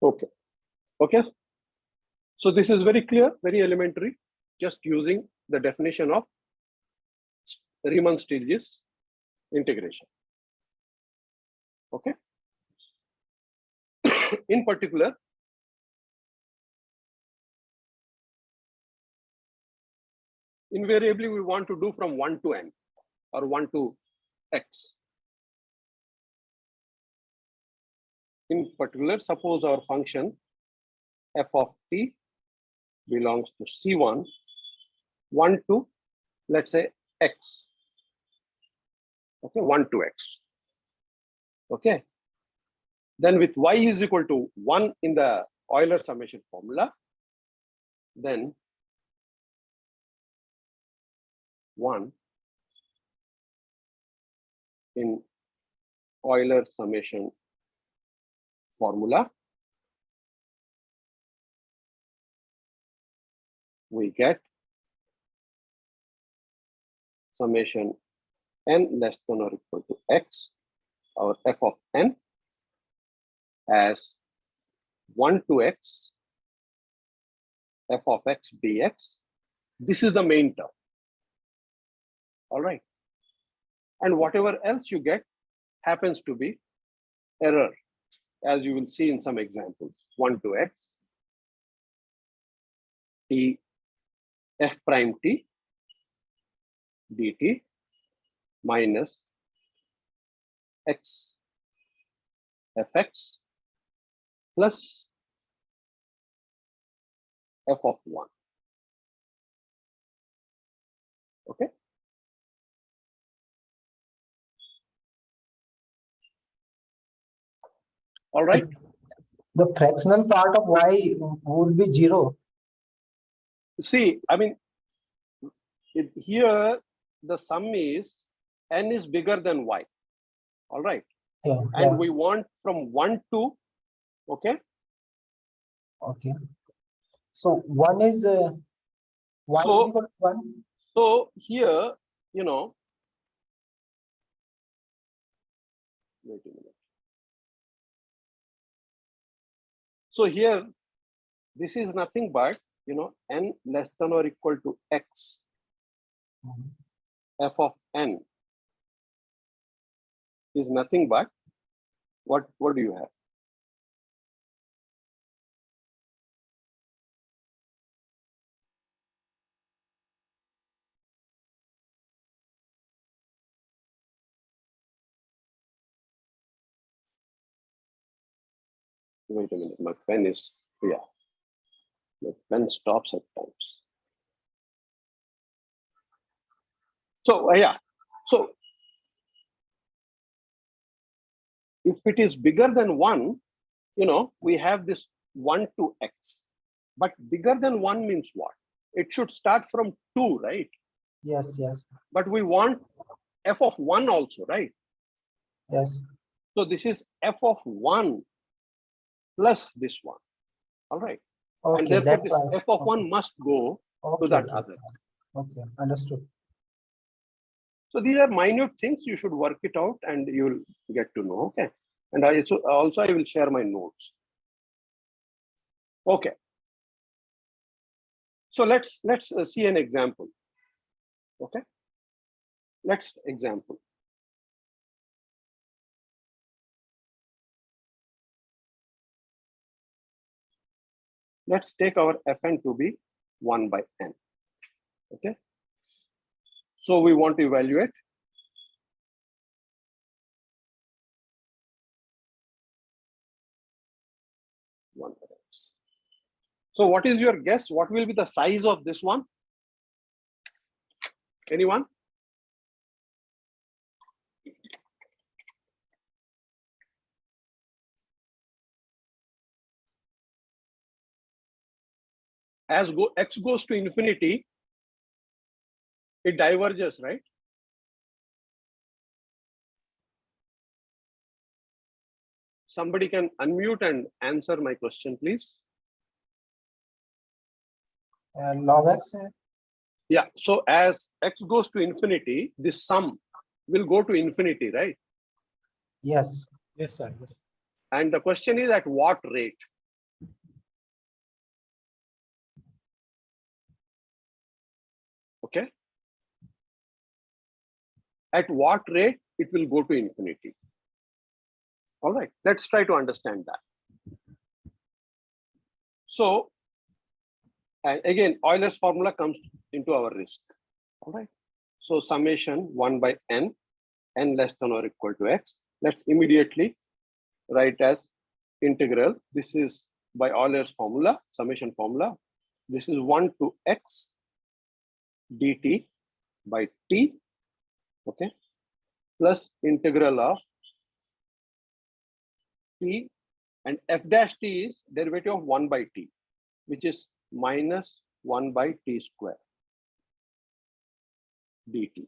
Okay. Okay. So this is very clear, very elementary, just using the definition of Riemann-Stieltjes integration. Okay. In particular, invariably we want to do from 1 to n. or 1 to x. In particular, suppose our function f of t belongs to C1, 1 to, let's say, x. Okay, 1 to x. Okay. Then with y is equal to 1 in the Euler summation formula, then 1 in Euler summation formula, we get summation n less than or equal to x, our f of n, as 1 to x, f of x dx. This is the main term. All right. And whatever else you get happens to be error, as you will see in some examples. 1 to x, t f prime t dt minus x fx plus f of 1. Okay. All right. The fractional part of y would be 0. See, I mean, here the sum is n is bigger than y. All right. Yeah, and we want from 1 to, okay. Okay. So 1 is y is equal to 1. So here, you know, wait a minute. So here, this is nothing but, you know, n less than or equal to x, f of n is nothing but, what do you have? Wait a minute, my pen is, yeah, my pen stops at times. So yeah, so if it is bigger than 1, you know, we have this 1 to x, but bigger than 1 means what? It should start from 2, right? Yes, yes. But we want f of 1 also, right? Yes. So this is f of 1 plus this one. All right. Okay, and therefore that's this why. f of 1 must go to that other. Okay, understood. So these are minute things. You should work it out and you'll get to know. Okay. And I also I will share my notes. Okay. So let's see an example. Okay. Let's example. Let's take our fn to be 1 by n. Okay. So we want to evaluate one by x. So what is your guess? What will be the size of this one? Anyone? As x goes to infinity, it diverges, right? Somebody can unmute and answer my question, please. Log x. Yeah. So as x goes to infinity, this sum will go to infinity, right? Yes. Yes, sir. Yes. And the question is at what rate? Okay. At what rate it will go to infinity? All right. Let's try to understand that. So, and again, Euler's formula comes into our risk. All right. So summation 1 by n, n less than or equal to x. Let's immediately write as integral. This is by Euler's formula, summation formula. This is 1 to x dt by t, okay, plus integral of t, and f dash t is derivative of 1 by t, which is minus 1 by t square dt.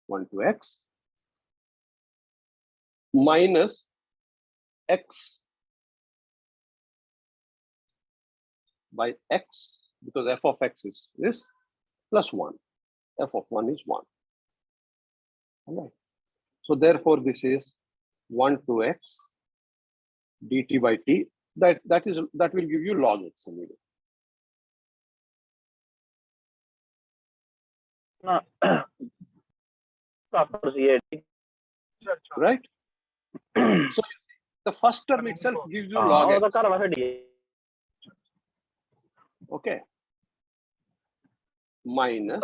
1 to x minus x by x, because f of x is this, plus 1. F of 1 is 1. All right. So therefore, this is 1 to x dt by t. That will give you log x immediately. Right? So the first term itself gives you log x. Okay. Minus.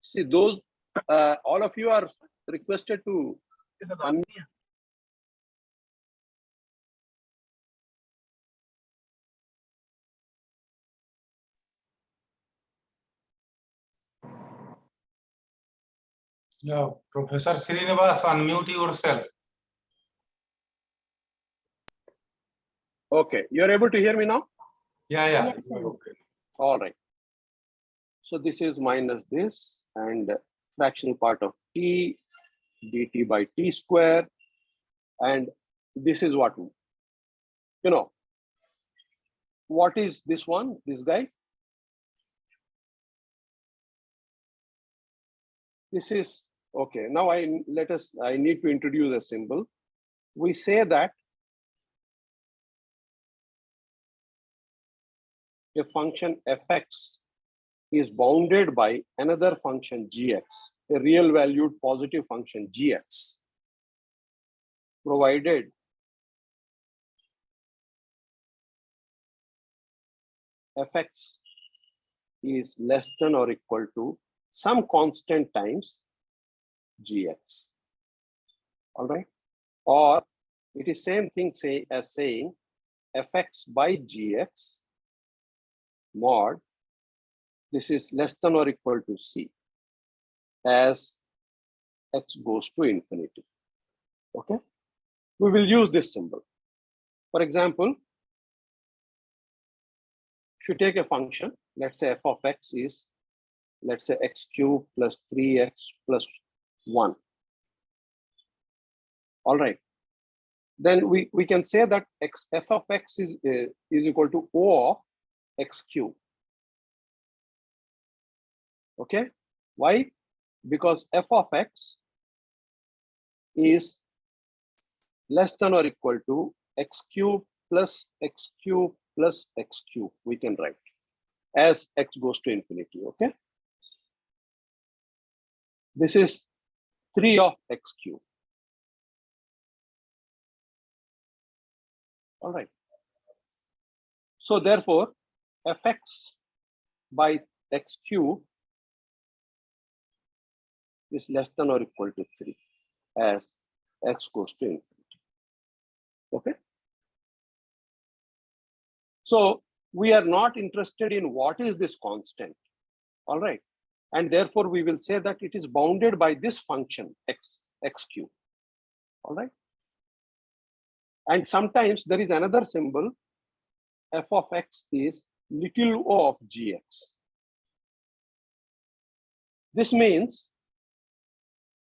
See, those all of you are requested to unmute. Yeah, Professor Srinivas, unmute yourself. Okay, you're able to hear me now? Yeah, yeah. Yes, sir. Okay. All right. So this is minus this and fractional part of t dt by t square, and this is what, you know, what is this one, this guy? This is, okay, now I need to introduce a symbol. We say that a function fx is bounded by another function gx, a real valued positive function gx, provided fx is less than or equal to some constant times gx. All right, or it is same thing as saying fx by gx mod this is less than or equal to c as x goes to infinity. Okay, we will use this symbol. For example, if you take a function, let's say f of x is, let's say x cubed plus 3x plus 1. All right, then we can say that f of x is equal to O of x cubed. Okay, why? Because f of x is less than or equal to x cubed plus x cubed plus x cubed, we can write as x goes to infinity. Okay, this is 3 of x cubed. All right, so therefore fx by x cubed is less than or equal to 3 as x goes to infinity. Okay, so we are not interested in what is this constant. All right, and therefore we will say that it is bounded by this function x cubed. All right, and sometimes there is another symbol, f of x is little o of gx. This means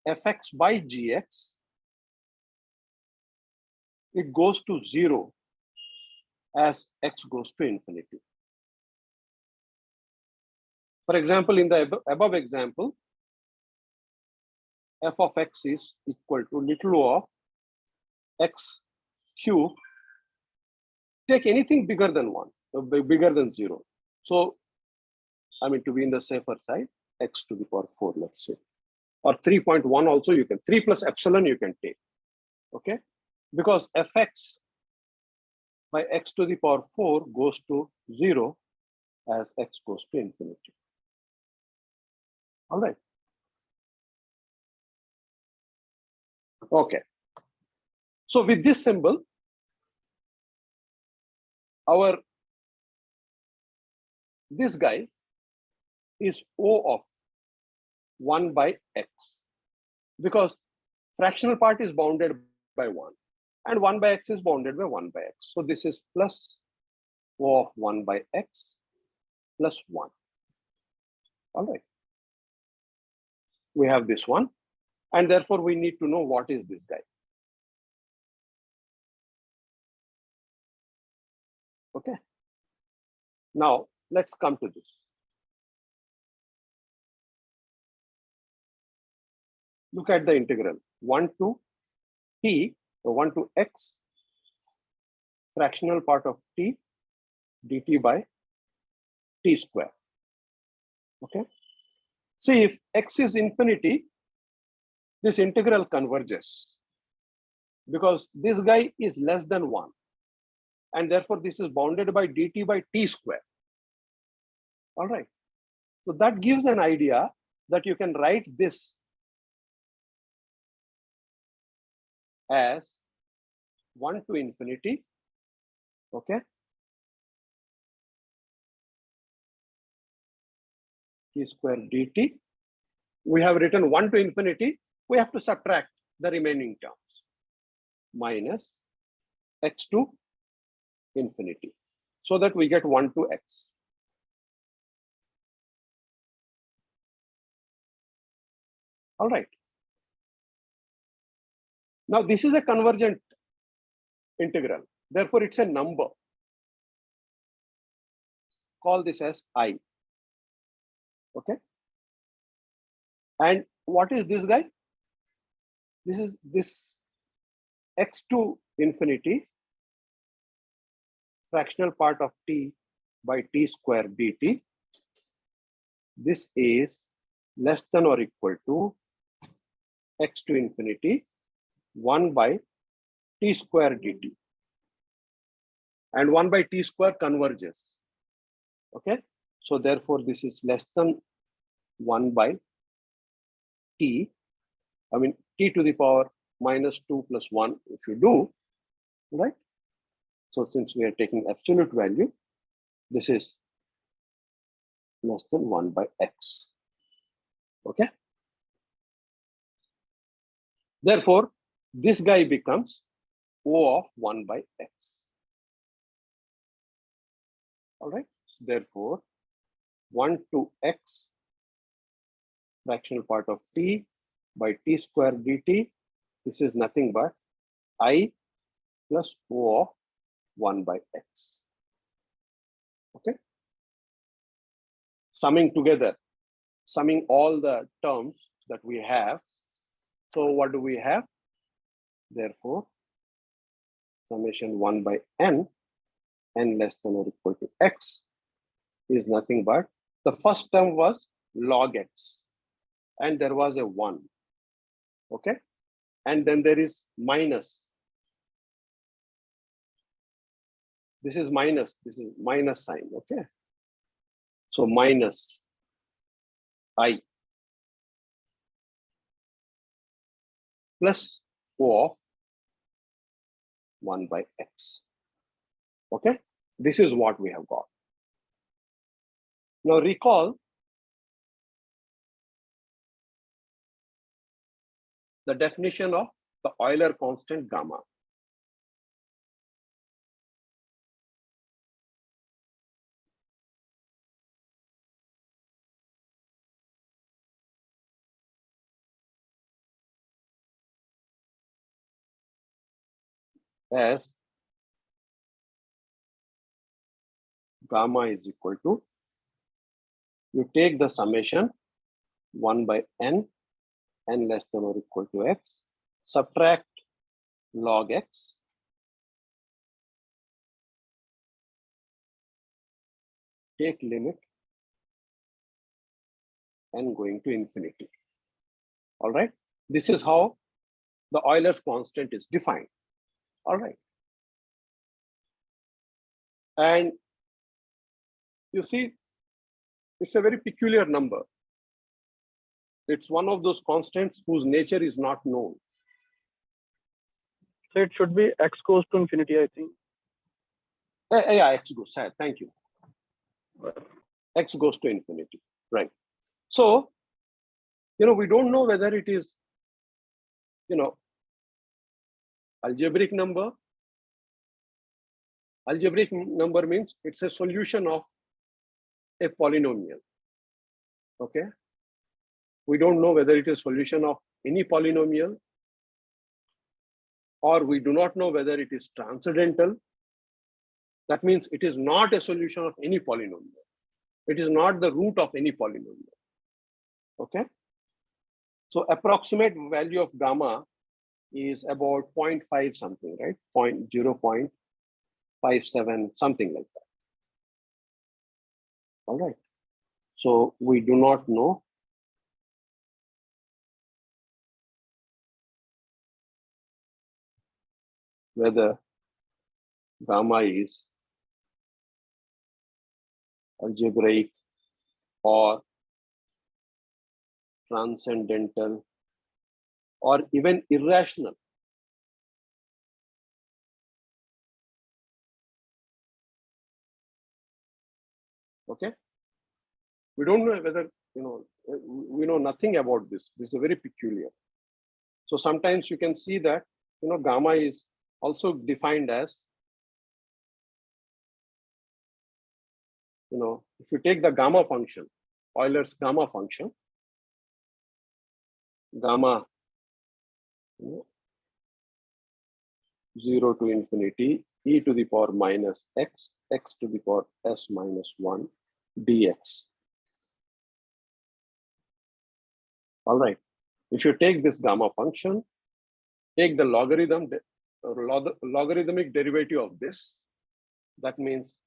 fx by gx, it goes to 0 as x goes to infinity. For example, in the above example, f of x is equal to little o of x cubed. Take anything bigger than 1, bigger than 0. So, I mean, to be in the safer side, x to the power 4, let's say. Or 3.1 also you can, 3 plus epsilon you can take. Okay, because fx by x to the power 4 goes to 0 as x goes to infinity. All right. Okay. So with this symbol, this guy is O of 1 by x, because fractional part is bounded by 1 and 1 by x is bounded by 1 by x. So this is plus O of 1 by x plus 1. All right. We have this one, and therefore we need to know what is this guy. Okay. Now let's come to this. Look at the integral 1 to t, so 1 to x, fractional part of t, dt by t square. Okay. See, if x is infinity, this integral converges because this guy is less than 1, and therefore this is bounded by dt by t square. All right. So that gives an idea that you can write this as 1 to infinity, okay, t square dt. We have written 1 to infinity. We have to subtract the remaining terms, minus x to infinity, so that we get 1 to x. All right. Now this is a convergent integral. Therefore, it's a number. Call this as I. Okay. And what is this guy? This is this x to infinity, fractional part of t by t square dt. This is less than or equal to x to infinity 1 by t square dt. And 1 by t square converges. Okay. So therefore, this is less than 1 by t. I mean, t to the power minus 2 plus 1 if you do, right? So since we are taking absolute value, this is less than 1 by x. Okay. Therefore, this guy becomes O of 1 by x. All right. Therefore, 1 to x, fractional part of t by t square dt. This is nothing but I plus O of 1 by x. Okay. Summing together, summing all the terms that we have. So what do we have? Therefore, summation 1 by n less than or equal to x is nothing but the first term was log x and there was a 1. Okay. And then there is minus. This is minus sign. Okay. So minus I plus O of 1 by x. Okay. This is what we have got. Now recall the definition of the Euler constant gamma. As gamma is equal to, you take the summation 1 by n less than or equal to x, subtract log x, take limit n going to infinity. All right. This is how the Euler's constant is defined. All right. And you see, it's a very peculiar number. it's one of those constants whose nature is not known. So it should be x goes to infinity, I think. Yeah, x goes, thank you. X goes to infinity, right? So, we don't know whether it is, algebraic number. Algebraic number means it's a solution of a polynomial, okay? We don't know whether it is solution of any polynomial, or we do not know whether it is transcendental. That means it is not a solution of any polynomial. It is not the root of any polynomial, okay? So approximate value of gamma is about 0.5 something, right? 0.57, something like that. All right. So we do not know whether gamma is algebraic or transcendental or even irrational. Okay. We don't know whether, we know nothing about this. This is very peculiar. So sometimes you can see that, gamma is also defined as, if you take the gamma function, Euler's gamma function, gamma 0 to infinity, e to the power minus x, x to the power s minus 1, dx. All right. If you take this gamma function, take the logarithmic derivative of this, that means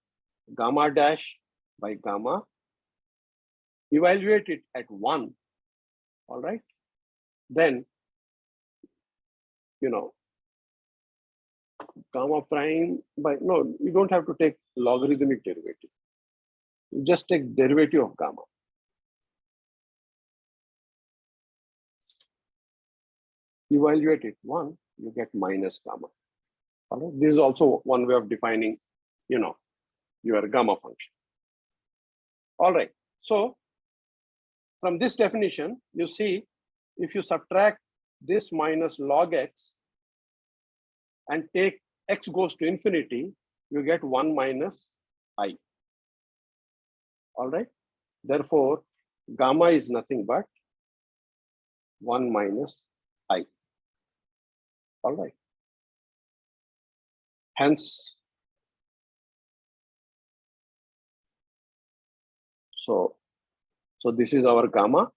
gamma dash by gamma, evaluate it at 1, all right? Then, gamma prime by, no, you don't have to take logarithmic derivative. You just take derivative of gamma. Evaluate it 1, you get minus gamma. All right? This is also one way of defining, your gamma function. All right. So from this definition, you see, if you subtract this minus log x and take x goes to infinity, you get 1 minus I. All right. Therefore, gamma is nothing but 1 minus I. All right. Hence, so this is our gamma.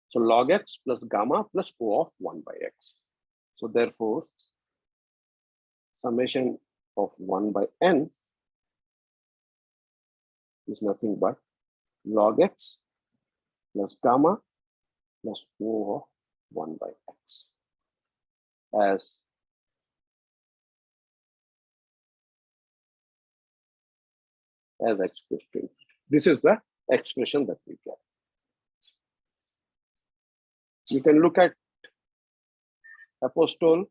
So log x plus gamma plus O of 1 by x. So therefore, summation of 1 by n is nothing but log x plus gamma plus O of 1 by x as x goes to infinity. This is the expression that we get. You can look at apostole.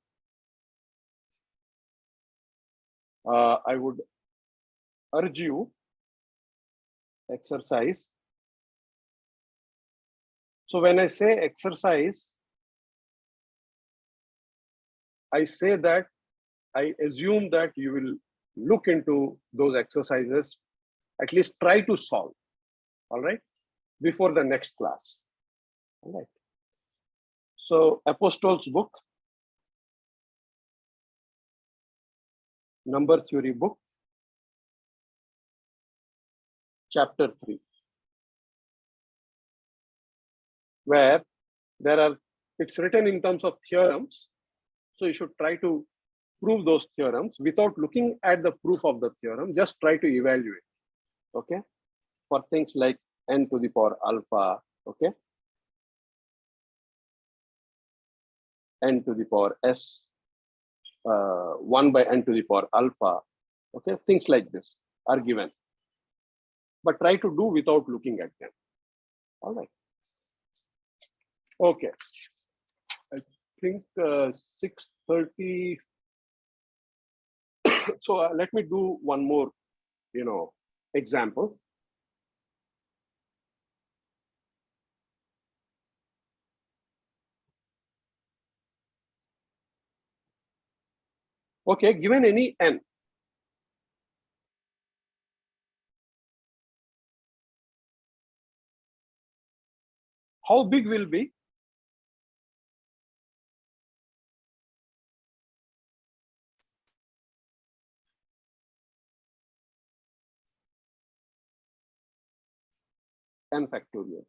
I would urge you exercise. So when I say exercise, I say that I assume that you will look into those exercises, at least try to solve, all right, before the next class. All right. So Apostole's book, number theory book, chapter 3, where it's written in terms of theorems. So you should try to prove those theorems without looking at the proof of the theorem, just try to evaluate, okay, for things like n to the power alpha, okay, n to the power s, 1 by n to the power alpha, okay, things like this are given. But try to do without looking at them. All right. Okay. I think 6:30. So let me do one more, example. Okay, given any n, how big will be n factorial?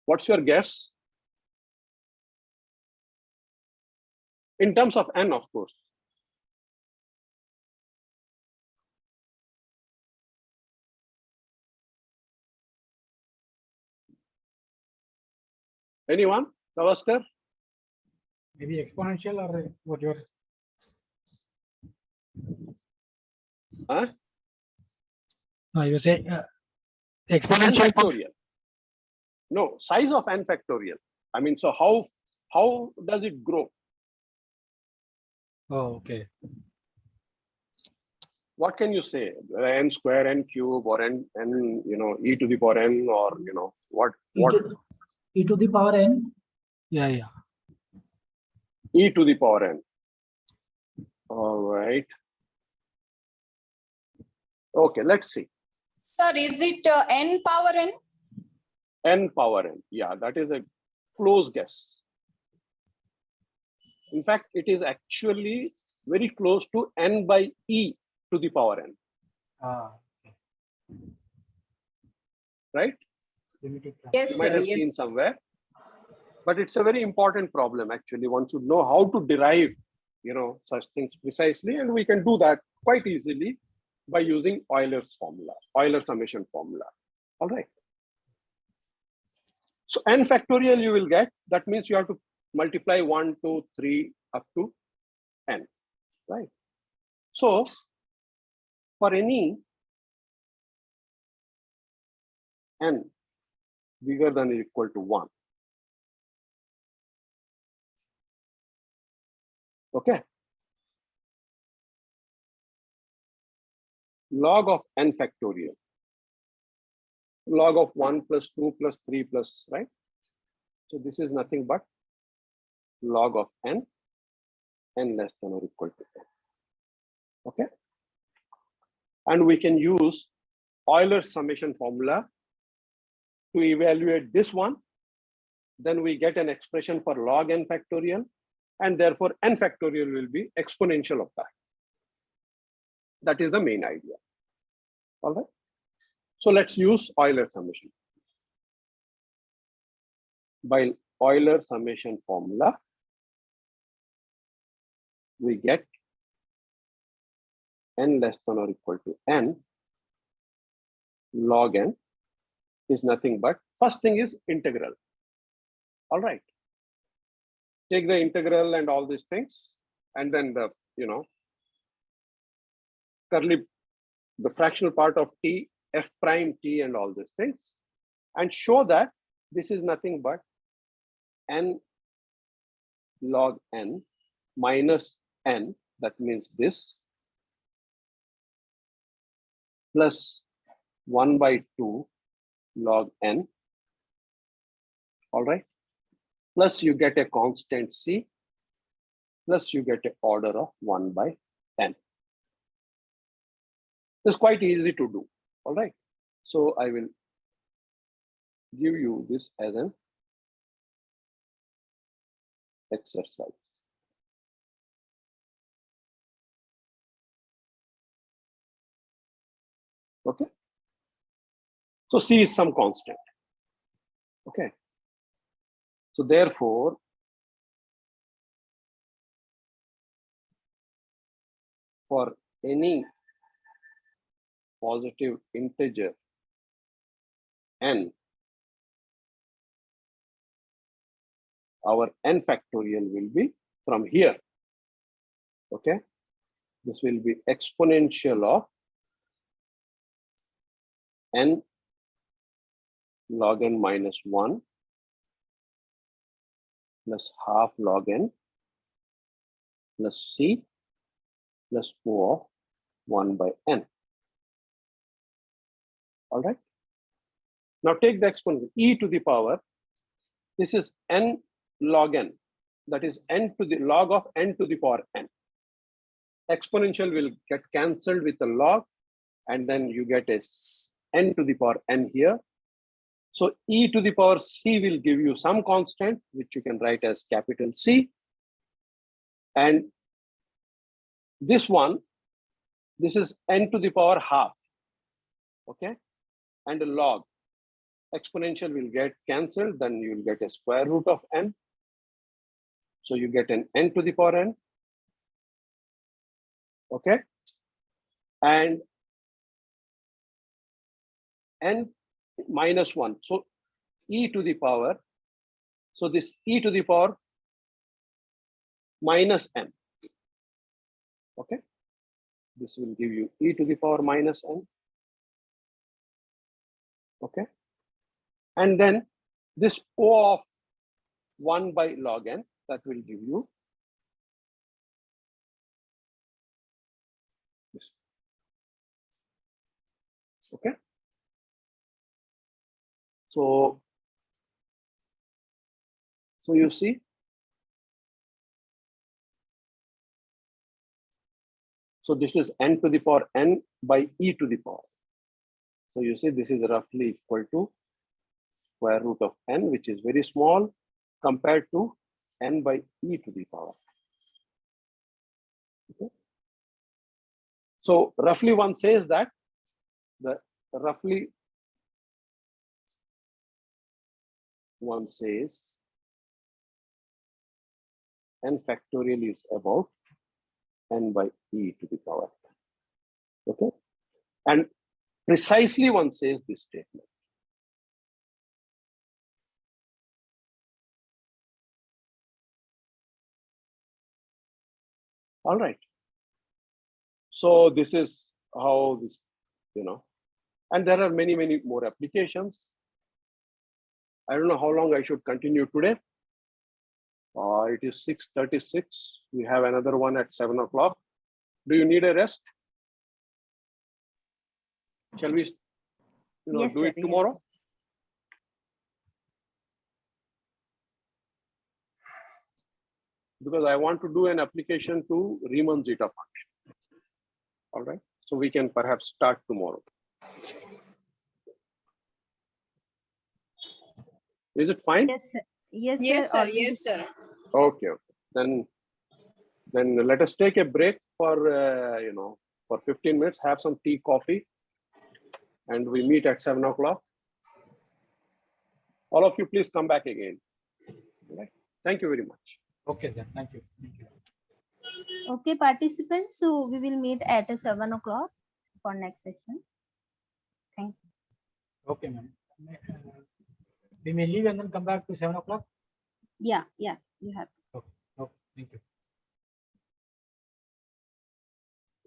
What's your guess? In terms of n, of course. Anyone? Gavaskar? Maybe exponential or what your? Huh? No, you say N exponential. factorial. No, size of n factorial. I mean, so how does it grow? Oh, okay. What can you say? N square, n cube, or n e to the power n, or what? E to the power n. Yeah, yeah. E to the power n. All right. Okay, let's see. Sir, is it n power n? N power n. Yeah, that is a close guess. In fact, it is actually very close to n by e to the power n. Right? Yes, You might sir. have seen Yes. somewhere. But it's a very important problem, actually. One should know how to derive, such things precisely. And we can do that quite easily by using Euler's formula, Euler summation formula. All right. So n factorial you will get. That means you have to multiply 1, 2, 3 up to n. Right. So for any n bigger than or equal to 1, okay, log of n factorial, log of 1 plus 2 plus 3 plus, right? So this is nothing but log of n less than or equal to n. Okay. And we can use Euler's summation formula to evaluate this one. Then we get an expression for log n factorial, and therefore n factorial will be exponential of that. That is the main idea. All right. So let's use Euler summation. By Euler summation formula, we get n less than or equal to n log n is nothing but, first thing is integral. All right. Take the integral and all these things, and then the, curly, the fractional part of t, f prime t and all these things, and show that this is nothing but n log n minus n, that means this, plus 1 by 2 log n, all right, plus you get a constant c, plus you get an order of 1 by n. It's quite easy to do, all right. So I will give you this as an exercise. Okay. So C is some constant. Okay. So therefore, for any positive integer n, our n factorial will be from here. Okay. This will be exponential of n log n minus 1 plus half log n plus c plus O of 1 by n. All right. Now take the exponent e to the power. This is n log n. That is n to the log of n to the power n. Exponential will get cancelled with the log, and then you get a n to the power n here. So e to the power c will give you some constant, which you can write as capital C. And this one, this is n to the power half. Okay. And a log. Exponential will get cancelled, then you will get a square root of n. So you get an n to the power n. Okay. And n minus 1. So e to the power. So this e to the power minus n. Okay. This will give you e to the power minus n. Okay. And then this O of 1 by log n, that will give you this. Okay. So you see, so this is n to the power n by e to the power. So you see this is roughly equal to square root of n, which is very small compared to n by e to the power. Okay. So roughly one says that n factorial is about n by e to the power. Okay. And precisely one says this statement. All right. So this is how this, and there are many, many more applications. I don't know how long I should continue today. It is 6:36. We have another one at 7 o'clock. Do you need a rest? Shall we Yes, do sir, it tomorrow? Because I want to do an application to Riemann zeta function. All right. So we can perhaps start tomorrow. Is it fine? Yes, sir. Yes, Yes, sir. sir. Yes, sir. Okay. Then let us take a break for for 15 minutes. Have some tea, coffee, and we meet at 7 o'clock. All of you, please come back again. All right. Thank you very much. Okay, sir. Thank you. Thank you. Okay, participants. So we will meet at 7 o'clock for next session. Thank you. Okay, ma'am. We may leave and then come back to 7 o'clock. Yeah, you have. Okay. Okay. Thank you.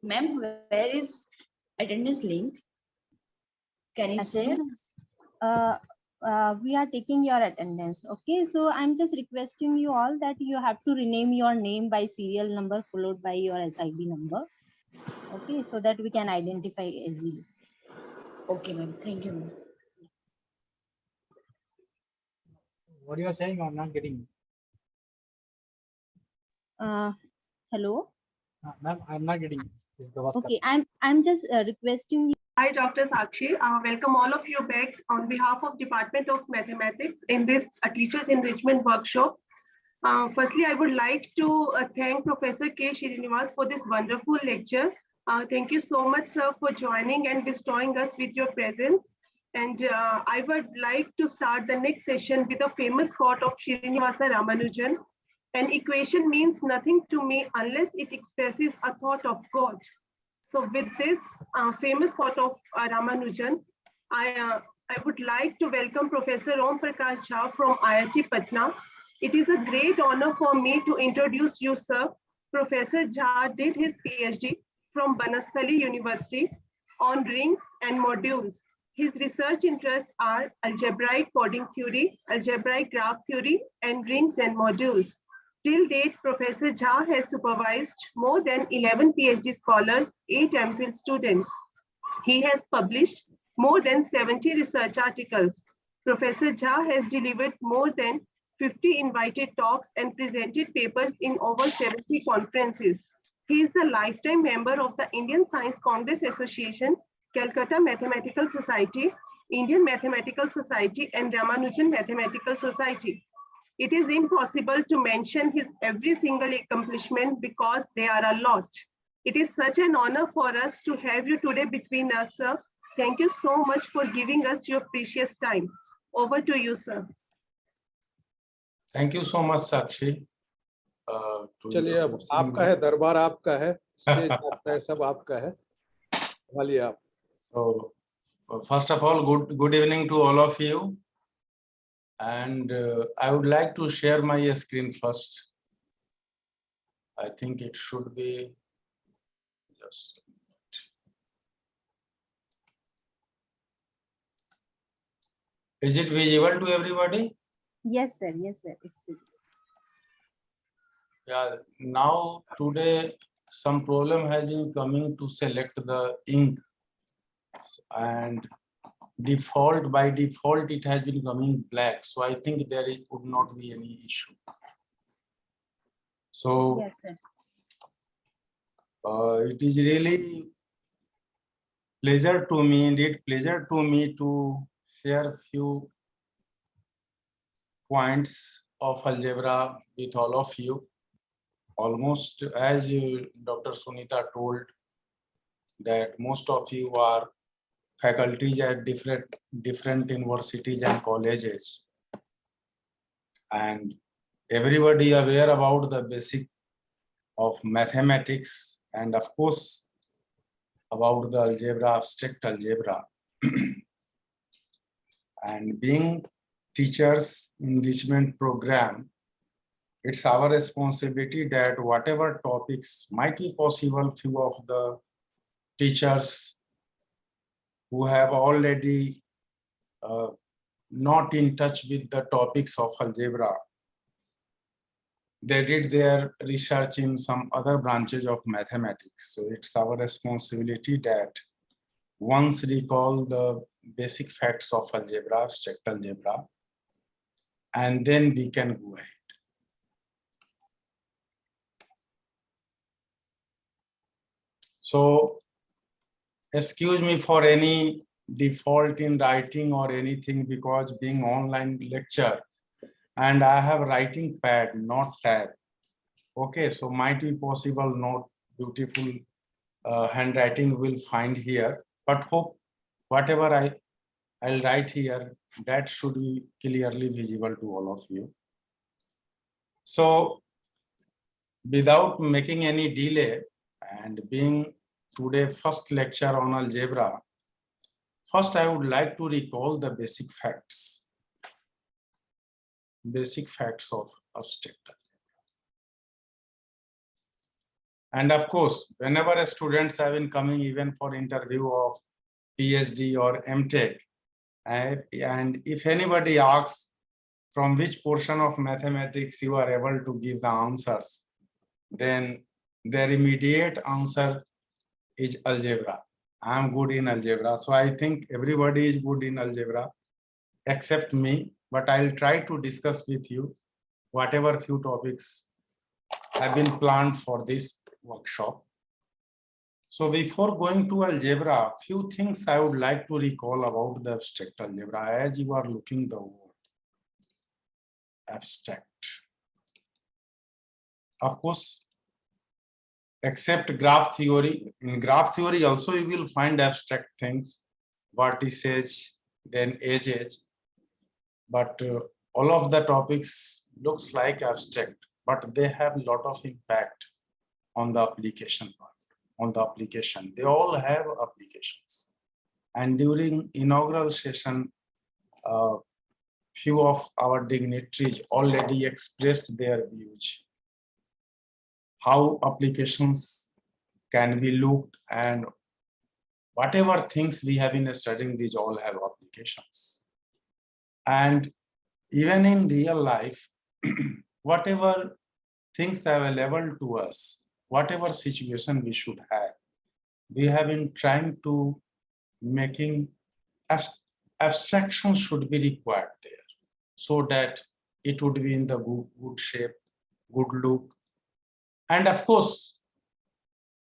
Ma'am, where is attendance link? Can you share? We are taking your attendance. Okay, so I'm just requesting you all that you have to rename your name by serial number followed by your SID number. Okay, so that we can identify easily. Okay, ma'am. Thank you, ma'am. What you are saying, I'm not getting. Hello. Ma'am, I'm not getting. Okay, I'm just requesting you. Hi, Dr. Sakshi. Welcome all of you back on behalf of Department of Mathematics in this Teachers Enrichment Workshop. Firstly, I would like to thank Professor K. Srinivas for this wonderful lecture. Thank you so much, sir, for joining and bestowing us with your presence. And I would like to start the next session with a famous quote of Srinivasa Ramanujan. An equation means nothing to me unless it expresses a thought of God. So with this famous quote of Ramanujan, I would like to welcome Professor Om Prakash Jha from IIT Patna. It is a great honor for me to introduce you, sir. Professor Jha did his PhD from Banasthali University on rings and modules. His research interests are algebraic coding theory, algebraic graph theory, and rings and modules. Till date, Professor Jha has supervised more than 11 PhD scholars, 8 MPhil students. He has published more than 70 research articles. Professor Jha has delivered more than 50 invited talks and presented papers in over 70 conferences. He is the lifetime member of the Indian Science Congress Association, Calcutta Mathematical Society, Indian Mathematical Society, and Ramanujan Mathematical Society. It is impossible to mention his every single accomplishment because they are a lot. It is such an honor for us to have you today between us, sir. Thank you so much for giving us your precious time. Over to you, sir. Thank you so much, Sakshi. चलिए अब आपका है, दरबार आपका है, stage आपका है, सब आपका है, वालिए आप. So, first of all, good evening to all of you. And I would like to share my screen first. I think it should be just. Is it visible to everybody? Yes, sir. Yes, sir. It's visible. Yeah, now today some problem has been coming to select the ink, and by default it has been coming black, so I think would not be any issue. So yes, sir. It is really pleasure to me to share few points of algebra with all of you. Almost as Dr. Sunita told, that most of you are faculties at different universities and colleges, and everybody aware about the basic of mathematics, and of course about the algebra, abstract algebra. And being teachers enrichment program, it's our responsibility that whatever topics might be possible, few of the teachers who have already not in touch with the topics of algebra, they did their research in some other branches of mathematics. So it's our responsibility that once recall the basic facts of algebra, abstract algebra, and then we can go ahead. So excuse me for any default in writing or anything, because being online lecture and I have writing pad, not tab. Okay, so might be possible not beautiful handwriting will find here, but hope whatever I'll write here, that should be clearly visible to all of you. So without making any delay, and being today first lecture on algebra, first I would like to recall the basic facts of abstract algebra. And of course, whenever students have been coming even for interview of PhD or MTech, and if anybody asks from which portion of mathematics you are able to give the answers, then their immediate answer is algebra. I am good in algebra. So I think everybody is good in algebra except me, but I'll try to discuss with you whatever few topics have been planned for this workshop. So before going to algebra, few things I would like to recall about the abstract algebra as you are looking the word abstract. Of course, except graph theory, in graph theory also you will find abstract things, vertices, then edges, but all of the topics looks like abstract, but they have a lot of impact on the application part. On the application, they all have applications. And during inaugural session, few of our dignitaries already expressed their views, how applications can be looked and whatever things we have been studying, these all have applications. And even in real life, whatever things available to us, whatever situation we should have, we have been trying to making abstraction should be required there, so that it would be in the good shape, good look. And of course,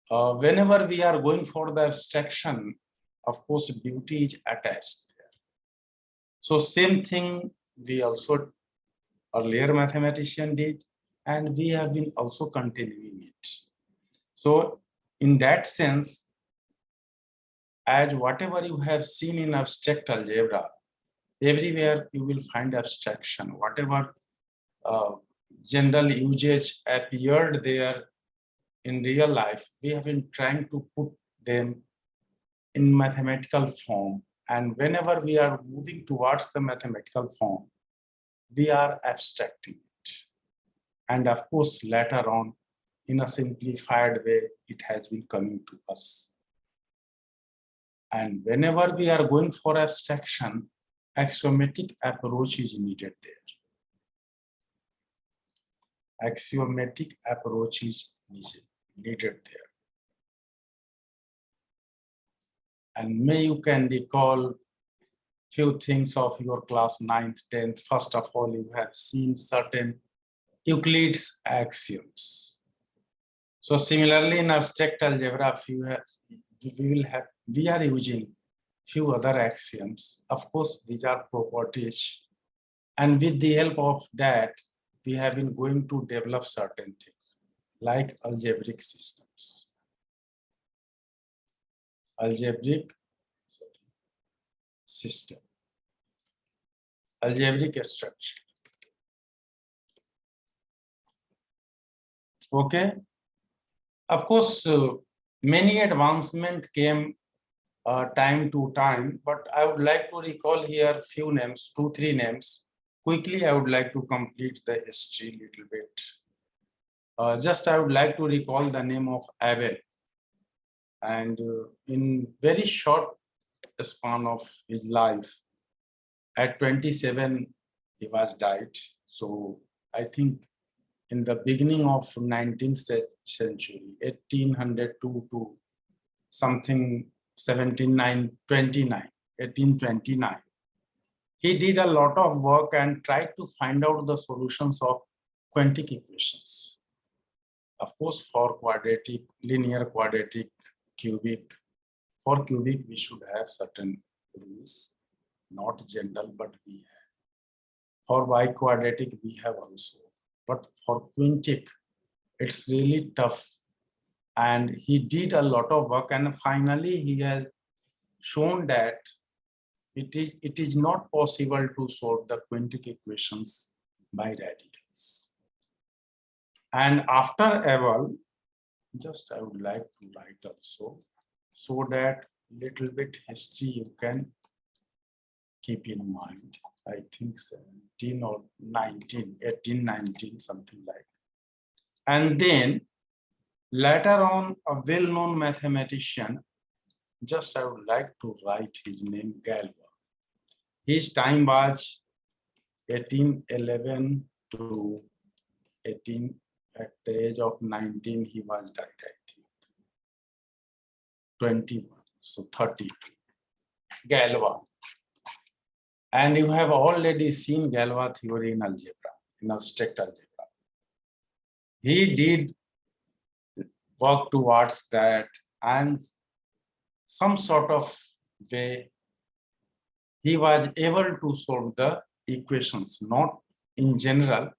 whenever we are going for the abstraction, of course, beauty is attached there. So same thing we also earlier mathematician did, and we have been also continuing it. So in that sense, as whatever you have seen in abstract algebra, everywhere you will find abstraction. Whatever general usage appeared there in real life, we have been trying to put them in mathematical form. And whenever we are moving towards the mathematical form, we are abstracting it. And of course, later on, in a simplified way, it has been coming to us. And whenever we are going for abstraction, axiomatic approach is needed there. Axiomatic approach is needed there. And may you can recall few things of your class 9th, 10th. First of all, you have seen certain Euclid's axioms. So similarly in abstract algebra, we are using few other axioms. Of course, these are properties. And with the help of that, we have been going to develop certain things like algebraic systems. Algebraic system. Algebraic structure. Okay. Of course, many advancement came time to time, but I would like to recall here few names, 2-3 names. Quickly, I would like to complete the history a little bit. Just I would like to recall the name of Abel. And in very short span of his life, at 27, he was died. So I think in the beginning of 19th century, 1802 to something 1829, he did a lot of work and tried to find out the solutions of quantic equations. Of course, for quadratic, linear, quadratic, cubic. For cubic, we should have certain rules, not general, but we have. For biquadratic, we have also. But for quintic, it's really tough. And he did a lot of work, and finally he has shown that it is not possible to solve the quintic equations by radicals. And after Abel, just I would like to write also, so that little bit history you can keep in mind. I think 17 or 19, 18, 19, something like. And then later on, a well-known mathematician, just I would like to write his name, Galois. His time was 1811 to 18, at the age of 19, he was died, I think. 21, so 32. Galois. And you have already seen Galois theory in algebra, in abstract algebra. He did work towards that, and some sort of way he was able to solve the equations, not in general,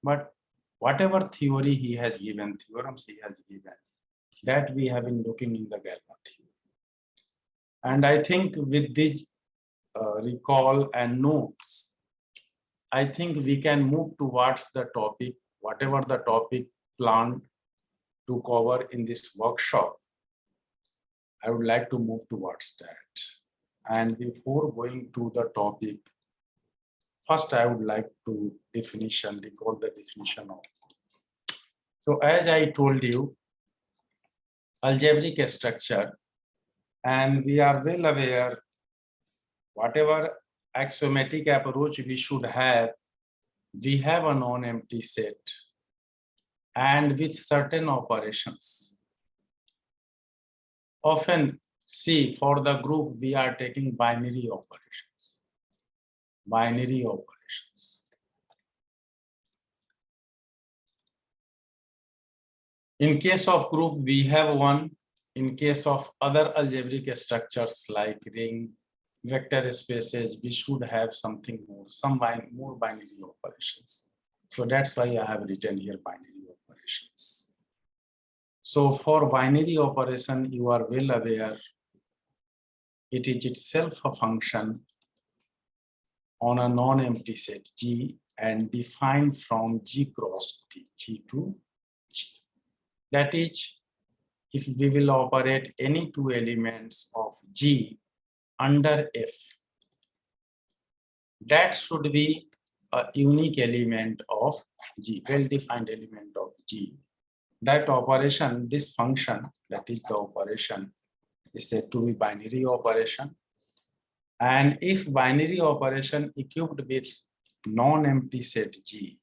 but whatever theory he has given, theorems he has given, that we have been looking in the Galois theory. And I think with this recall and notes, I think we can move towards the topic, whatever the topic planned to cover in this workshop. I would like to move towards that. And before going to the topic, first I would like to recall the definition of. So as I told you, algebraic structure And we are well aware, whatever axiomatic approach we should have, we have a non-empty set and with certain operations. Often, see, for the group, we are taking binary operations. Binary operations. In case of group, we have one. In case of other algebraic structures like ring, vector spaces, we should have something more, more binary operations. So that's why I have written here binary operations. So for binary operation, you are well aware, it is itself a function on a non-empty set G and defined from G cross T, G to G. That is, if we will operate any two elements of G under F, that should be a unique element of G, well-defined element of G. That operation, this function, that is the operation, is said to be binary operation. And if binary operation equipped with non-empty set G,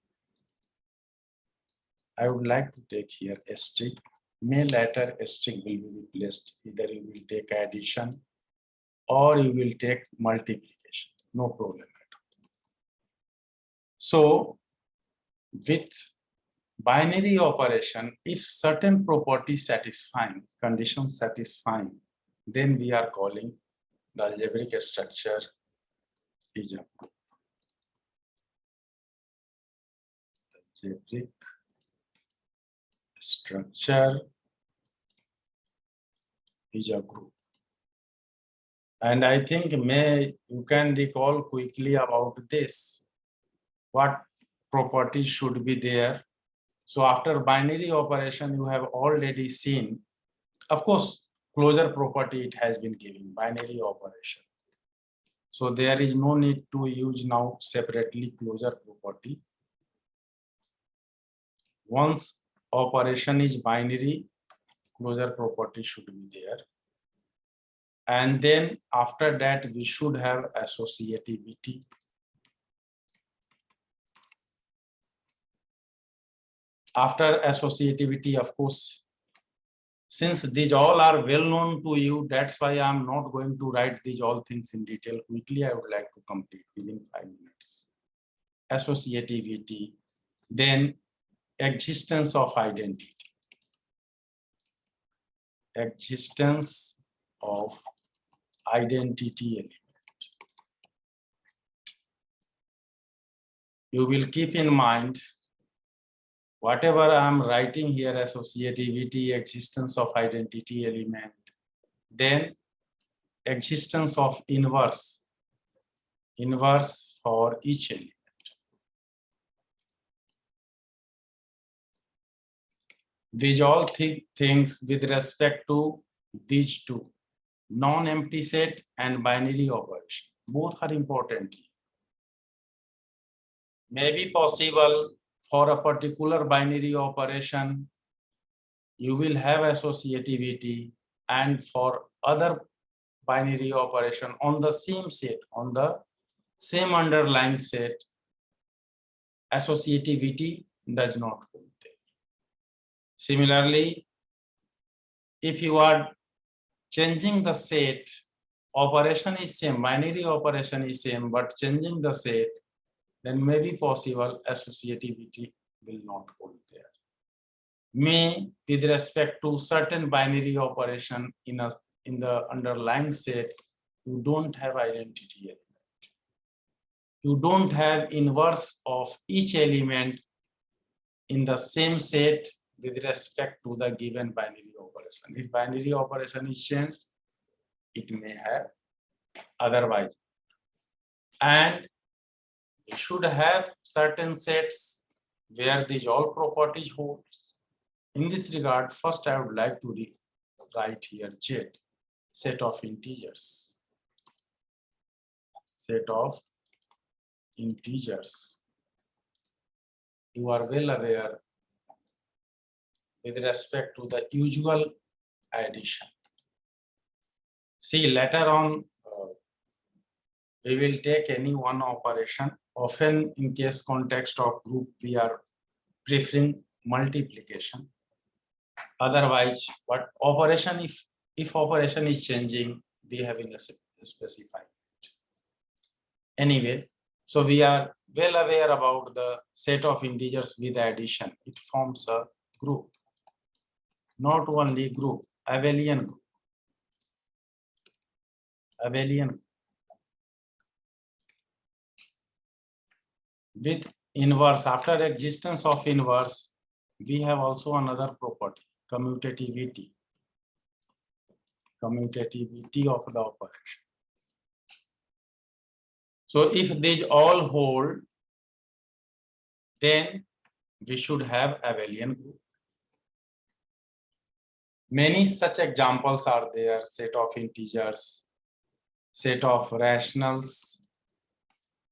I would like to take here asterisk. May later asterisk will be replaced. Either you will take addition or you will take multiplication. No problem at all. So with binary operation, if certain properties satisfying, conditions satisfying, then we are calling the algebraic structure is a group. Algebraic structure is a group. And I think you can recall quickly about this. What properties should be there? So after binary operation, you have already seen, of course, closure property it has been given, binary operation. So there is no need to use now separately closure property. Once operation is binary, closure property should be there. And then after that, we should have associativity. After associativity, of course, since these all are well known to you, that's why I'm not going to write these all things in detail. Quickly, I would like to complete within 5 minutes. Associativity, then existence of identity. Existence of identity element. You will keep in mind whatever I'm writing here, associativity, existence of identity element, then existence of inverse for each element. These all things with respect to these two, non-empty set and binary operation. Both are important. May be possible for a particular binary operation, you will have associativity, and for other binary operation on the same set, on the same underlying set, associativity does not hold there. Similarly, if you are changing the set, operation is same, binary operation is same, but changing the set, then may be possible associativity will not hold there. May, with respect to certain binary operation in the underlying set, you don't have identity element. You don't have inverse of each element in the same set with respect to the given binary operation. If binary operation is changed, it may have otherwise. And you should have certain sets where these all properties holds. In this regard, first I would like to write here Z, set of integers. Set of integers. You are well aware with respect to the usual addition. See, later on, we will take any one operation. Often in case context of group, we are preferring multiplication. Otherwise, what operation, if operation is changing, we have in a specified. Anyway, so we are well aware about the set of integers with addition. It forms a group. Not only group, abelian group. Abelian group. With inverse, after existence of inverse, we have also another property, commutativity. Commutativity of the operation. So if these all hold, then we should have abelian group. Many such examples are there: set of integers, set of rationals,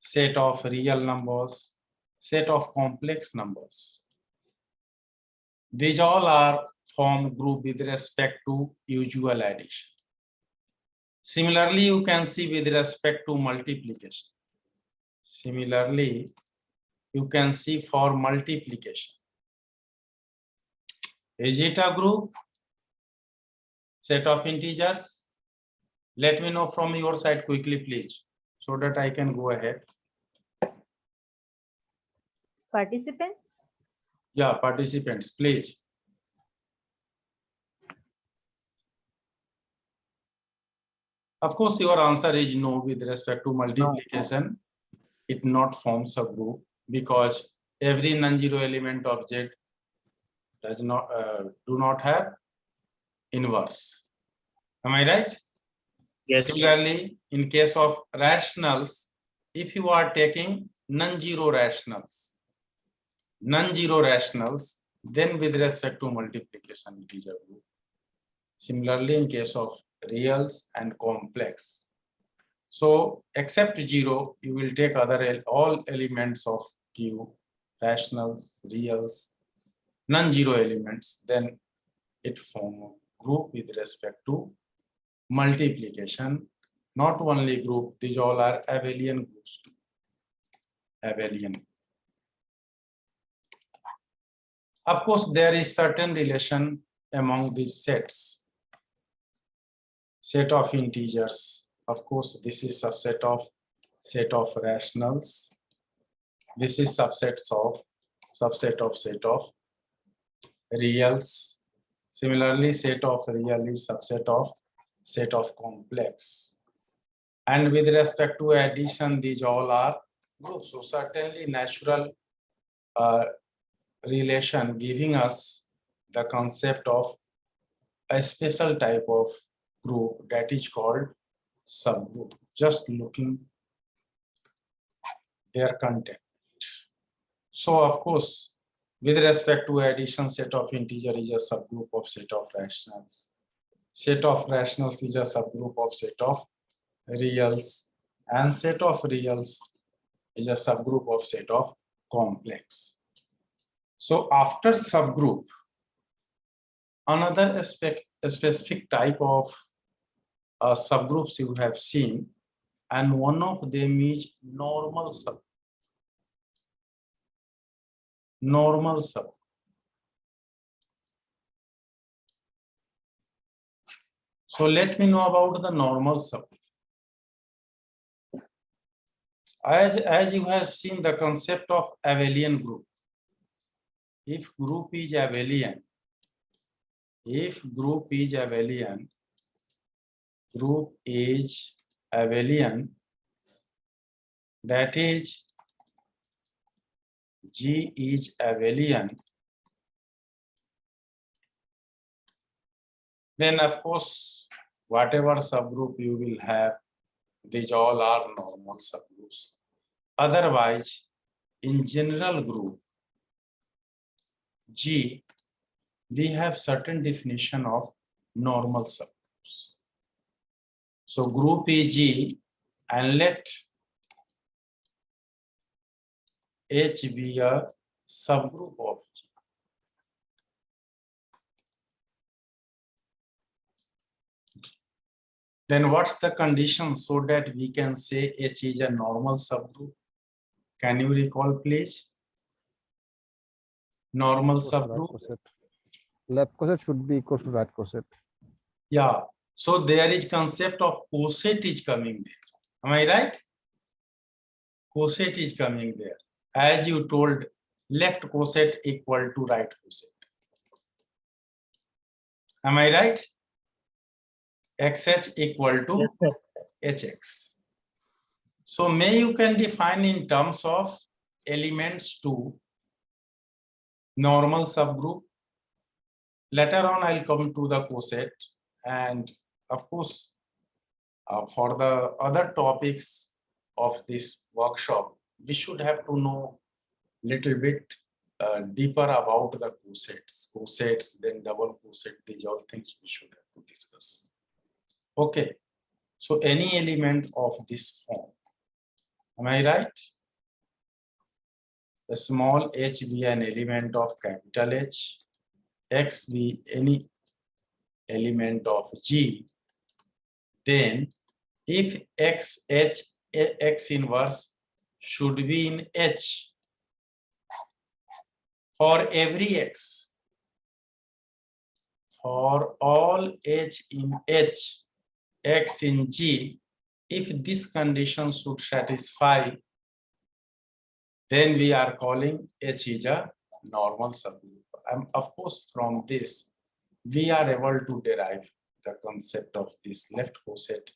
set of real numbers, set of complex numbers. These all are formed group with respect to usual addition. Similarly, you can see with respect to multiplication. Similarly, you can see for multiplication. Is it a group? Set of integers? Let me know from your side quickly, please, so that I can go ahead. Participants? Yeah, participants, please. Of course, your answer is no with respect to multiplication. It not forms a group because every non-zero element object does not do not have inverse. Am I right? Yes. Similarly, in case of rationals, if you are taking non-zero rationals, then with respect to multiplication, it is a group. Similarly, in case of reals and complex. So, except 0, you will take all elements of Q, rationals, reals, non-zero elements, then it forms a group with respect to multiplication. Not only group, these all are abelian groups too. Abelian. Of course, there is certain relation among these sets. Set of integers. Of course, this is subset of set of rationals. This is subset of set of reals. Similarly, set of real is subset of set of complex. And with respect to addition, these all are groups. So certainly natural relation giving us the concept of a special type of group that is called subgroup. Just looking their content. So of course, with respect to addition, set of integer is a subgroup of set of rationals. Set of rationals is a subgroup of set of reals, and set of reals is a subgroup of set of complex. So after subgroup, another specific type of subgroups you have seen, and one of them is normal subgroup. Normal subgroup. So let me know about the normal subgroup. As you have seen the concept of abelian group. If group is abelian, group is abelian, that is G is abelian, then of course whatever subgroup you will have, these all are normal subgroups. Otherwise, in general group G, we have certain definition of normal subgroups. So group is G, and let H be a subgroup of G. Then what's the condition so that we can say H is a normal subgroup? Can you recall, please? Normal subgroup. Left coset should be equal to right coset. Yeah. So there is concept of coset is coming there. Am I right? Coset is coming there. As you told, left coset equal to right coset. Am I right? XH equal to HX. So may you can define in terms of elements to normal subgroup. Later on, I'll come to the coset, and of course, for the other topics of this workshop, we should have to know little bit deeper about the cosets, then double coset. These are things we should have to discuss. Okay, so any element of this form, am I right? A small h be an element of capital H, x be any element of G, then if x inverse should be in H for every x, for all H in H, x in G, if this condition should satisfy, then we are calling H is a normal subgroup. Of course, from this, we are able to derive the concept of this left coset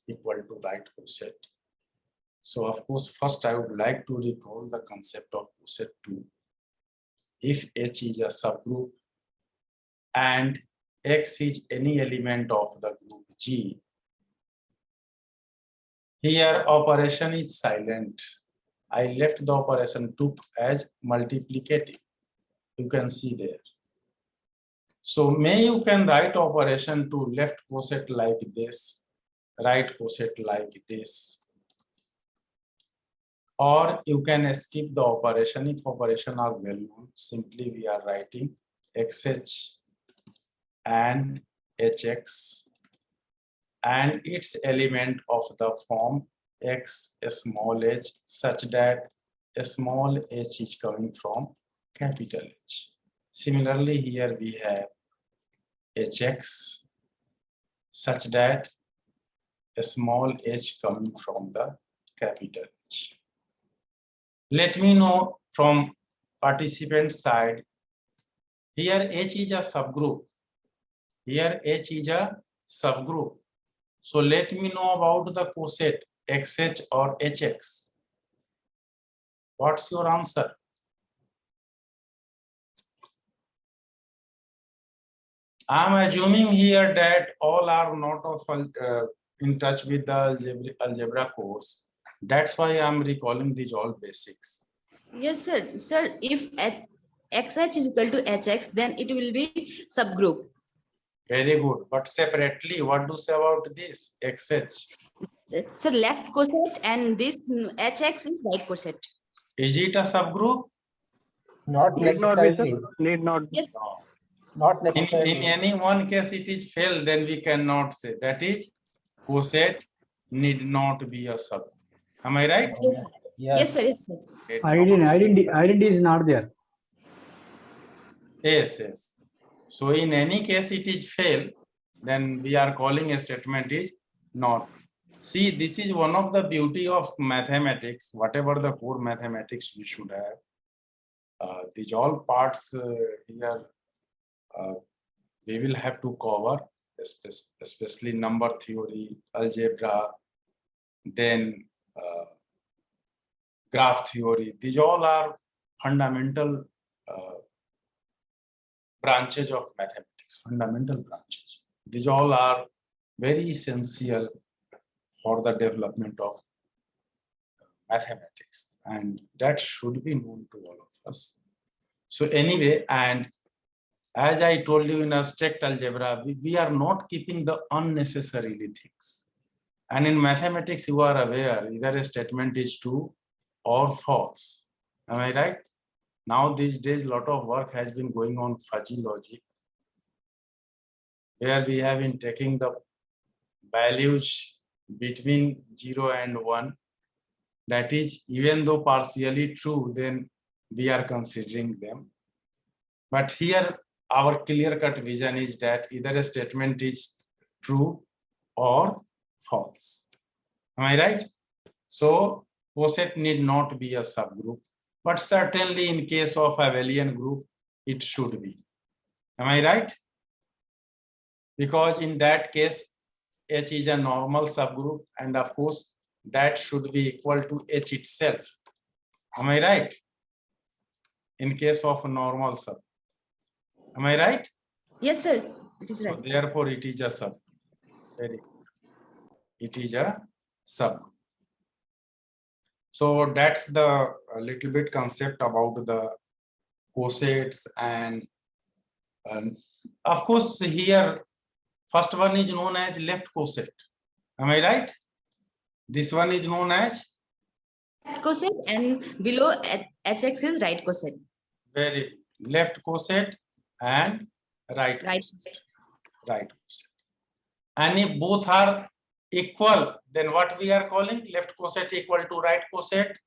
equal to right coset. So of course, first I would like to recall the concept of coset 2. If H is a subgroup and X is any element of the group G, here operation is silent. I left the operation took as multiplicative. You can see there. So may you can write operation to left coset like this, right coset like this. Or you can skip the operation if operation are well known. Simply we are writing XH and HX and its element of the form X small h such that a small h is coming from capital H. Similarly, here we have HX such that a small h coming from the capital H. Let me know from participant side, here H is a subgroup. Here H is a subgroup. So let me know about the coset XH or HX. What's your answer? I'm assuming here that all are not of in touch with the algebra course. That's why I'm recalling these all basics. Yes, sir. Sir, if XH is equal to HX, then it will be subgroup. Very good. But separately, what do you say about this XH? So left coset and this HX is right coset. Is it a subgroup? Not necessarily. Need not. Yes. Not necessarily. In any one case it is failed, then we cannot say. That is, coset need not be a subgroup. Am I right? Yes, sir. Yes, sir. Yes, sir. Identity is not there. Yes, yes. So in any case it is fail, then we are calling a statement is not. See, this is one of the beauty of mathematics. Whatever the core mathematics we should have, these all parts here we will have to cover, especially number theory, algebra, then graph theory. These all are fundamental branches of mathematics, fundamental branches. These all are very essential for the development of mathematics, and that should be known to all of us. So anyway, and as I told you in abstract algebra, we are not keeping the unnecessarily things. And in mathematics, you are aware either a statement is true or false. Am I right? Now these days, a lot of work has been going on fuzzy logic, where we have been taking the values between 0 and 1. That is, even though partially true, then we are considering them. But here, our clear-cut vision is that either a statement is true or false. Am I right? So, coset need not be a subgroup, but certainly in case of abelian group, it should be. Am I right? Because in that case, H is a normal subgroup, and of course, that should be equal to H itself. Am I right? In case of a normal sub. Am I right? Yes, sir. It is right. So therefore, it is a sub. Very good. It is a sub. So that's the a little bit concept about the cosets, and of course here first one is known as left coset. Am I right? This one is known as Coset, and below HX is right coset. very left coset and right coset. Right coset. And if both are equal, then what we are calling left coset equal to right coset,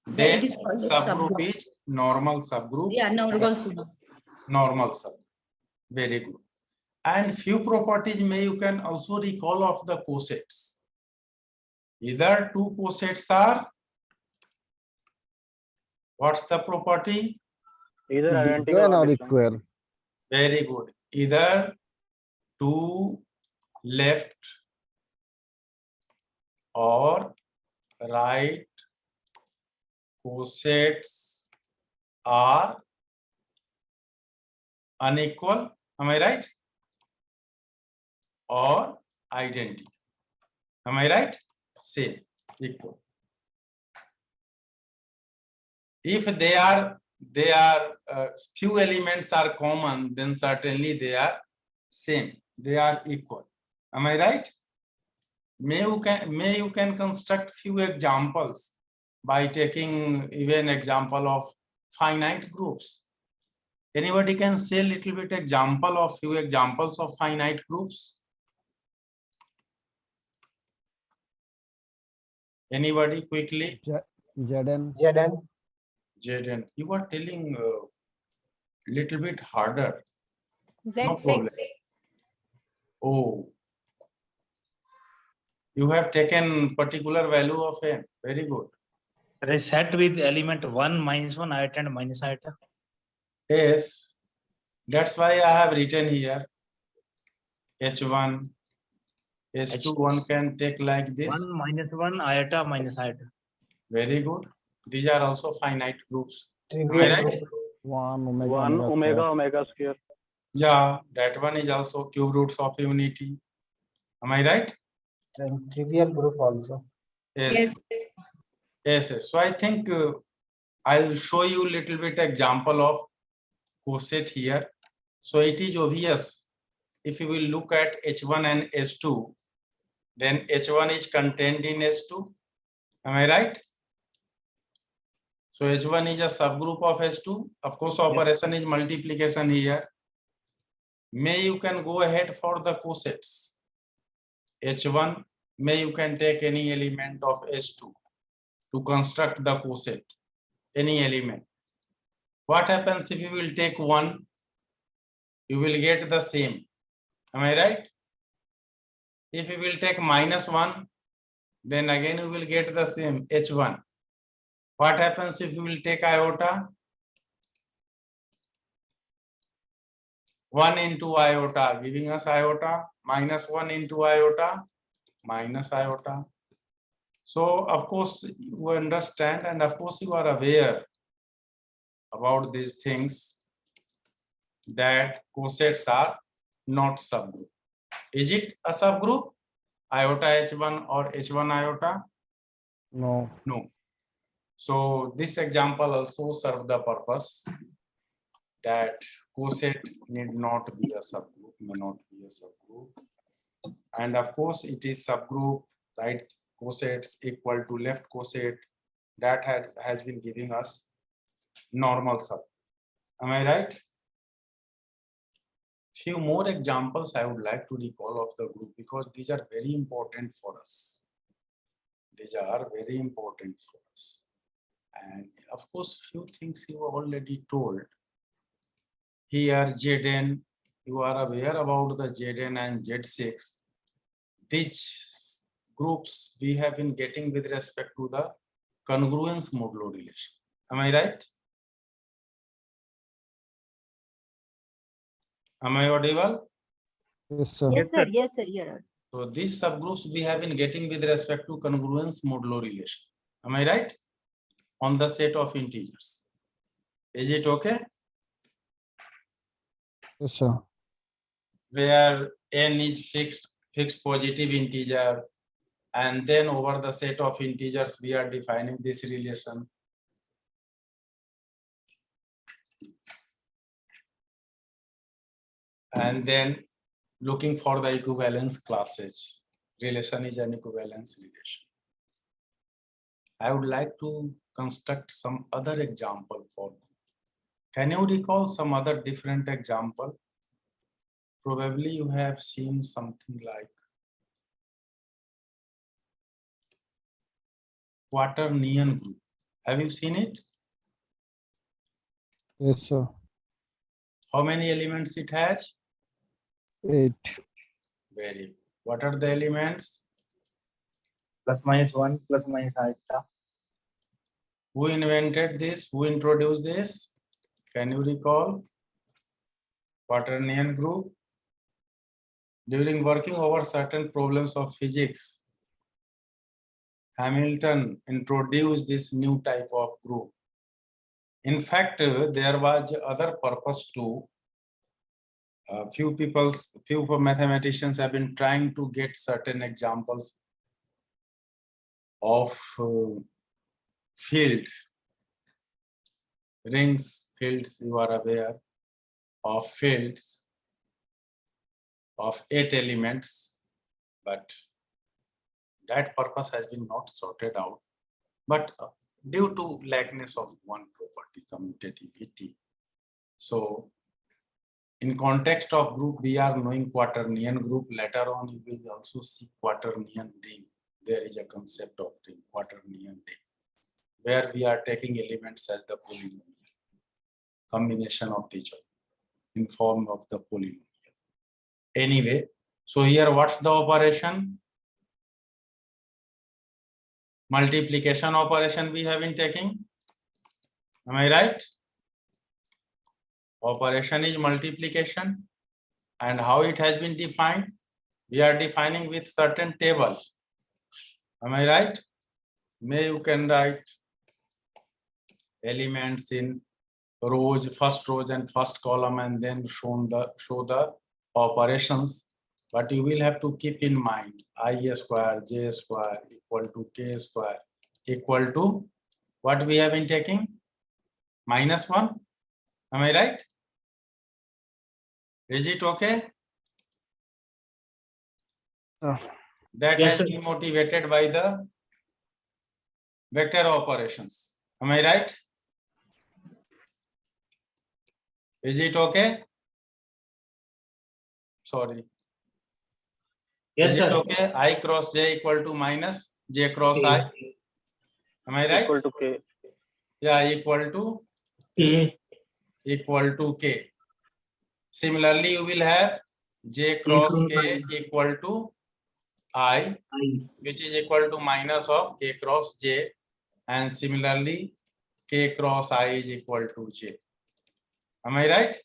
then it is called a subgroup subgroup. is normal subgroup. Yeah, normal subgroup. Normal subgroup. Very good. And few properties may you can also recall of the cosets. Either two cosets are, what's the property? Either identical or equal. Very good. Either two left or right cosets are unequal. Am I right? Or identical. Am I right? Same, equal. If they are few elements are common, then certainly they are same. They are equal. Am I right? May you can construct few examples by taking even example of finite groups. Anybody can say a little bit example of few examples of finite groups? Anybody quickly? Zn. You are telling little bit harder. No Z6. problem. Oh, you have taken particular value of n. Very good. A set with element 1, -1, iota and minus iota. Yes, that's why I have written here H1, H2, one can take like this. 1, -1, iota, minus iota. Very good. These are also finite groups. Am I Trivial right? group. 1 1 omega square. Yeah, that one is also cube roots of unity. Am I right? And trivial group also. Yes. Yes. So I think I'll show you a little bit example of coset here. So it is obvious if you will look at H1 and H2, then H1 is contained in H2. Am I right? So H1 is a subgroup of H2. Of course, operation is multiplication here. May you can go ahead for the cosets. H1, may you can take any element of H2 to construct the coset, any element. What happens if you will take 1? You will get the same. Am I right? If you will take -1, then again you will get the same H1. What happens if you will take iota? 1 into iota, giving us iota, -1 into iota, minus iota. So of course you understand, and of course you are aware about these things, that cosets are not subgroup. Is it a subgroup? Iota H1 or H1 iota? No. No. So this example also serves the purpose that coset need not be a subgroup, may not be a subgroup. And of course it is subgroup, right? Cosets equal to left coset, that has been giving us normal sub. Am I right? Few more examples I would like to recall of the group because these are very important for us. These are very important for us. And of course, few things you already told. Here, Zn, you are aware about the Zn and Z6. These groups we have been getting with respect to the congruence modulo relation. Am I right? Am I audible? Yes, sir. Yes, sir. Yes, sir. You're right. So these subgroups we have been getting with respect to congruence modulo relation. Am I right? On the set of integers. Is it okay? Yes, sir. Where n is fixed positive integer, and then over the set of integers we are defining this relation. And then looking for the equivalence classes. Relation is an equivalence relation. I would like to construct some other example for you. Can you recall some other different example? Probably you have seen something like quaternion group. Have you seen it? Yes, sir. How many elements it has? 8. Very good. What are the elements? Plus minus 1, plus minus alpha. Who invented this? Who introduced this? Can you recall? Quaternion group. During working over certain problems of physics, Hamilton introduced this new type of group. In fact, there was other purpose too. Few mathematicians have been trying to get certain examples of field rings, fields, you are aware of fields of 8 elements, but that purpose has been not sorted out. But due to lackness of one property, commutativity. So in context of group, we are knowing quaternion group. Later on, you will also see quaternion ring. There is a concept of ring, quaternion ring, where we are taking elements as the polynomial, combination of each other in form of the polynomial. Anyway, so here what's the operation? Multiplication operation we have been taking. Am I right? Operation is multiplication. And how it has been defined? We are defining with certain table. Am I right? May you can write elements in rows, first rows and first column, and then show the operations. But you will have to keep in mind I square, j square equal to k square equal to what we have been taking? -1. Am I right? Is it okay? That Yes, has been motivated by the vector operations. Am I right? Is it okay? Sorry. Yes, Is sir. it okay? I cross j equal to minus j cross K. I. Am I right? Equal to K. Yeah, equal to K. Equal to k. Similarly, you will have j cross k equal to I, which is equal to minus of k cross j, and similarly k cross I is equal to j. Am I right?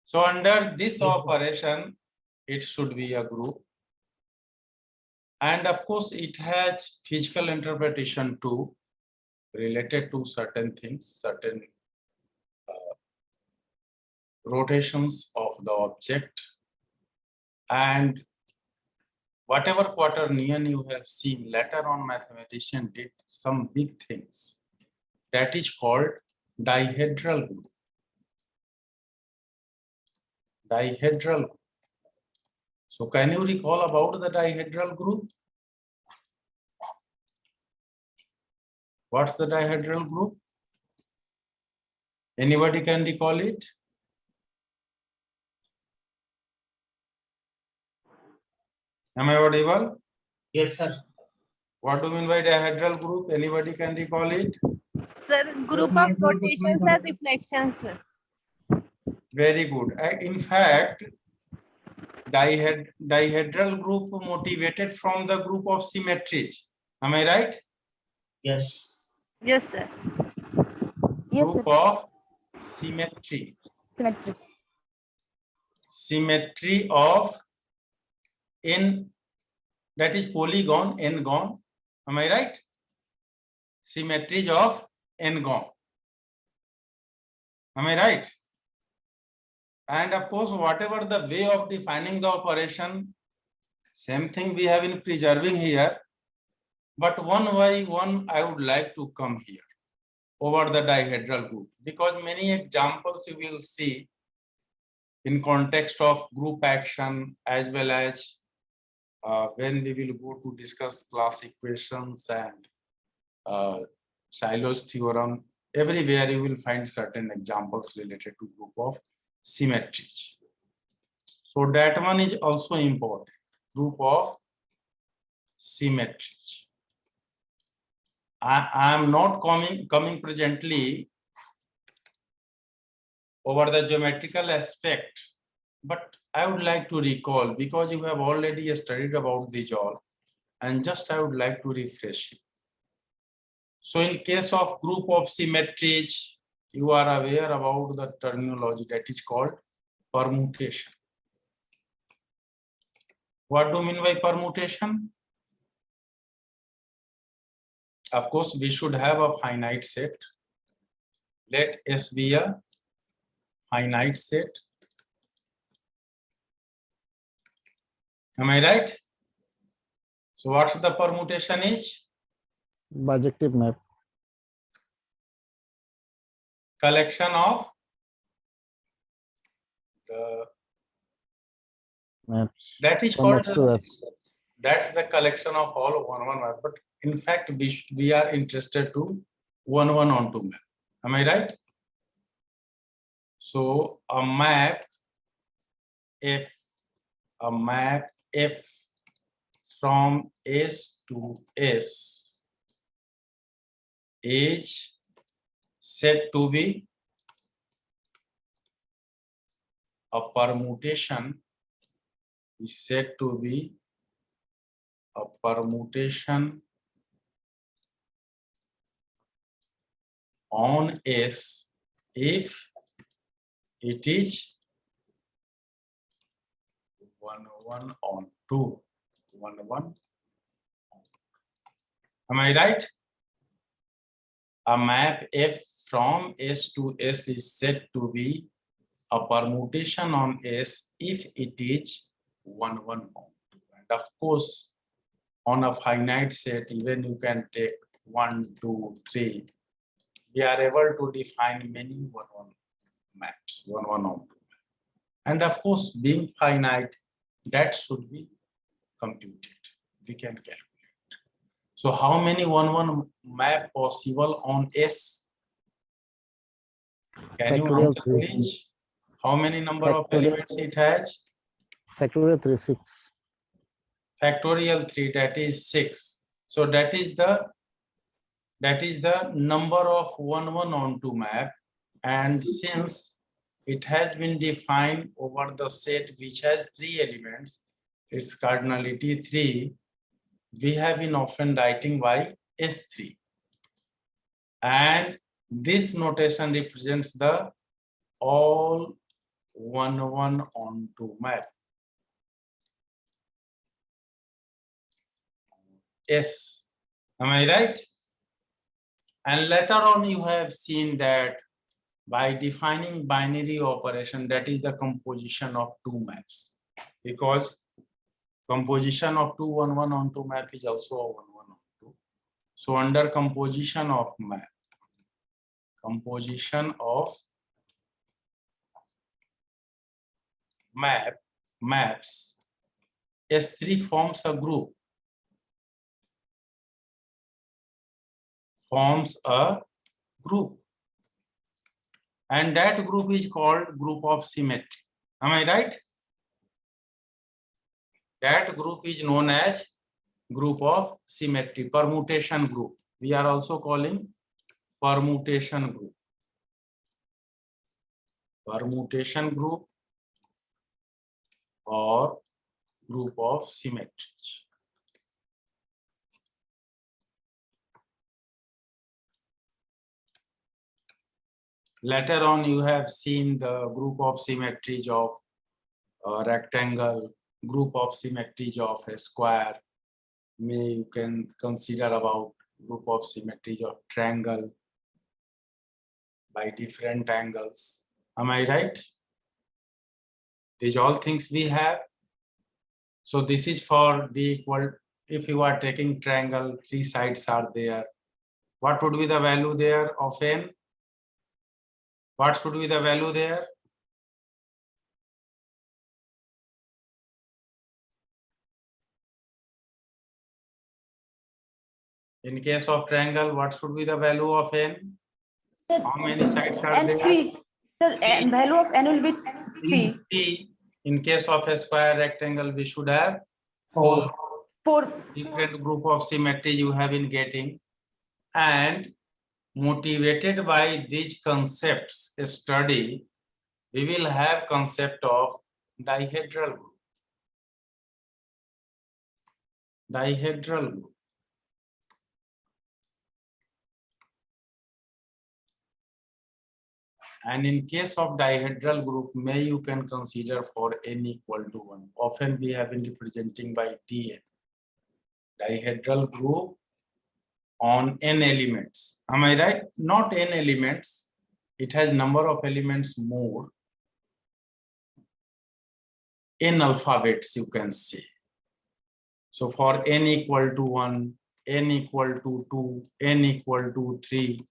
So under this operation, it should be a group. And of course, it has physical interpretation too, related to certain things, certain rotations of the object. And whatever quaternion you have seen, later on mathematician did some big things. That is called dihedral group. Dihedral group. So can you recall about the dihedral group? What's the dihedral group? Anybody can recall it? Am I audible? Yes, sir. What do you mean by dihedral group? Anybody can recall it? Sir, group of rotations and reflections. Sir. Very good. In fact, dihedral group motivated from the group of symmetries. Am I right? Yes. Yes, sir. Group of symmetry. Symmetry. Symmetry of n, that is polygon, n-gon. Am I right? Symmetries of n-gon. Am I right? And of course, whatever the way of defining the operation, same thing we have been preserving here. But one by one, I would like to come here over the dihedral group, because many examples you will see in context of group action, as well as when we will go to discuss class equations and Shiloh's theorem. Everywhere you will find certain examples related to group of symmetries. So that one is also important, group of symmetries. I am not coming presently over the geometrical aspect, but I would like to recall, because you have already studied about these all, and just I would like to refresh you. So in case of group of symmetries, you are aware about the terminology that is called permutation. What do you mean by permutation? Of course, we should have a finite set. Let S be a finite set. Am I right? So what's the permutation is? Bijective map. Collection of the Maps. that is From called X to S. that's the collection of all 1-1 map, but in fact we are interested to 1-1 onto map. Am I right? So a map F from S to S is said to be a permutation, is said to be a permutation on S if it is 1-1 on 2. 1-1. Am I right? A map F from S to S is said to be a permutation on S if it is 1-1 on 2. And of course, on a finite set, even you can take 1, 2, 3. We are able to define many 1-1 maps, 1-1 on 2. And of course, being finite, that should be computed. We can calculate. So how many 1-1 map possible on S? Can you answer, please? How many number of elements it has? Factorial 3, 6. Factorial 3, that is 6. So that is the number of 1-1 on 2 map. And since it has been defined over the set which has 3 elements, its cardinality 3, we have been often writing by S3. And this notation represents the all 1-1 on 2 map. S. Am I right? And later on you have seen that by defining binary operation, that is the composition of 2 maps, because composition of 2-1-1 on 2 map is also a 1-1 on 2. So under composition of map, maps, S3 forms a group. And that group is called group of symmetry. Am I right? That group is known as group of symmetry, permutation group. We are also calling permutation group. Permutation group or group of symmetries. Later on, you have seen the group of symmetries of a rectangle, group of symmetries of a square. You can consider about group of symmetries of triangle by different angles. Am I right? These all things we have. So this is for d equal. If you are taking triangle, 3 sides are there. What would be the value there of n? What should be the value there? In case of triangle, what should be the value of n? Sir, How many sides are and there? 3. Sir, value of n will be 3. In case of a square rectangle, we should have 4. 4. Different group of symmetry you have been getting. And motivated by these concepts study, we will have concept of dihedral group. Dihedral group. And in case of dihedral group, may you can consider for n equal to 1. Often we have been representing by Tn. Dihedral group on n elements. Am I right? Not n elements. It has number of elements more. N alphabets, you can say. So for n equal to 1, n equal to 2, n equal to 3,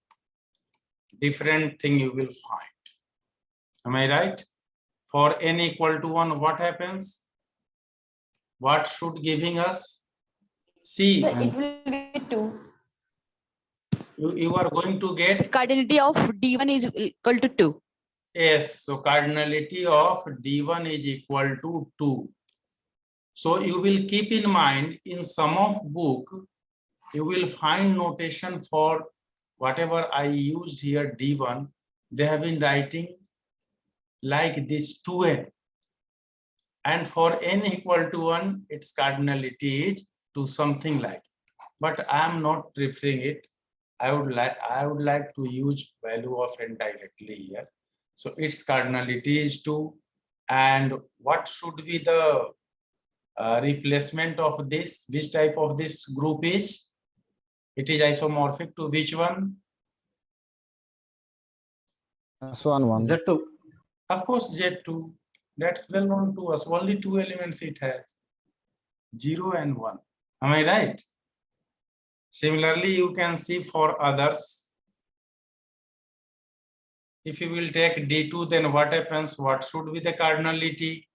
different thing you will find. Am I right? For n equal to 1, what happens? What should giving us? C. Sir, it will be 2. You are going to get Cardinality of D1 is equal to 2. yes. So cardinality of D1 is equal to 2. So you will keep in mind in some of book, you will find notation for whatever I used here D1. They have been writing like this 2n. And for n equal to 1, its cardinality is 2 something like. But I am not referring it. I would like to use value of n directly here. So its cardinality is 2. And what should be the replacement of this? Which type of this group is? It is isomorphic to which one? S1, Z2. Of course, Z2. That's well known to us. Only 2 elements it has, 0 and 1. Am I right? Similarly, you can see for others. If you will take D2, then what happens? What should be the cardinality?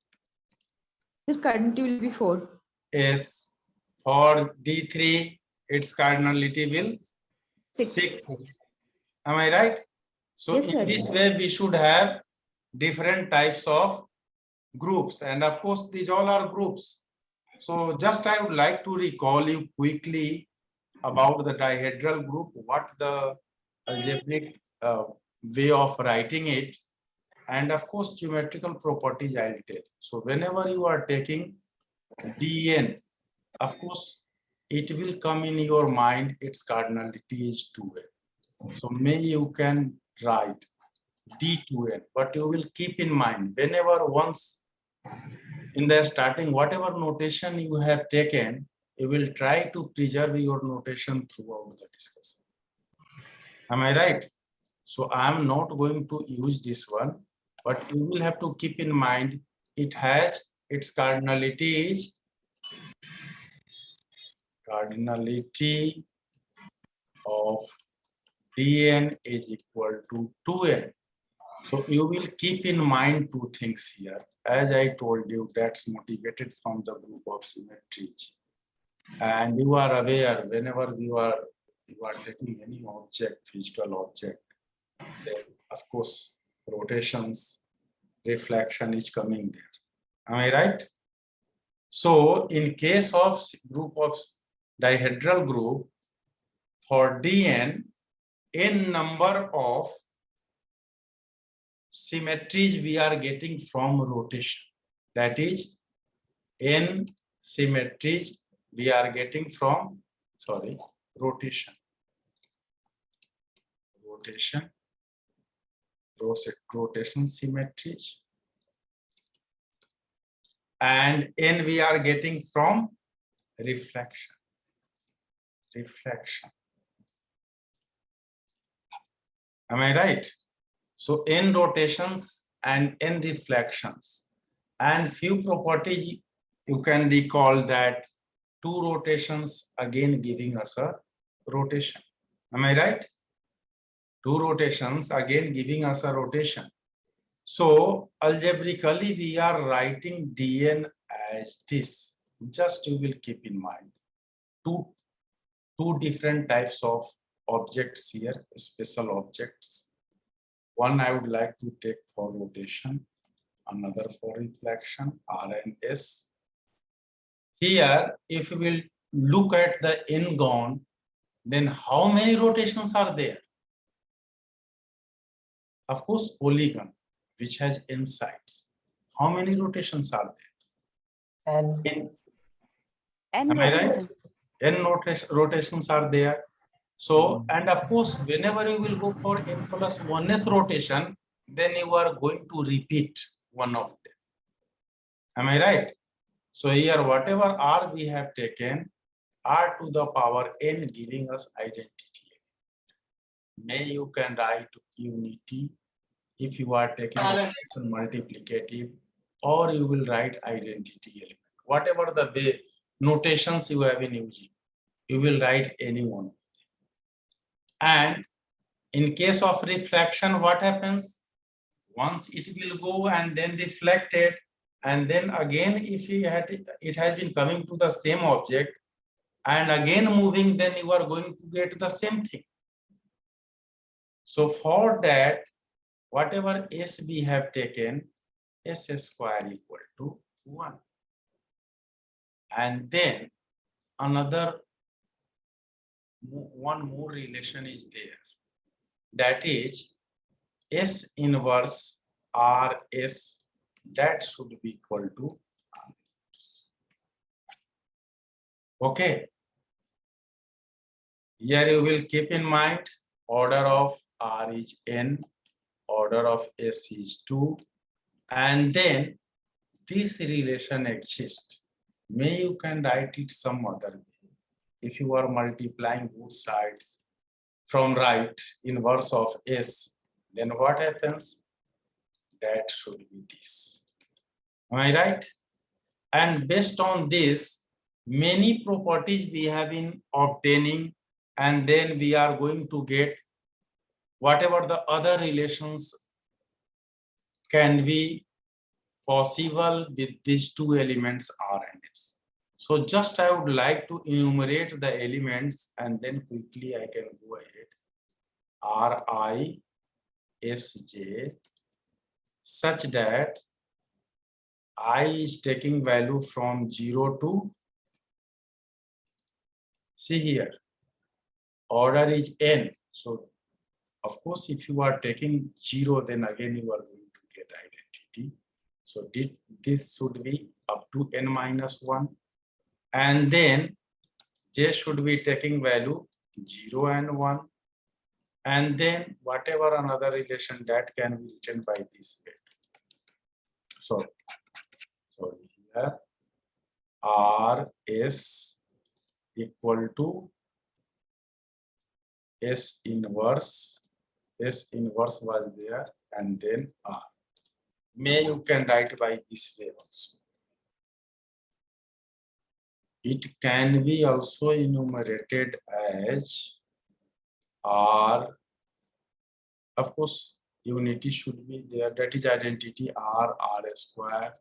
Sir, cardinality will be 4. Yes. For D3, its cardinality will 6. Am I right? So Yes, in sir. this way, we should have different types of groups. And of course, these all are groups. So just I would like to recall you quickly about the dihedral group, what the algebraic way of writing it, and of course geometrical properties I'll tell. So whenever you are taking Dn, of course it will come in your mind, its cardinality is 2n. So may you can write D2n, but you will keep in mind whenever once in the starting, whatever notation you have taken, you will try to preserve your notation throughout the discussion. Am I right? So I am not going to use this one, but you will have to keep in mind it has its cardinality is cardinality of Dn is equal to 2n. So you will keep in mind 2 things here. As I told you, that's motivated from the group of symmetries. And you are aware whenever you are taking any object, physical object, then of course rotations, reflection is coming there. Am I right? So in case of group of dihedral group, for Dn, n number of symmetries we are getting from rotation. That is, n symmetries we are getting from, rotation. Rotation symmetries. And n we are getting from reflection. Am I right? So n rotations and n reflections, and few properties you can recall that 2 rotations again giving us a rotation. Am I right? 2 rotations again giving us a rotation. So algebraically we are writing Dn as this. Just you will keep in mind two different types of objects here, special objects. One I would like to take for rotation, another for reflection, R and S. Here, if we will look at the n-gon, then how many rotations are there? Of course, polygon, which has n sides. How many rotations are there? N. Am I right? N rotations are there. So, and of course, whenever you will go for n plus 1th rotation, then you are going to repeat one of them. Am I right? So here, whatever R we have taken, R to the power n giving us identity. May you can write unity if you are taking multiplicative, or you will write identity element. Whatever the way notations you have been using, you will write any one. And in case of reflection, what happens? Once it will go and then reflected, and then again if it has been coming to the same object and again moving, then you are going to get the same thing. So for that, whatever S we have taken, S square equal to 1. And then another one more relation is there. That is S inverse RS, that should be equal to R. Okay. Here you will keep in mind order of R is n, order of S is 2, and then this relation exists. May you can write it some other way. If you are multiplying both sides from right, inverse of S, then what happens? That should be this. Am I right? And based on this, many properties we have been obtaining, and then we are going to get whatever the other relations can be possible with these two elements R and S. So just I would like to enumerate the elements and then quickly I can go ahead. Ri, Sj, such that I is taking value from 0 to, see here, order is n. So of course, if you are taking 0, then again you are going to get identity. So this should be up to n minus 1. And then j should be taking value 0 and 1. And then whatever another relation that can be written by this way. So here RS equal to S inverse was there, and then R. May you can write by this way also. It can be also enumerated as R. Of course, unity should be there. That is identity R square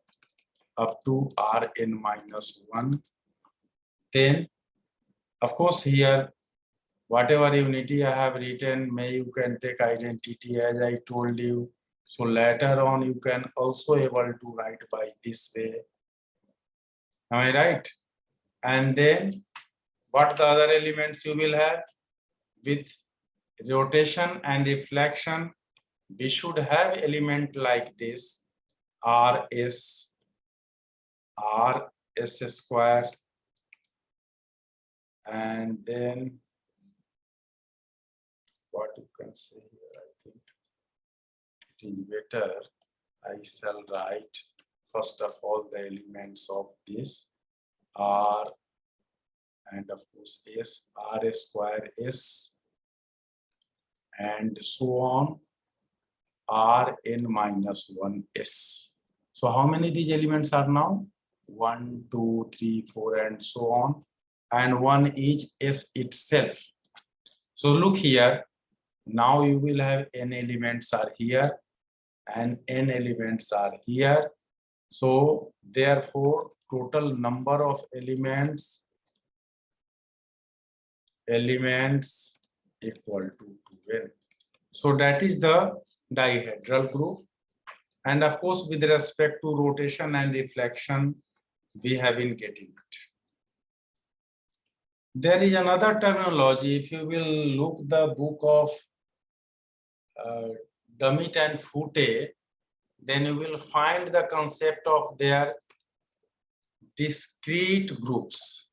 up to Rn minus 1. Then, of course, here, whatever unity I have written, may you can take identity as I told you. So later on, you can also able to write by this way. Am I right? And then what the other elements you will have? With rotation and reflection, we should have element like this, RS square, and then what you can say here, I think it is better. I shall write first of all the elements of this R, and of course S, R square S, and so on, Rn minus 1s. So how many these elements are now? 1, 2, 3, 4, and so on. And one each s itself. So look here. Now you will have n elements are here and n elements are here. So therefore, total number of elements equal to 12. So that is the dihedral group. And of course, with respect to rotation and reflection, we have been getting it. There is another terminology. If you will look the book of Damit and Foote, then you will find the concept of their discrete groups.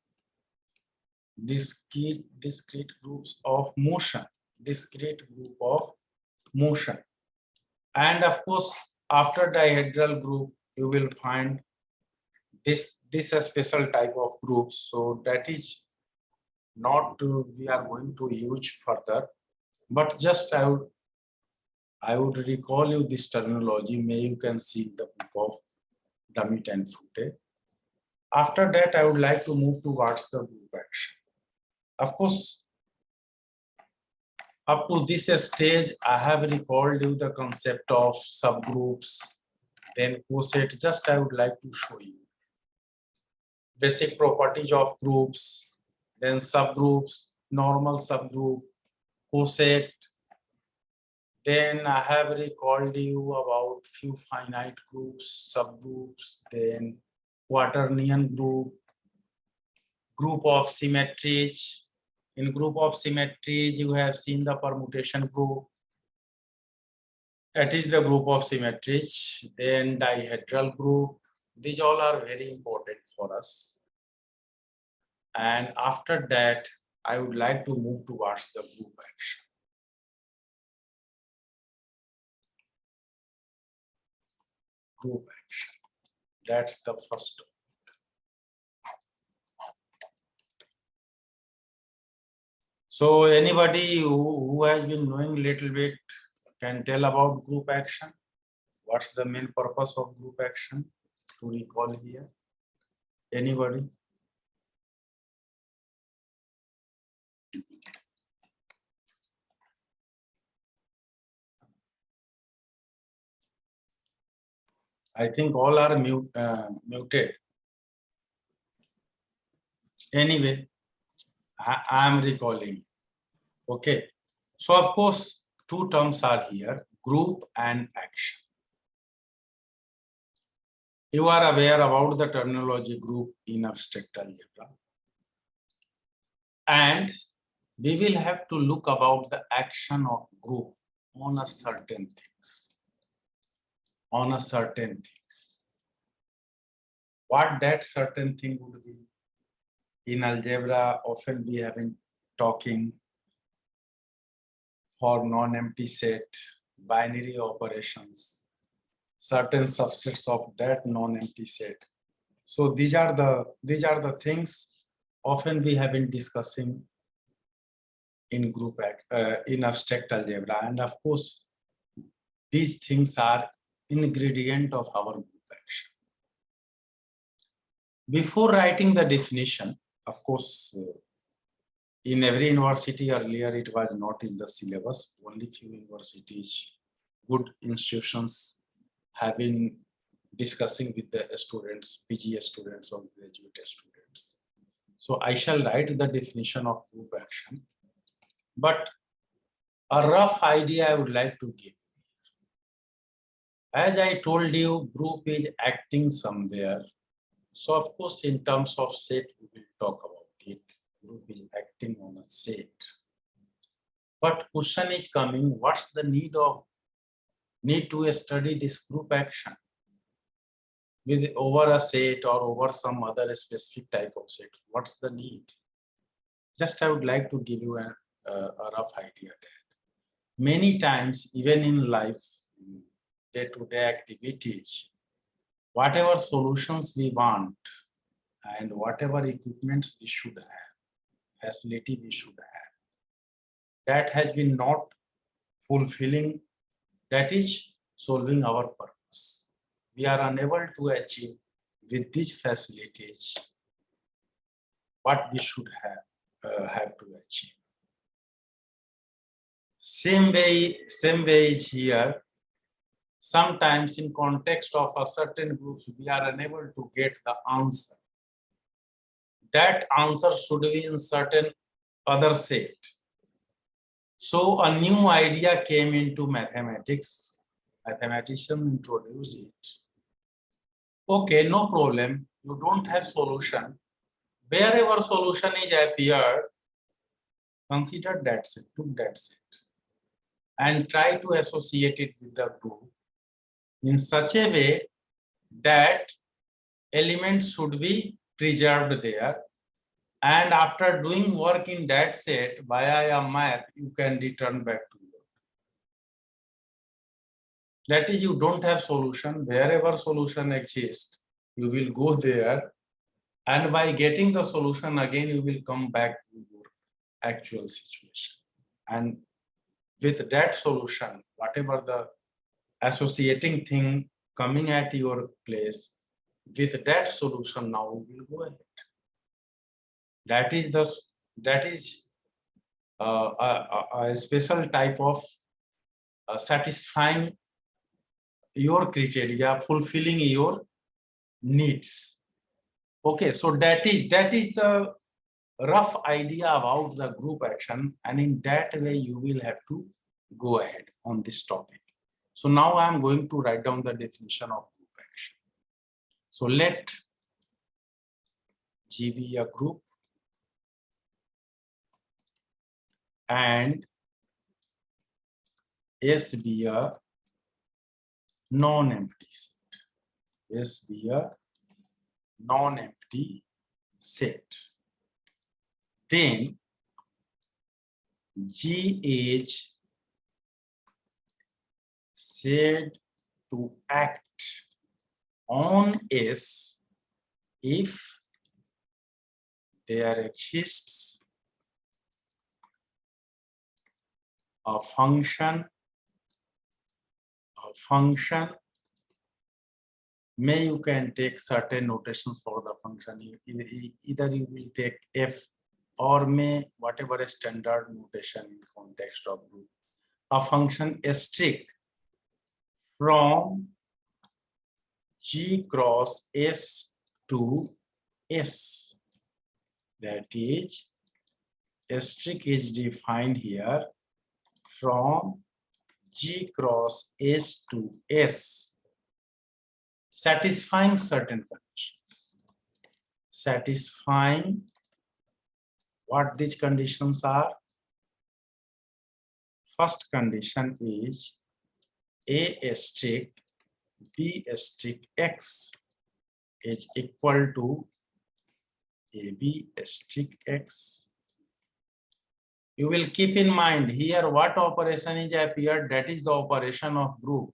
Discrete groups of motion. Discrete group of motion. And of course, after dihedral group, you will find this a special type of group. So that is not we are going to use further, but just I would recall you this terminology. May you can see the book of Damit and Foote. After that, I would like to move towards the group action. Of course, up to this stage, I have recalled you the concept of subgroups, then coset. Just I would like to show you basic properties of groups, then subgroups, normal subgroup, coset. Then I have recalled you about few finite groups, subgroups, then quaternion group, group of symmetries. In group of symmetries, you have seen the permutation group. That is the group of symmetries. Then dihedral group. These all are very important for us. And after that, I would like to move towards the group action. Group action. That's the first topic. So anybody who has been knowing a little bit can tell about group action. What's the main purpose of group action? To recall here. Anybody? I think all are muted. Anyway, I am recalling. Okay. So of course, two terms are here, group and action. You are aware about the terminology group in abstract algebra. And we will have to look about the action of group on a certain things. On a certain things. What that certain thing would be? In algebra, often we have been talking for non-empty set, binary operations, certain subsets of that non-empty set. So these are the things often we have been discussing in group in abstract algebra, and of course these things are ingredient of our group action. Before writing the definition, of course, in every university earlier it was not in the syllabus. Only few universities, good institutions have been discussing with the students, PG students or graduate students. So I shall write the definition of group action, but a rough idea I would like to give. As I told you, group is acting somewhere. So of course, in terms of set, we will talk about it. Group is acting on a set. But question is coming, what's the need to study this group action with over a set or over some other specific type of set? What's the need? Just I would like to give you a rough idea that many times, even in life, day-to-day activities, whatever solutions we want and whatever equipment we should have, facility we should have, that has been not fulfilling, that is solving our purpose. We are unable to achieve with these facilities what we should have to achieve. Same way is here. Sometimes in context of a certain group, we are unable to get the answer. That answer should be in certain other set. So a new idea came into mathematics. Mathematician introduced it. Okay, no problem. You don't have solution. Wherever solution is appeared, consider that set, took that set, and try to associate it with the group in such a way that elements should be preserved there. And after doing work in that set via a map, you can return back to you. That is, you don't have solution. Wherever solution exists, you will go there. And by getting the solution again, you will come back to your actual situation. And with that solution, whatever the associating thing coming at your place, with that solution now we will go ahead. That is a special type of satisfying your criteria, fulfilling your needs. Okay, so that is the rough idea about the group action, and in that way you will have to go ahead on this topic. So now I am going to write down the definition of group action. So let G be a group and S be a non-empty set. S be a non-empty set. Then G is said to act on S if there exists a function, may you can take certain notations for the function. Either you will take F or may whatever a standard notation in context of group. A function strict from G cross S to S. That is, strict is defined here from G cross S to S, satisfying certain conditions. Satisfying what these conditions are. First condition is A strict B strict X is equal to AB strict X. You will keep in mind here what operation is appeared, that is the operation of group,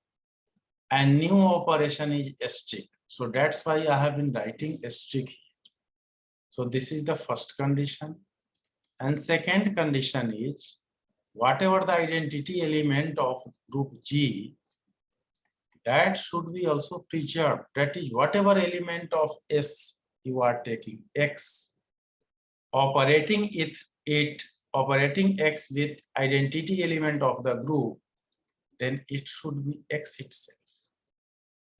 and new operation is strict. So that's why I have been writing strict here. So this is the first condition. And second condition is whatever the identity element of group G, that should be also preserved. That is, whatever element of S you are taking, X, operating operating X with identity element of the group, then it should be X itself.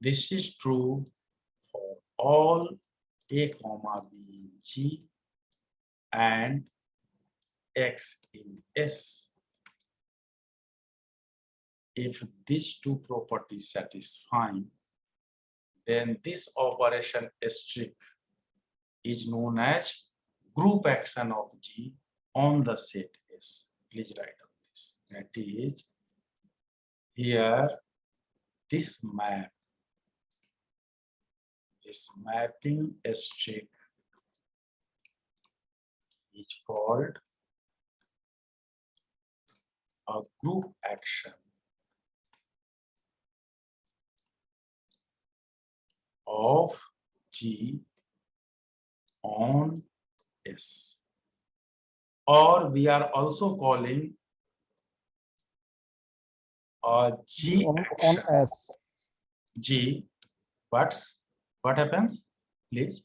This is true for all A, B in G and X in S. If these two properties satisfy, then this operation strict is known as group action of G on the set S. Please write down this. That is, here this map, this mapping strip is called a group action of G on S, or we are also calling a G on action. S. G, what happens, please?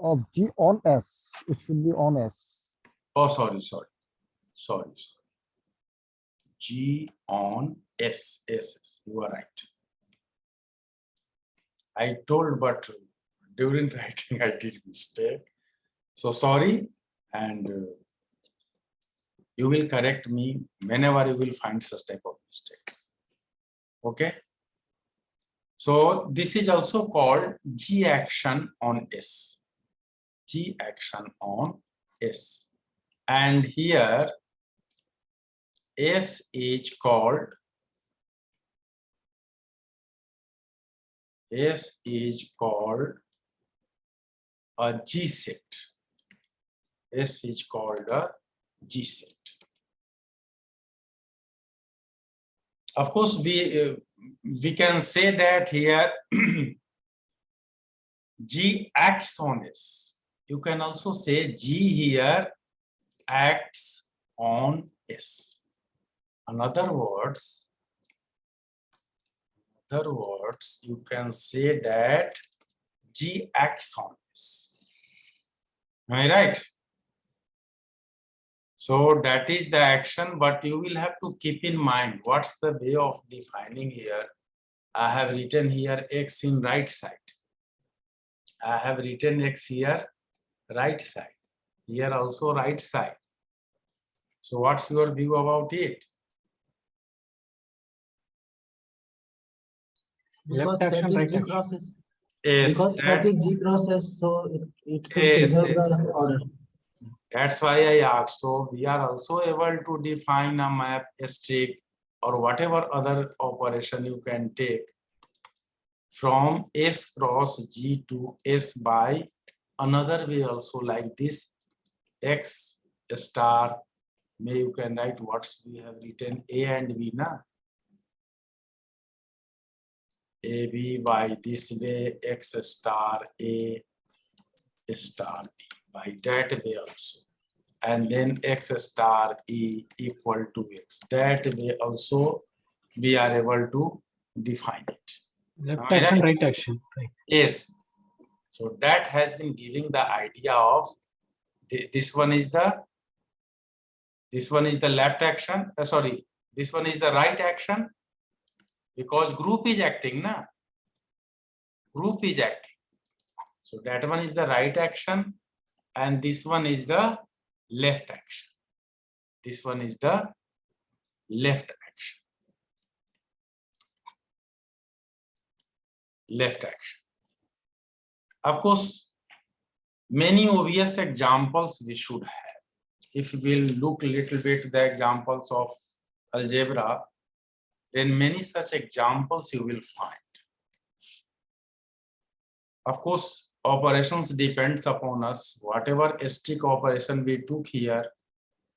Of G on S. It should be on S. Oh, sorry. G on S. You are right. I told, but during writing I did mistake. So sorry, and you will correct me whenever you will find such type of mistakes. Okay. So this is also called G action on S. G action on S. And here S is called a G set. S is called a G set. Of course, we can say that here G acts on S. You can also say G here acts on S. In other words, you can say that G acts on S. Am I right? So that is the action, but you will have to keep in mind what's the way of defining here. I have written here X in right side. I have written X here right side. Here also right side. So what's your view about it? Left action, right action. Crosses. Yes, Because set is G crosses, so it should preserve the order. That's why I asked. So we are also able to define a map, a strip, or whatever other operation you can take from S cross G to S by another way also, like this X star. May you can write what we have written A and B na. A B by this way, X star A star B by that way also. And then X star E equal to X. That way also we are able to define it. Left action, right action. Right. Yes. So that has been giving the idea of this one is the left action. Sorry, this one is the right action because group is acting, na? Group is acting. So that one is the right action, and this one is the left action. This one is the left action. Left action. Of course, many obvious examples we should have. If we will look a little bit the examples of algebra, then many such examples you will find. Of course, operations depends upon us. Whatever strict operation we took here,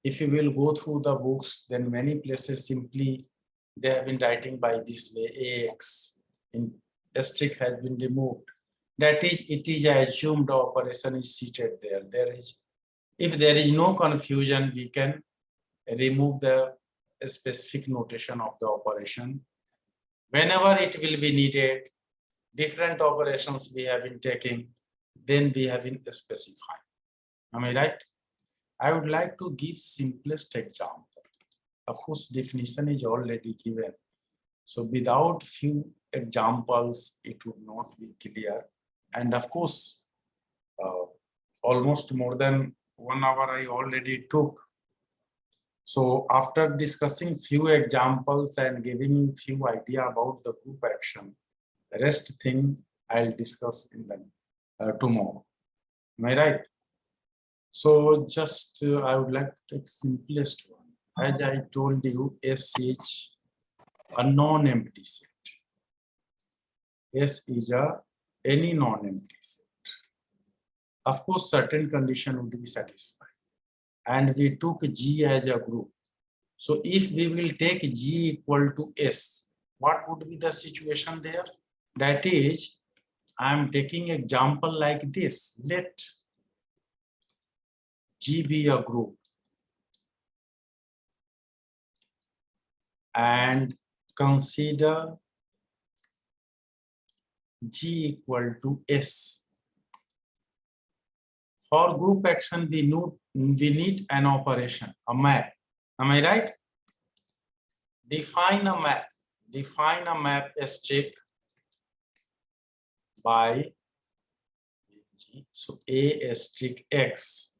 if you will go through the books, then many places simply they have been writing by this way, AX in strict has been removed. That is, it is assumed operation is seated there. If there is no confusion, we can remove the specific notation of the operation. Whenever it will be needed, different operations we have been taking, then we have been specifying. Am I right? I would like to give simplest example. Of course, definition is already given. So without few examples, it would not be clear. And of course, almost more than 1 hour I already took. So after discussing few examples and giving you few idea about the group action, the rest thing I'll discuss in the tomorrow. Am I right? So just I would like to take simplest one. As I told you, S is a non-empty set. S is any non-empty set. Of course, certain condition would be satisfied. And we took G as a group. So if we will take G equal to S, what would be the situation there? That is, I am taking example like this. Let G be a group and consider G equal to S. For group action, we need an operation, a map. Am I right? Define a map. Define a map strict by G. So A strict X.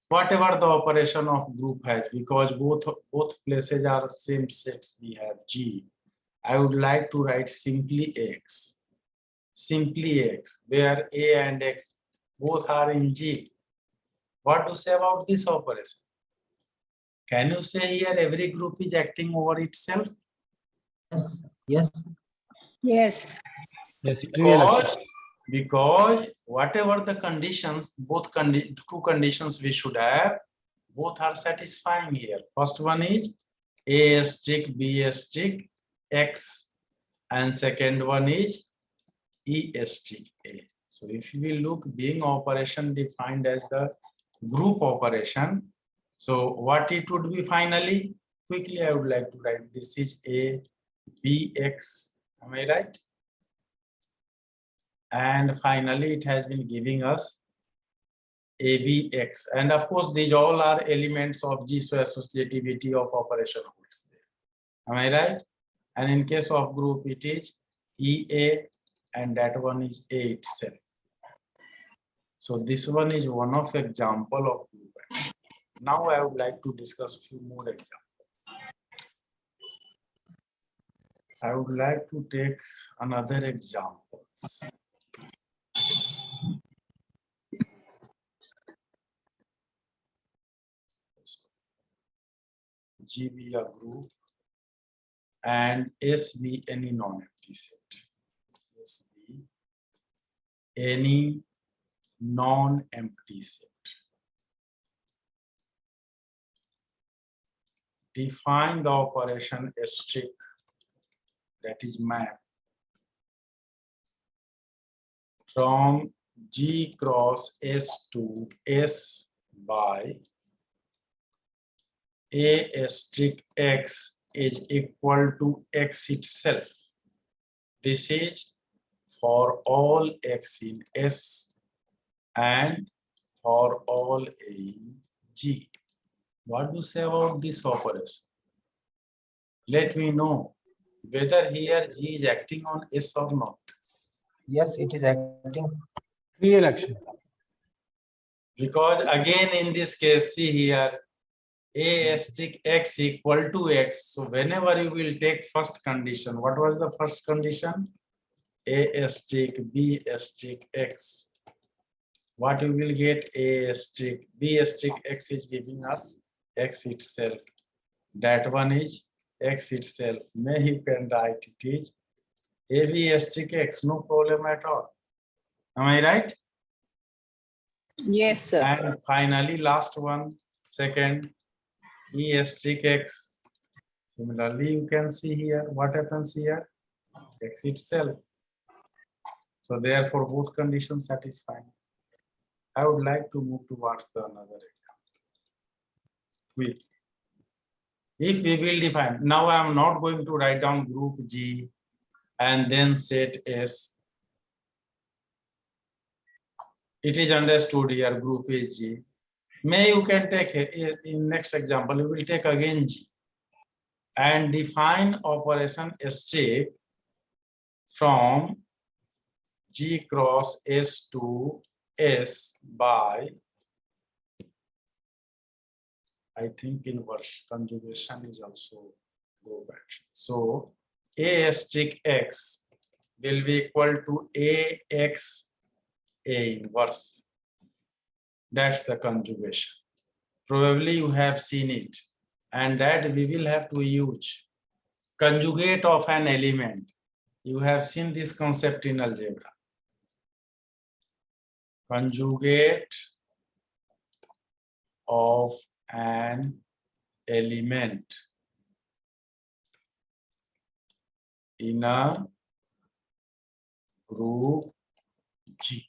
Whatever the operation of group has, because both places are same sets, we have G. I would like to write simply X. Simply X, where A and X both are in G. What to say about this operation? Can you say here every group is acting over itself? Yes. Yes. Yes. Yes. Because whatever the conditions, two conditions we should have, both are satisfying here. First one is A strict B strict X, and second one is E strict A. So if we look, being operation defined as the group operation, so what it would be finally? Quickly, I would like to write this is A B X. Am I right? And finally, it has been giving us ABX. And of course, these all are elements of G, so associativity of operation holds there. Am I right? And in case of group, it is EA, and that one is A itself. So this one is one of example of group action. Now I would like to discuss few more examples. I would like to take another example. G be a group and S be any non-empty set. S be any non-empty set. Define the operation strict, that is map, from G cross S to S by A strict X is equal to X itself. This is for all X in S and for all A in G. What do you say about this operation? Let me know whether here G is acting on S or not. Yes, it is acting. Real action. Because again, in this case, see here, A strict X equal to X. So whenever you will take first condition, what was the first condition? A strict B strict X. What you will get? A strict B strict X is giving us X itself. That one is X itself. May you can write it is AB strict X, no problem at all. Am I right? Yes, sir. And finally, last one, second, E strict X. Similarly, you can see here, what happens here? X itself. So therefore, both conditions satisfying. I would like to move towards the another example. If we will define, now I am not going to write down group G and then set S. It is understood here, group is G. May you can take, in next example, you will take again G and define operation strict from G cross S to S by, I think inverse conjugation is also group action. So A strict X will be equal to AX A inverse. That's the conjugation. Probably you have seen it, and that we will have to use conjugate of an element. You have seen this concept in algebra. Conjugate of an element in a group G.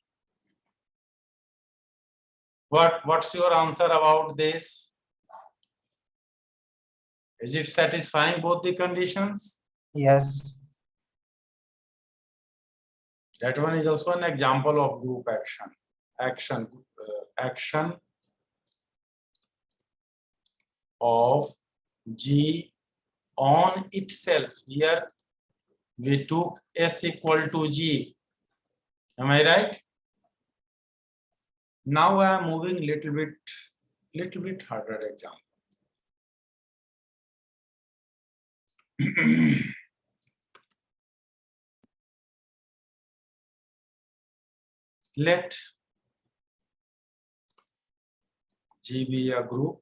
What's your answer about this? Is it satisfying both the conditions? Yes. That one is also an example of group action. Action of G on itself. Here we took S equal to G. Am I right? Now I am moving little bit harder example. Let G be a group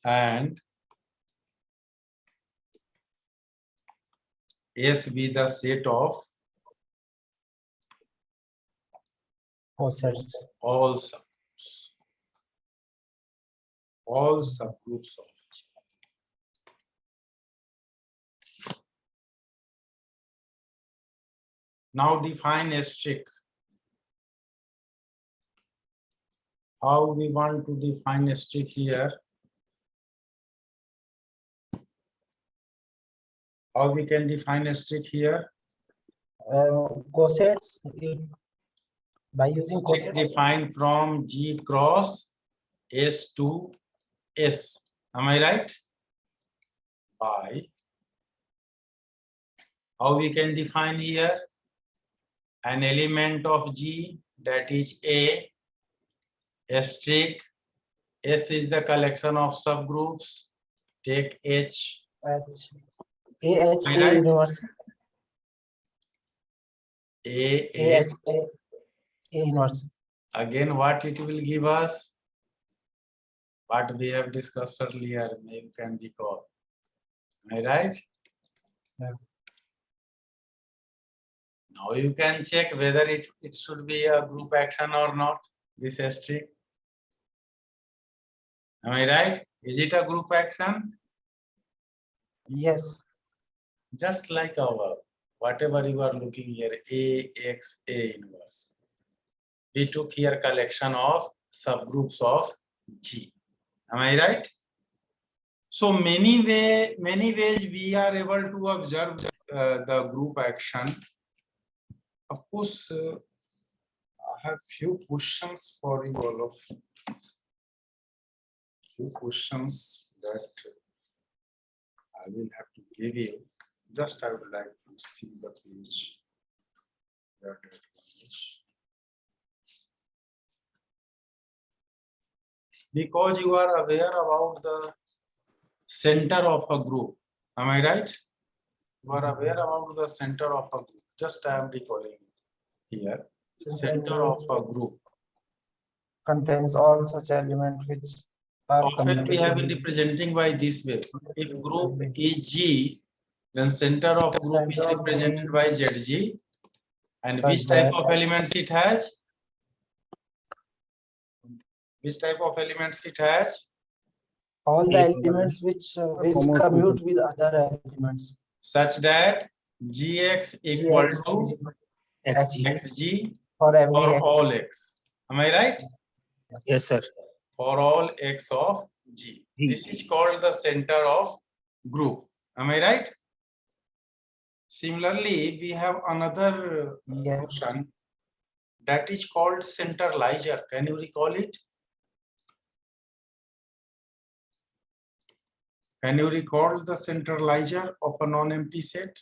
and S be the set of All sets. all subgroups. All subgroups of G. Now define a strict. How we want to define a strict here? How we can define a strict here? Cosets by using Strict cosets. defined from G cross S to S. Am I right? By how we can define here? An element of G, that is A, strict. S is the collection of subgroups. Take H. H. A Right? inverse. A inverse. Again, what it will give us? What we have discussed earlier, you can recall. Am I right? Yeah. Now you can check whether it should be a group action or not, this strict. Am I right? Is it a group action? Yes. Just like our, whatever you are looking here, A, X, A inverse. We took here collection of subgroups of G. Am I right? So many ways we are able to observe the group action. Of course, I have few questions for you all of. Few questions that I will have to give you. Just I would like to see the page. Where that one is. Because you are aware about the center of a group. Am I right? You are aware about the center of a group. Just I am recalling here. Center of a group Contains all such elements which are often we have been communicated. representing by this way. If group is G, then center of group is represented by ZG. And which type of elements it has? Which type of elements it has? All the elements which commute with other elements. Such that Gx equal to Xg for every for X. all X. Am I right? Yes, sir. For all X of G. This is called the center of group. Am I right? Similarly, we have another notion that is called centralizer. Can you recall it? Can you recall the centralizer of a non-empty set?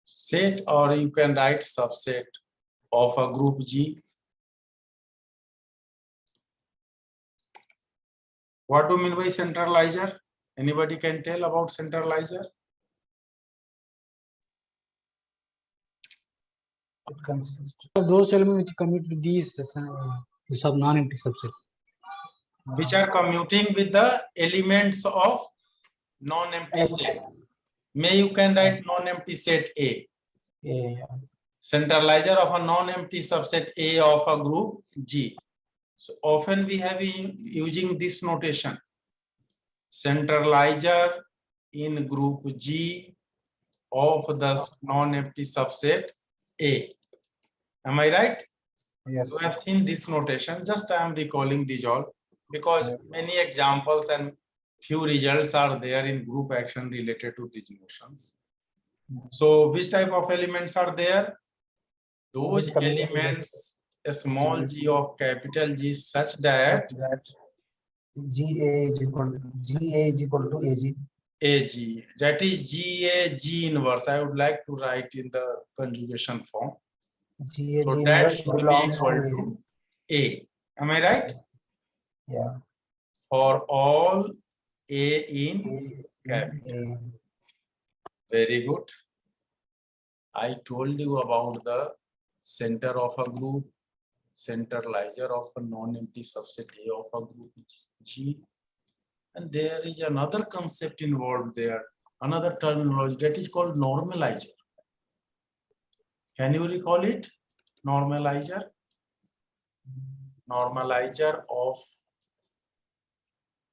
Set, or you can write subset of a group G. What do you mean by centralizer? Anybody can tell about centralizer? It consists of those elements which commute with these non-empty subset. Which are commuting with the elements of non-empty set. May you can write non-empty set A. Yeah. Centralizer of a non-empty subset A of a group G. So often we have been using this notation. Centralizer in group G of the non-empty subset A. Am I right? Yes. You have seen this notation. Just I am recalling these all because many examples and few results are there in group action related to these notions. So which type of elements are there? Those elements, a small g of capital G such that GA is equal to AG. AG. That is GA G inverse. I would like to write in the conjugation form. GA So G that inverse should be belongs equal to to A. Am I right? Yeah. For all A in capital. Very good. I told you about the center of a group, centralizer of a non-empty subset A of a group G. And there is another concept involved there, another terminology that is called normalizer. Can you recall it? Normalizer. Normalizer of,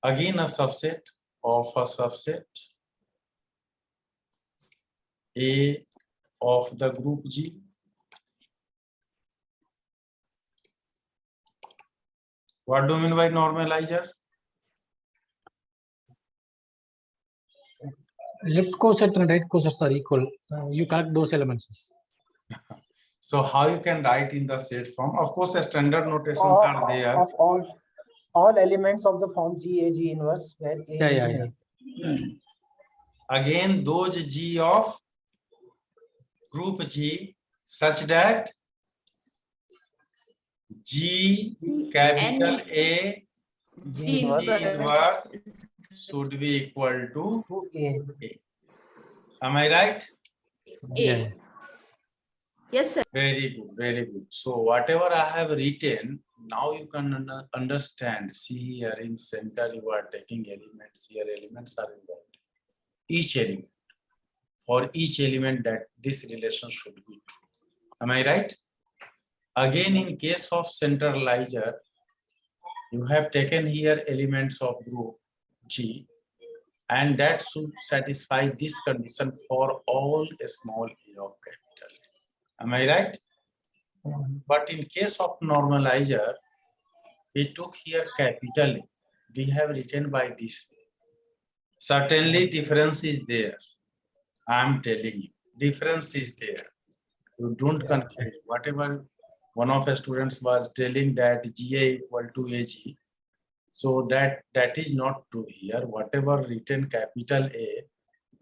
again, a subset of a subset A of the group G. What do you mean by normalizer? Left coset and right cosets are equal. You collect those elements. So how you can write in the set form? Of course, standard notations are there. Of all elements of the form GAG inverse where A is in A. Again, those G of group G such that G capital A G inverse should be equal to A. Am I right? A. Yes, sir. Very good, very good. So whatever I have written, now you can understand. See here in center you are taking elements. Here elements are involved. Each element. For each element that this relation should be true. Am I right? Again, in case of centralizer, you have taken here elements of group G, and that should satisfy this condition for all small a of capital. Am I right? But in case of normalizer, we took here capital A. We have written by this way. Certainly difference is there. I am telling you, difference is there. You don't confuse. Whatever one of the students was telling that GA equal to AG. So that is not true here. Whatever written capital A,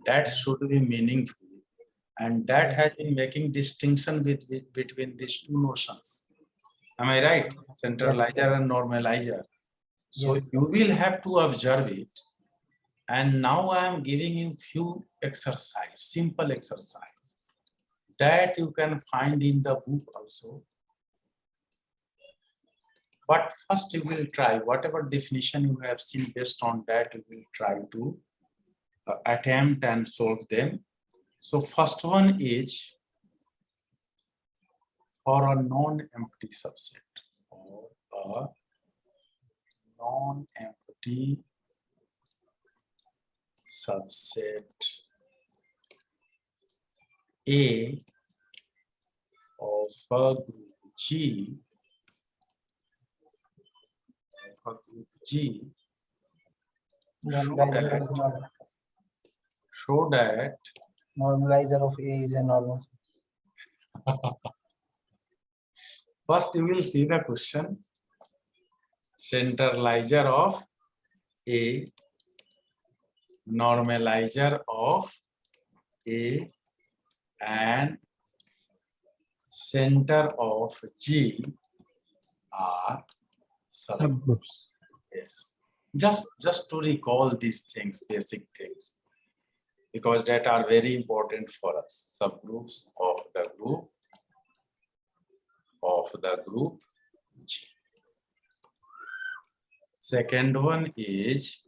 that should be meaningful. And that has been making distinction between these two notions. Am I right? Centralizer and normalizer. So you will have to observe it. And now I am giving you few exercise, simple exercise that you can find in the book also. But first you will try whatever definition you have seen. Based on that you will try to attempt and solve them. So first one is for a non-empty subset or a non-empty subset A of a group G show that normalizer of A is a normal. First you will see the question. Centralizer of A, normalizer of A, and center of G are subgroups. Yes. Just to recall these things, basic things, because that are very important for us. Subgroups of the group G. Second one is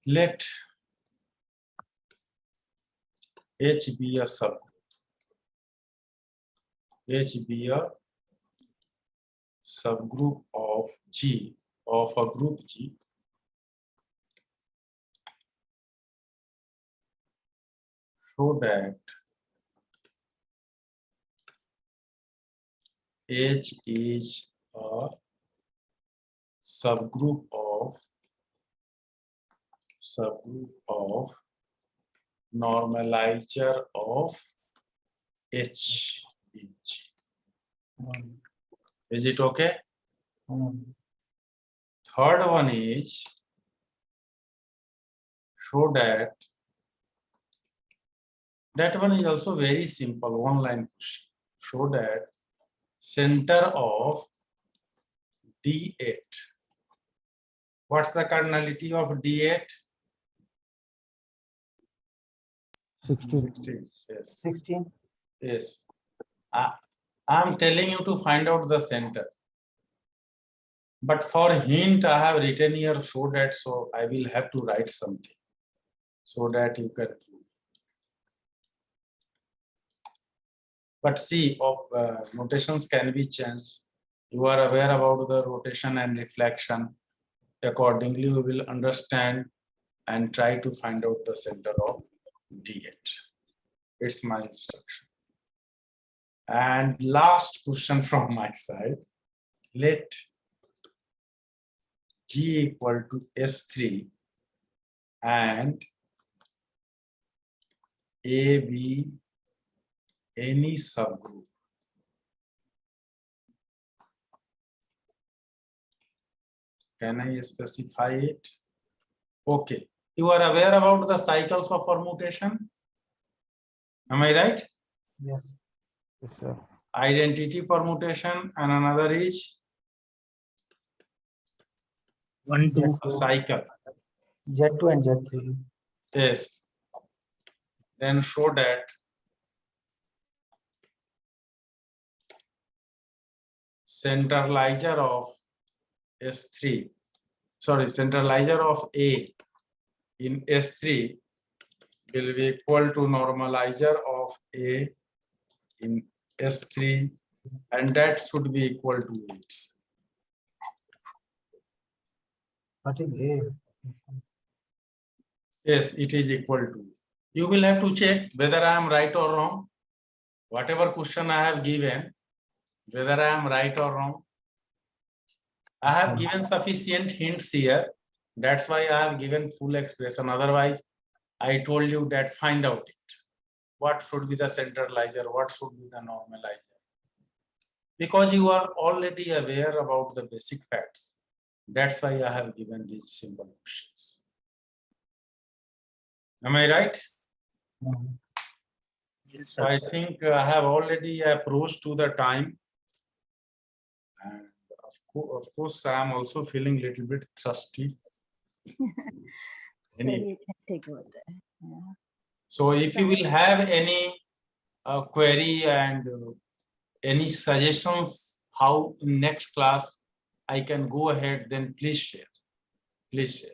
let H be a subgroup. H be a subgroup of G, of a group G, so that H is a subgroup of normalizer of H in G. Is it okay? Third one is show that one is also very simple, one line question. Show that center of D8. What's the cardinality of D8? 16. Yes. 16. Yes. I'm telling you to find out the center. But for hint, I have written here show that, so I will have to write something so that you can prove. But see, notations can be changed. You are aware about the rotation and reflection. Accordingly, you will understand and try to find out the center of D8. It's my instruction. And last question from my side. Let G equal to S3 and A be any subgroup. Can I specify it? Okay. You are aware about the cycles of permutation? Am I right? Yes. Yes, sir. Identity permutation, and another is 1, 2. a cycle. Z2 and Z3. Yes. Then show that centralizer of S3, sorry, centralizer of A in S3 will be equal to normalizer of A in S3, and that should be equal to 8. What is A? Yes, it is equal to. You will have to check whether I am right or wrong. Whatever question I have given, whether I am right or wrong. I have given sufficient hints here. That's why I have given full expression. Otherwise, I told you that find out it. What should be the centralizer? What should be the normalizer? Because you are already aware about the basic facts. That's why I have given these simple questions. Am I right? Yes, So I think I have already approached to the time. And of course, I am also feeling a little bit thirsty. So you can take water. Yeah. So if you will have any query and any suggestions how in next class I can go ahead, then please share. Please share.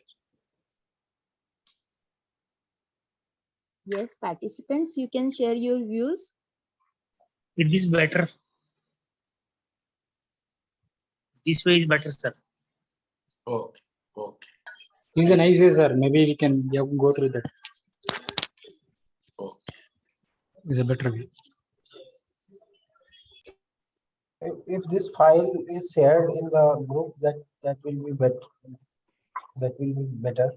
Yes, participants, you can share your views. It is better. This way is better, sir. Okay. Okay. It's a nice way, sir. Maybe we can go through that. Okay. It's a better way. If this file is shared in the group, that will be better. That will be better.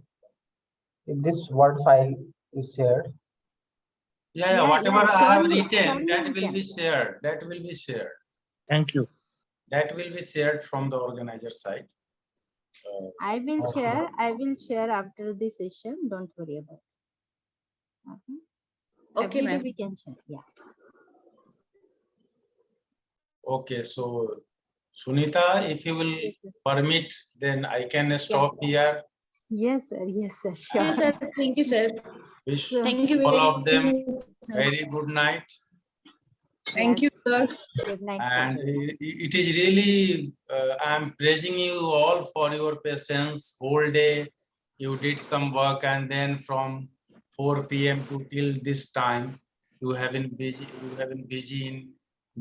If this Word file is shared. Yeah, whatever I have written, that will be shared. That will be shared. Thank you. That will be shared from the organizer side. I will share. I will share after the session. Don't worry about it. Okay, Every day ma'am. we can share. Yeah. Okay, so Sunita, if you will Yes, sir. permit, then I can stop here. Yes, sir. Yes, sir. Sure. Yes, sir. Thank you, sir. Wish So, Thank you all very of them much, sir. very good night. Thank you, sir. good night, sir. And it is really, I'm praising you all for your patience whole day. You did some work, and then from 4 p.m. to till this time, you have been busy in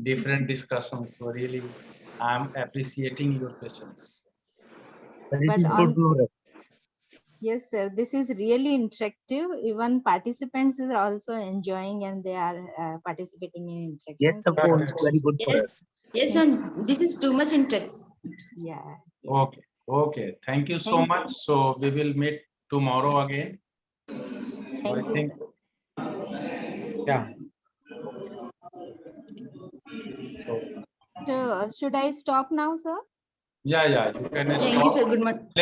different discussions. So really, I'm appreciating your patience. But on, yes, sir. This is really interactive. Even participants are also enjoying and they are participating in interactions. Yes, of course, very good for Yes, us. yes, ma'am. This is too much interest. Yeah. Okay, okay. Thank you so Thank you. much. So we will meet tomorrow again. So I Thank you, think, sir. yeah. So, So, should I stop now, sir? yeah, you can Thank you, stop. sir. Good morning.